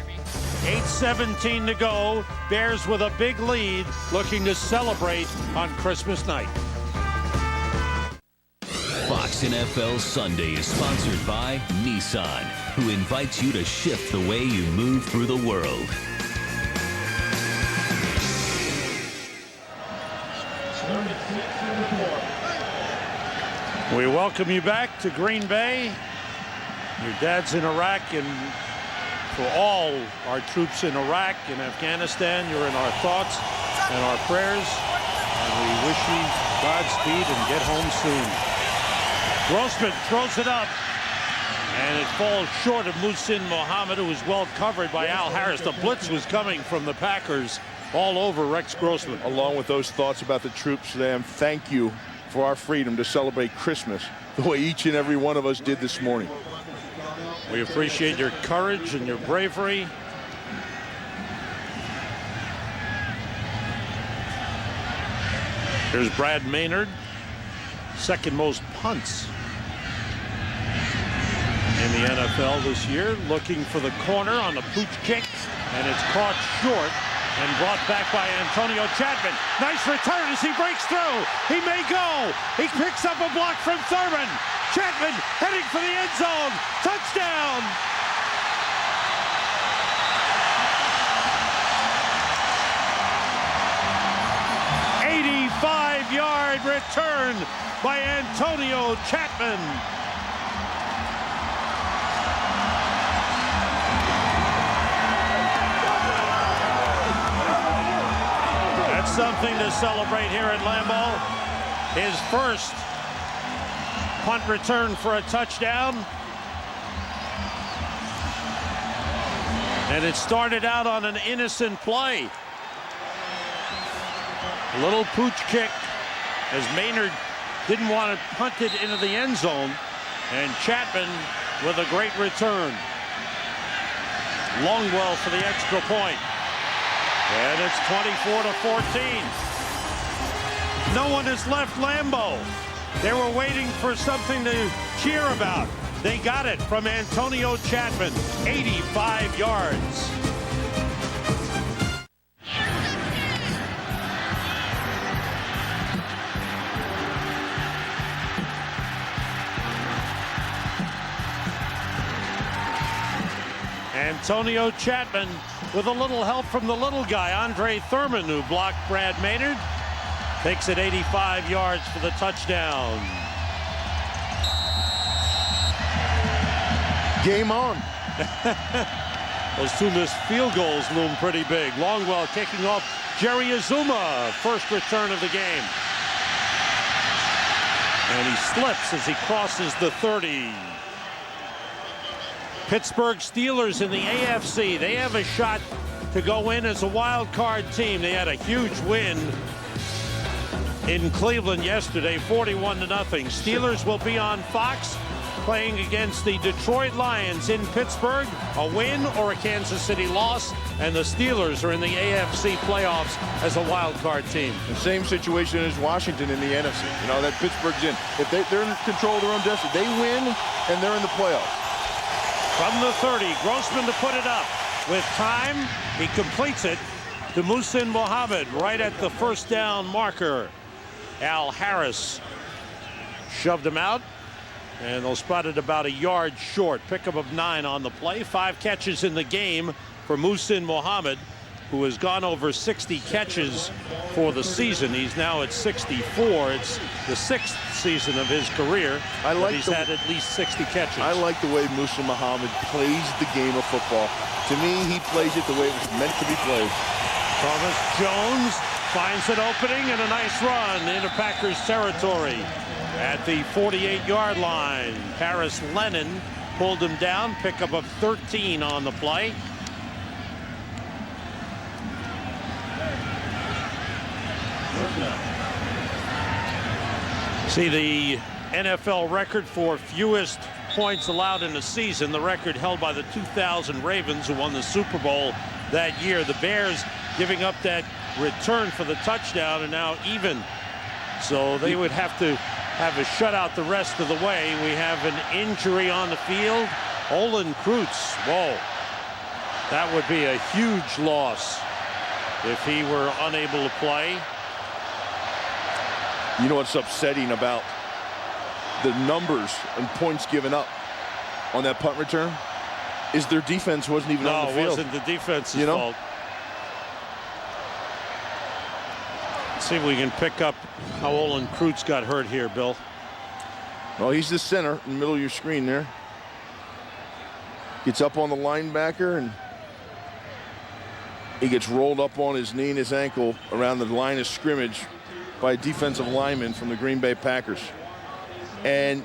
8:17 to go. Bears with a big lead, looking to celebrate on Christmas night. Fox NFL Sunday is sponsored by Nissan, who invites you to shift the way you move through the world. We welcome you back to Green Bay. Your dad's in Iraq, and for all our troops in Iraq and Afghanistan, you're in our thoughts and our prayers, and we wish you Godspeed and get home soon. Grossman throws it up, and it falls short of Muhsin Muhammad, who was well covered by Al Harris. The blitz was coming from the Packers all over Rex Grossman. Along with those thoughts about the troops, Sam, thank you for our freedom to celebrate Christmas the way each and every one of us did this morning. We appreciate your courage and your bravery. Here's Brad Maynard, second most punts in the NFL this year, looking for the corner on the pooch kick, and it's caught short and brought back by Antonio Chapman. Nice return as he breaks through. He may go. He picks up a block from Thurman. Chapman heading for the end zone. Touchdown. '85-yard return by Antonio Chapman. Something to celebrate here at Lambeau. His first punt return for a touchdown. And it started out on an innocent play. A little pooch kick as Maynard didn't want to punt it into the end zone. And Chapman with a great return. Longwell for the extra point. And it's 24-14. No one has left Lambeau. They were waiting for something to cheer about. They got it from Antonio Chapman, 85 yards. Antonio Chapman with a little help from the little guy, Andre Thurman, who blocked Brad Maynard. Takes it 85 yards for the touchdown. Game on. Those 2 missed field goals loom pretty big. Longwell kicking off Jerry Azuma, first return of the game. And he slips as he crosses the 30. Pittsburgh Steelers in the AFC. They have a shot to go in as a wild card team. They had a huge win in Cleveland yesterday, 41-0. Steelers will be on Fox playing against the Detroit Lions in Pittsburgh. A win or a Kansas City loss, and the Steelers are in the AFC playoffs as a wild card team. The same situation as Washington in the NFC. You know, that Pittsburgh's in. If they're in control of their own destiny, they win and they're in the playoffs. From the 30, Grossman to put it up. With time, he completes it to Muhsin Muhammad right at the first down marker. Al Harris shoved him out, and they'll spot it about a yard short. Pickup of 9 on the play. 5 catches in the game for Muhsin Muhammad, who has gone over 60 catches for the season. He's now at 64. It's the 6th season of his career. He's had at least 60 catches. I like the way Muhsin Muhammad plays the game of football. To me, he plays it the way it was meant to be played. Thomas Jones finds an opening and a nice run into Packers territory at the 48-yard line. Paris Lennon pulled him down, pickup of 13 on the play. See the NFL record for fewest points allowed in a season, the record held by the 2000 Ravens, who won the Super Bowl that year. The Bears giving up that return for the touchdown and now even. So they would have to have a shutout the rest of the way. We have an injury on the field. Olin Kreutz, whoa. That would be a huge loss if he were unable to play. You know what's upsetting about the numbers and points given up on that punt return is their defense wasn't even on the field. No, it wasn't the defense's fault. Let's see if we can pick up how Olin Kreutz got hurt here, Bill. Well, he's the center in the middle of your screen there. Gets up on the linebacker and he gets rolled up on his knee and his ankle around the line of scrimmage by a defensive lineman from the Green Bay Packers. And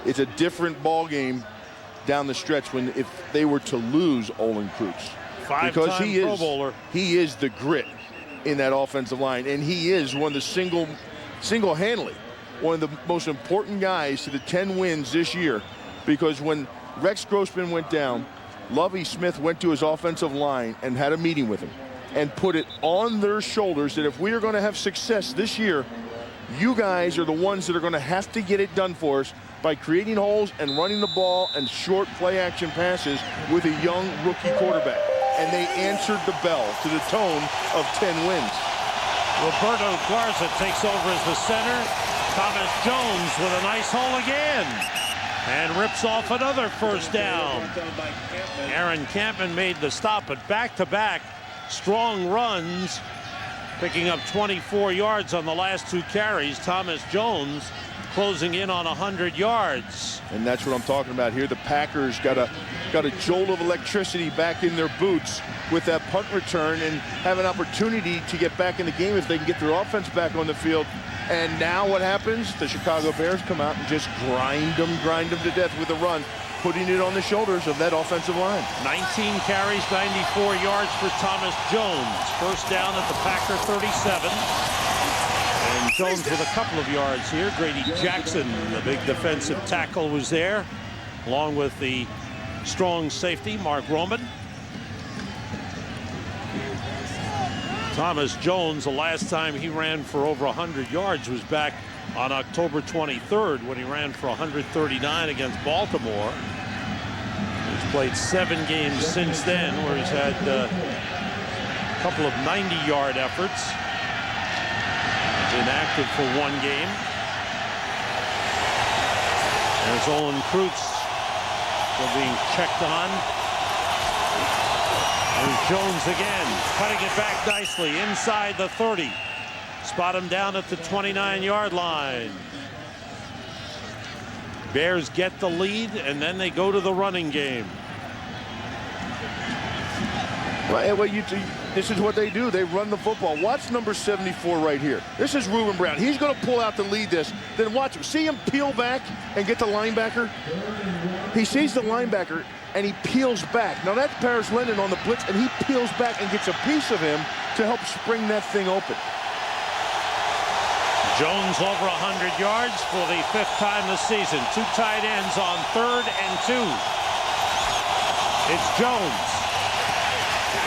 it's a different ball game down the stretch when if they were to lose Olin Kreutz. Because he is the grit in that offensive line, and he is one of the single-handedly one of the most important guys to the 10 wins this year, because when Rex Grossman went down, Lovie Smith went to his offensive line and had a meeting with him and put it on their shoulders that if we are going to have success this year, you guys are the ones that are going to have to get it done for us by creating holes and running the ball and short play action passes with a young rookie quarterback. And they answered the bell to the tone of 10 wins. Roberto Garza takes over as the center. Thomas Jones with a nice hole again and rips off another first down. Aaron Campman made the stop, but back-to-back strong runs, picking up 24 yards on the last two carries. Thomas Jones closing in on 100 yards. And that's what I'm talking about here. The Packers got a jolt of electricity back in their boots with that punt return and have an opportunity to get back in the game if they can get their offense back on the field. And now what happens? The Chicago Bears come out and just grind them to death with a run, putting it on the shoulders of that offensive line. 19 carries, 94 yards for Thomas Jones. First down at the Packer 37. And Jones with a couple of yards here. Grady Jackson, the big defensive tackle, was there, along with the strong safety, Mark Roman. Thomas Jones, the last time he ran for over 100 yards was back on October 23rd when he ran for 139 against Baltimore. He's played 7 games since then, where he's had a couple of 90-yard efforts. He's inactive for 1 game. There's Olin Kreutz still being checked on. There's Jones again, cutting it back nicely inside the 30. Spot him down at the 29-yard line. Bears get the lead, and then they go to the running game. Well, this is what they do. They run the football. Watch number 74 right here. This is Ruben Brown. He's going to pull out to lead this. Then watch him. See him peel back and get the linebacker? He sees the linebacker, and he peels back. Now, that's Paris Lennon on the blitz, and he peels back and gets a piece of him to help spring that thing open. Jones over 100 yards for the 5th time this season. 2 tight ends on 3rd and 2. It's Jones.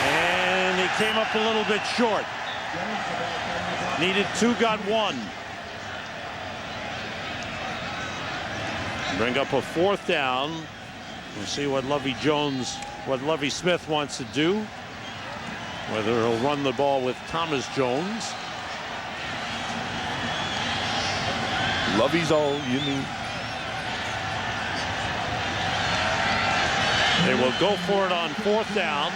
And he came up a little bit short. Needed 2, got 1. Bring up a 4th down. We'll see what Lovie Smith wants to do. Whether he'll run the ball with Thomas Jones. Lovey's all you need. They will go for it on 4th down.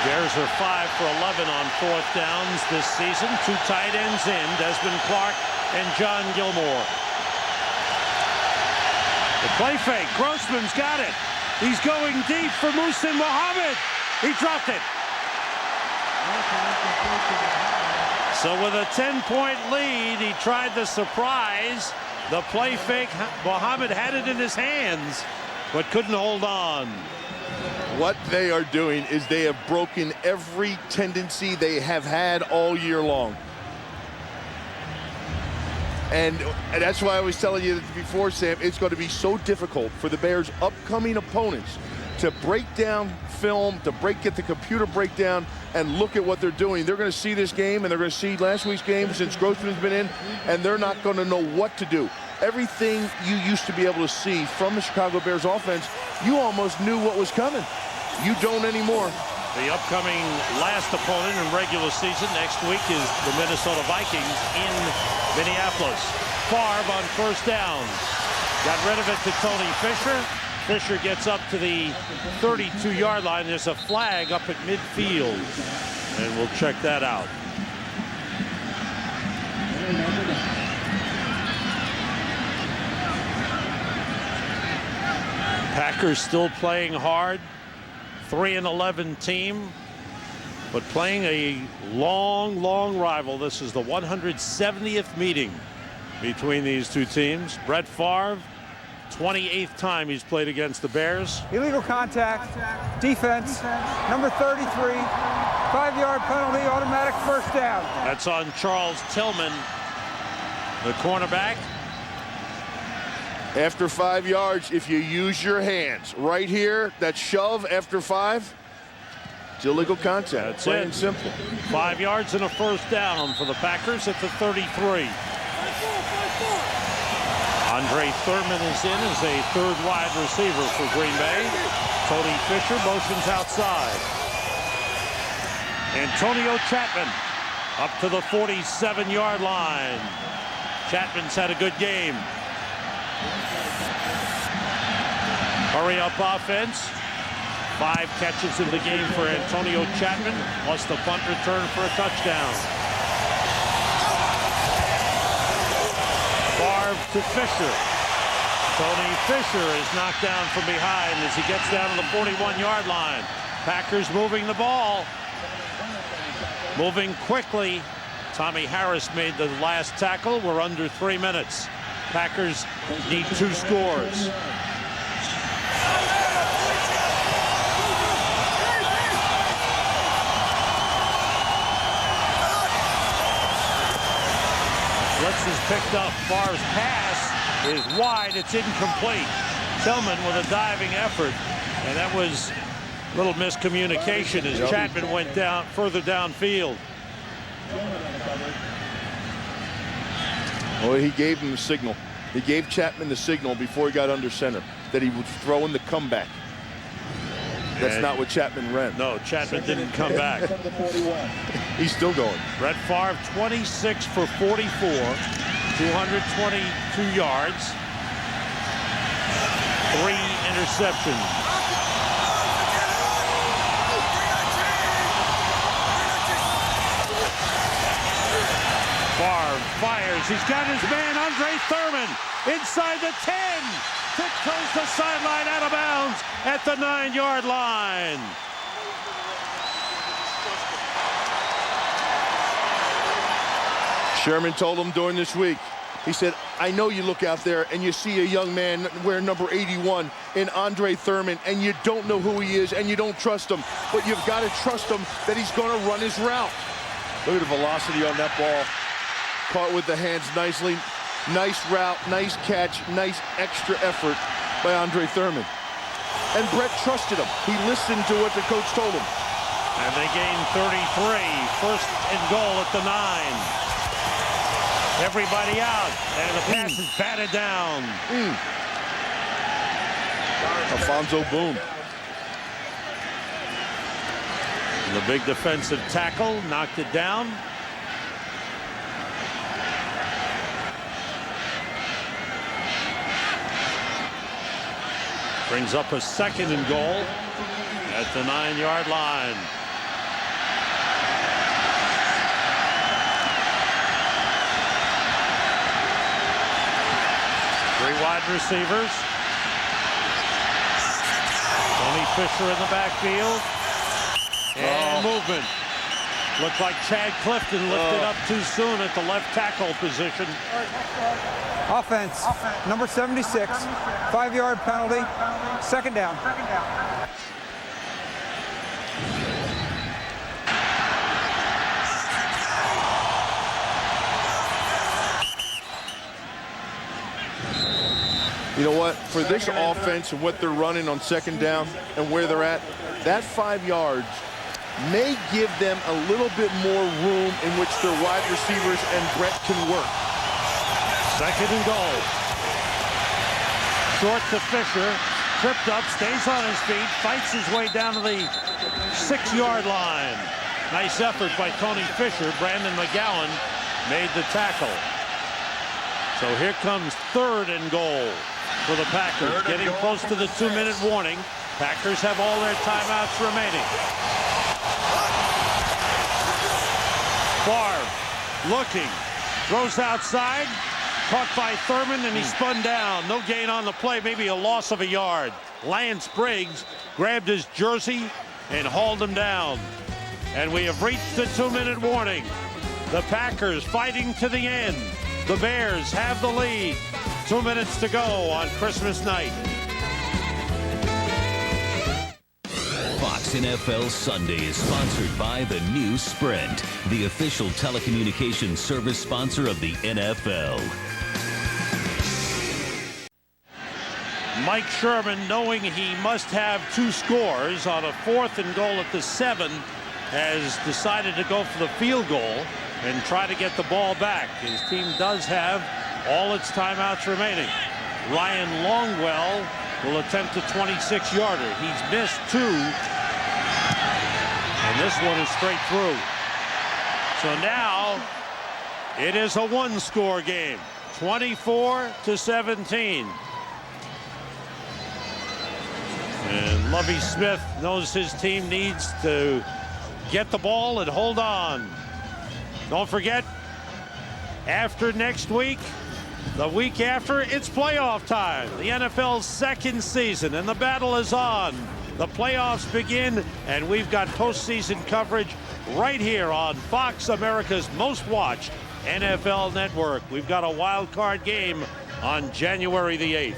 Bears are 5 for 11 on 4th downs this season. 2 tight ends in, Desmond Clark and John Gilmore. The play fake. Grossman's got it. He's going deep for Muhsin Muhammad. He dropped it. So with a 10-point lead, he tried the surprise. The play fake, Muhammad had it in his hands, but couldn't hold on. What they are doing is they have broken every tendency they have had all year long. And that's why I was telling you before, Sam, it's going to be so difficult for the Bears' upcoming opponents to break down film, to get the computer breakdown and look at what they're doing. They're going to see this game, and they're going to see last week's game since Grossman's been in, and they're not going to know what to do. Everything you used to be able to see from the Chicago Bears offense, you almost knew what was coming. You don't anymore. The upcoming last opponent in regular season next week is the Minnesota Vikings in Minneapolis. Favre on first down. Got rid of it to Tony Fisher. Fisher gets up to the 32-yard line. There's a flag up at midfield, and we'll check that out. Packers still playing hard. 3-11 team, but playing a long rival. This is the 170th meeting between these two teams. Brett Favre, 28th time he's played against the Bears. Illegal contact, defense, number 33, 5-yard penalty, automatic first down. That's on Charles Tillman, the cornerback. After 5 yards, if you use your hands right here, that shove after 5, it's illegal contact. That's plain it. and simple. 5 yards and a first down for the Packers at the 33. Andre Thurman is in as a third wide receiver for Green Bay. Tony Fisher motions outside. Antonio Chapman up to the 47-yard line. Chapman's had a good game. Hurry up offense. 5 catches in the game for Antonio Chapman, plus the punt return for a touchdown. Favre to Fisher. Tony Fisher is knocked down from behind as he gets down to the 41-yard line. Packers moving the ball. Moving quickly. Tommy Harris made the last tackle. We're under 3 minutes. Packers need 2 scores. Blitz is picked up. Favre's pass is wide. It's incomplete. Tillman with a diving effort, and that was a little miscommunication as Chapman went down further downfield. Well, he gave him the signal. He gave Chapman the signal before he got under center that he was throwing the comeback. That's not what Chapman ran. No, Chapman didn't come back. He's still going. Brett Favre, 26 for 44, 222 yards, 3 interceptions. Favre fires. He's got his man, Andre Thurman, inside the 10. Tiptoes the sideline out of bounds at the 9-yard line. Sherman told him during this week, he said, I know you look out there and you see a young man wearing number 81 in Andre Thurman, and you don't know who he is and you don't trust him, but you've got to trust him that he's going to run his route. Look at the velocity on that ball. Caught with the hands nicely. Nice route, nice catch, nice extra effort by Andre Thurman. And Brett trusted him. He listened to what the coach told him. And they gain 33. First and goal at the 9. Everybody out. And the pass is batted down. Alfonso Boone. And the big defensive tackle knocked it down. Brings up a second and goal at the 9-yard line. Three wide receivers. Tony Fisher in the backfield. And movement. Looked like Chad Clifton lifted up too soon at the left tackle position. Offense, number 76, 5-yard penalty, second down. You know what? For this offense and what they're running on second down and where they're at, that 5 yards may give them a little bit more room in which their wide receivers and Brett can work. Second and goal. Short to Fisher. Tripped up, stays on his feet, fights his way down to the 6-yard line. Nice effort by Tony Fisher. Brandon McGowan made the tackle. So here comes third and goal for the Packers. Getting close to the 2-minute warning. Packers have all their timeouts remaining. Favre looking, throws outside, caught by Thurman, and he spun down. No gain on the play, maybe a loss of a yard. Lance Briggs grabbed his jersey and hauled him down. And we have reached the 2-minute warning. The Packers fighting to the end. The Bears have the lead. 2 minutes to go on Christmas night. Fox NFL Sunday is sponsored by the new Sprint, the official telecommunications service sponsor of the NFL. Mike Sherman, knowing he must have 2 scores on a 4th and goal at the 7, has decided to go for the field goal and try to get the ball back. His team does have all its timeouts remaining. Ryan Longwell will attempt a 26-yarder. He's missed 2. And this one is straight through. So now it is a 1-score game. 24-17. And Lovie Smith knows his team needs to get the ball and hold on. Don't forget, after next week, the week after, it's playoff time. The NFL's second season, and the battle is on. The playoffs begin, and we've got postseason coverage right here on Fox, America's most watched NFL network. We've got a wild card game on January the 8th.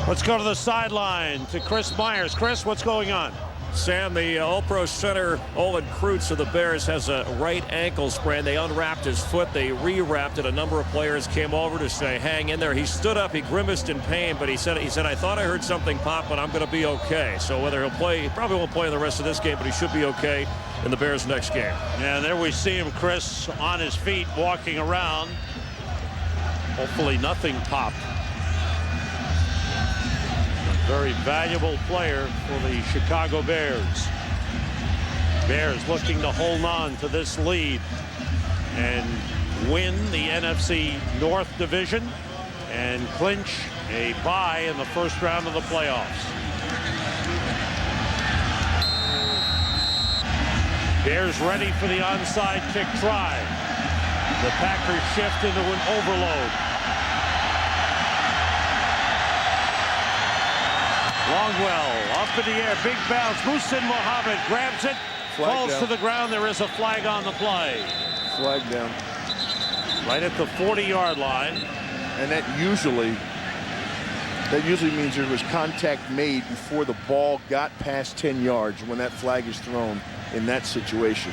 Let's go to the sideline to Chris Myers. Chris, what's going on? Sam, the All-Pro center, Olin Kreutz of the Bears, has a right ankle sprain. They unwrapped his foot. They rewrapped it. A number of players came over to say, hang in there. He stood up. He grimaced in pain, but he said, I thought I heard something pop, but I'm going to be okay. So whether he'll play, he probably won't play in the rest of this game, but he should be okay in the Bears' next game. Yeah, there we see him, Chris, on his feet, walking around. Hopefully nothing popped. Very valuable player for the Chicago Bears. Bears looking to hold on to this lead and win the NFC North Division and clinch a bye in the first round of the playoffs. Bears ready for the onside kick try. The Packers shift into an overload. Longwell up in the air, big bounce. Muhsin Muhammad grabs it, falls to the ground. There is a flag on the play. Flag down. Right at the 40-yard line. And that usually means there was contact made before the ball got past 10 yards when that flag is thrown in that situation.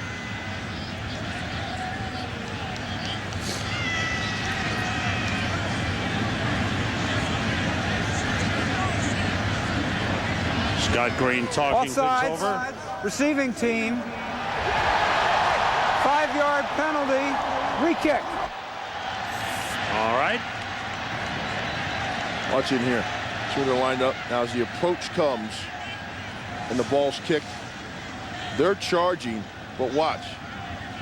Scott Green talking Offsides, things over. Receiving team. 5-yard penalty. Re-kick. All right. Watch in here. See where they're lined up. Now as the approach comes and the ball's kicked, they're charging, but watch.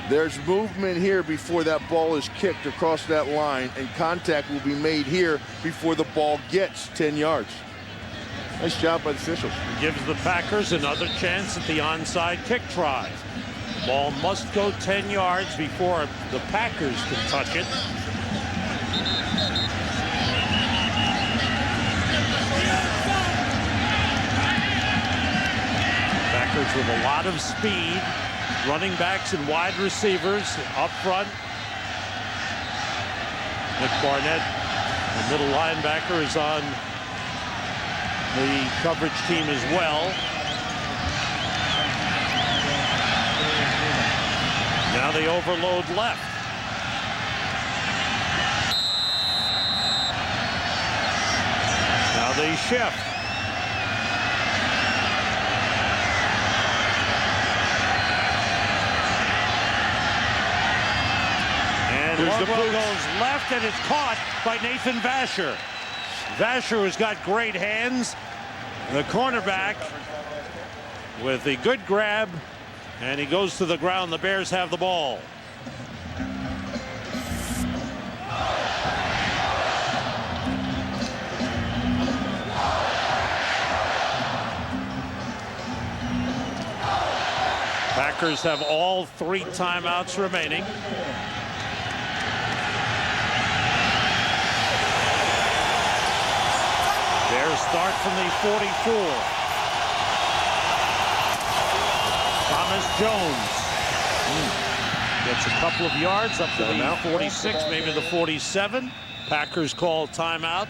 There's movement here before that ball is kicked across that line, and contact will be made here before the ball gets 10 yards. Nice job by the officials. Gives the Packers another chance at the onside kick try. The ball must go 10 yards before the Packers can touch it. Bears with a lot of speed, running backs and wide receivers up front. Nick Barnett, the middle linebacker, is on the coverage team as well. Now they overload left. Now they shift. And Longwell goes left, and it's caught by Nathan Vasher. Vasher has got great hands. The cornerback with the good grab, and he goes to the ground. The Bears have the ball. Packers have all 3 timeouts remaining. Bears start from the 44. Thomas Jones gets a couple of yards up to the 46, maybe the 47. Packers call timeout.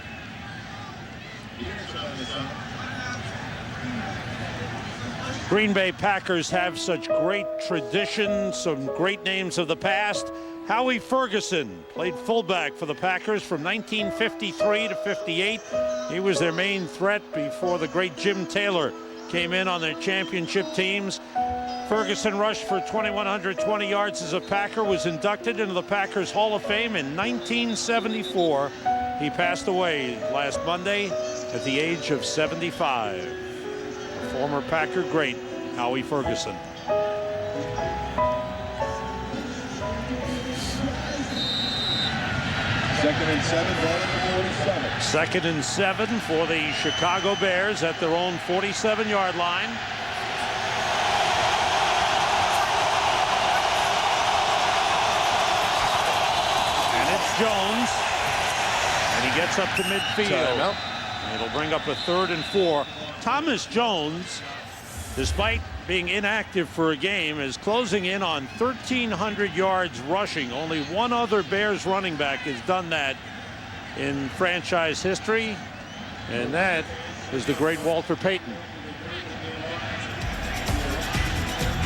Green Bay Packers have such great tradition, some great names of the past. Howie Ferguson played fullback for the Packers from 1953 to 58. He was their main threat before the great Jim Taylor came in on their championship teams. Ferguson rushed for 2,120 yards as a Packer, was inducted into the Packers Hall of Fame in 1974. He passed away last Monday at the age of 75. Former Packer great, Howie Ferguson. Second and 7, ball at the 47. 2nd and 7 for the Chicago Bears at their own 47-yard line. And it's Jones. And he gets up to midfield. And it'll bring up a 3rd and 4. Thomas Jones, despite being inactive for a game, is closing in on 1,300 yards rushing. Only one other Bears running back has done that in franchise history, and that is the great Walter Payton.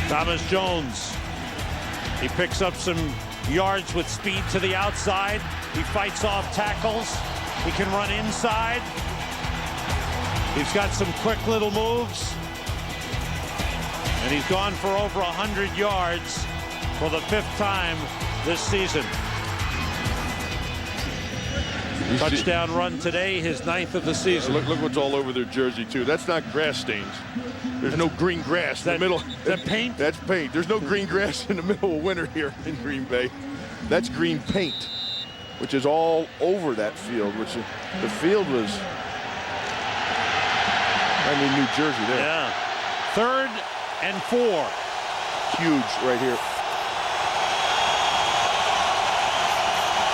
Thomas Jones, he picks up some yards with speed to the outside. He fights off tackles. He can run inside. He's got some quick little moves. And he's gone for over 100 yards for the 5th time this season. Touchdown run today, his 9th of the season. Look what's all over their jersey, too. That's not grass stains. There's no green grass in the middle. Is that paint? That's paint. There's no green grass in the middle of winter here in Green Bay. That's green paint, which is all over that field, which the field was... I mean, New Jersey there. Yeah. 3rd and 4. Huge right here.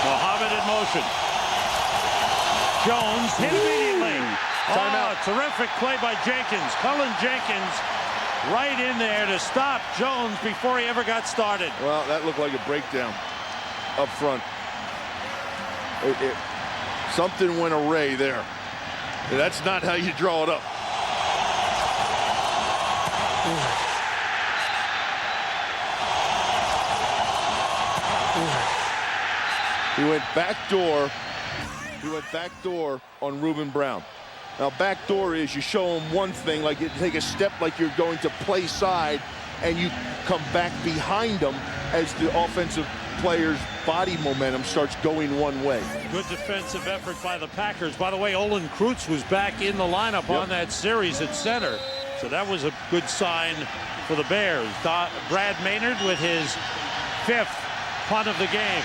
Muhammad in motion. Jones hit immediately. Timeout. Terrific play by Jenkins. Cullen Jenkins right in there to stop Jones before he ever got started. Well, that looked like a breakdown up front. Something went awry there. That's not how you draw it up. He went backdoor. He went backdoor on Reuben Brown. Now, backdoor is you show him one thing, like you take a step like you're going to play side, and you come back behind him as the offensive player's body momentum starts going one way. Good defensive effort by the Packers. By the way, Olin Kreutz was back in the lineup on that series at center. So that was a good sign for the Bears. Brad Maynard with his 5th punt of the game.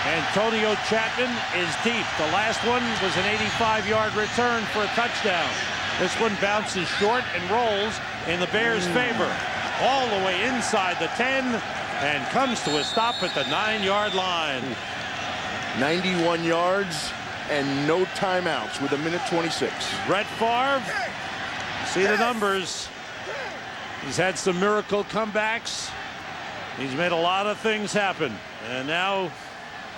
Antonio Chapman is deep. The last one was an 85-yard return for a touchdown. This one bounces short and rolls in the Bears' favor. All the way inside the 10 and comes to a stop at the 9-yard line. 91 yards and no timeouts with 1:26. Brett Favre, see the numbers. He's had some miracle comebacks. He's made a lot of things happen. And now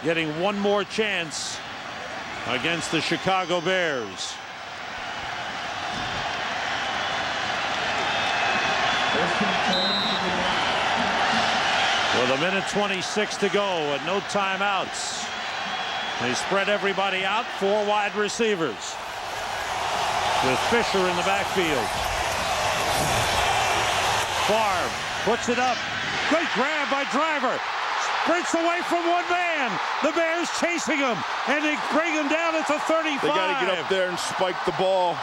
getting one more chance against the Chicago Bears. With a minute 26 to go and no timeouts. They spread everybody out, 4 wide receivers. With Fisher in the backfield. Favre puts it up. Great grab by Driver. Sprints away from one man. The Bears chasing him. And they bring him down at the 35. They got to get up there and spike the ball.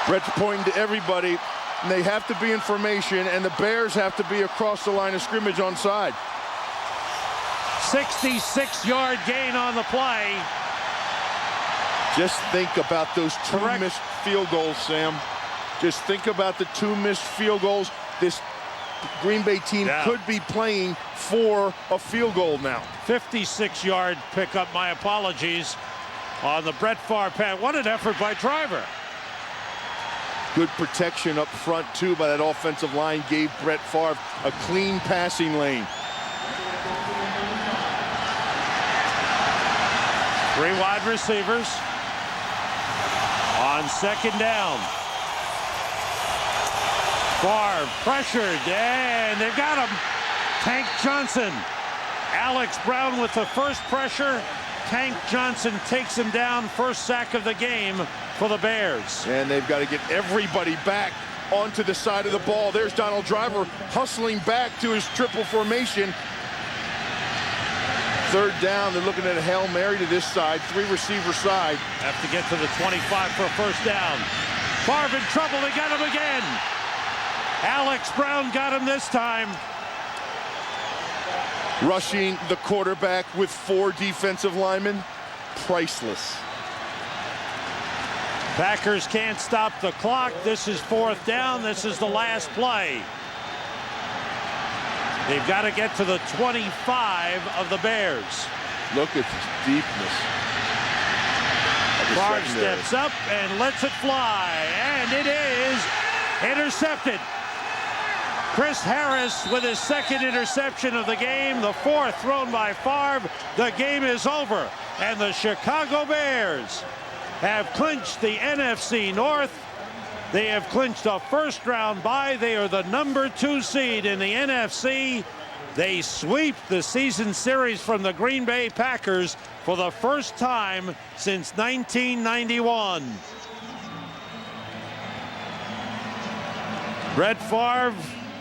Brett's pointing to everybody. And they have to be in formation, and the Bears have to be across the line of scrimmage on side. 66-yard gain on the play. Just think about those 2 missed field goals, Sam. Just think about the 2 missed field goals. This Green Bay team could be playing for a field goal now. 56-yard pickup, my apologies, on the Brett Favre pass. What an effort by Driver. Good protection up front, too, by that offensive line. Gave Brett Favre a clean passing lane. 3 wide receivers on second down. Favre pressured, and they've got him. Tank Johnson. Alex Brown with the first pressure. Tank Johnson takes him down. First sack of the game for the Bears. And they've got to get everybody back onto the side of the ball. There's Donald Driver hustling back to his triple formation. Third down, they're looking at a Hail Mary to this side, 3 receiver side. Have to get to the 25 for a first down. Favre in trouble, they got him again. Alex Brown got him this time. Rushing the quarterback with 4 defensive linemen, priceless. Packers can't stop the clock. This is 4th down. This is the last play. They've got to get to the 25 of the Bears. Look at the deepness. Favre steps up and lets it fly, and it is intercepted. Chris Harris with his 2nd interception of the game, the 4th thrown by Favre. The game is over, and the Chicago Bears have clinched the NFC North. They have clinched a first-round bye. They are the number 2 seed in the NFC. They sweep the season series from the Green Bay Packers for the first time since 1991. Brett Favre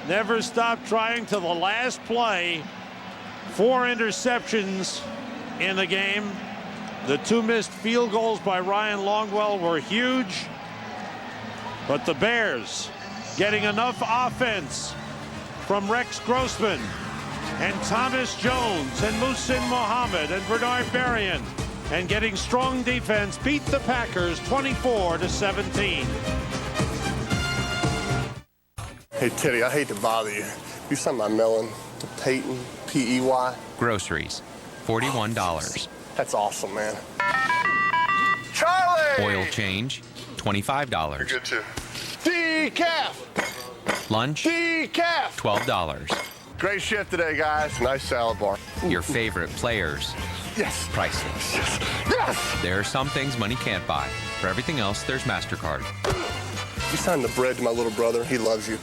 never stopped trying to the last play. 4 interceptions in the game. The 2 missed field goals by Ryan Longwell were huge. But the Bears getting enough offense from Rex Grossman and Thomas Jones and Muhsin Muhammad and Bernard Berrien, and getting strong defense, beat the Packers 24-17. Hey, Teddy, I hate to bother you. Do something about Melon to Peyton, P-E-Y. Groceries, $41. That's awesome, man. Charlie! Oil change, $25. You're good, too. Decaf! Lunch, Decaf! $12. Great shift today, guys. Nice salad bar. Your favorite players. Yes. Priceless. Yes. Yes! There are some things money can't buy. For everything else, there's MasterCard. You signed the bread to my little brother. He loves you.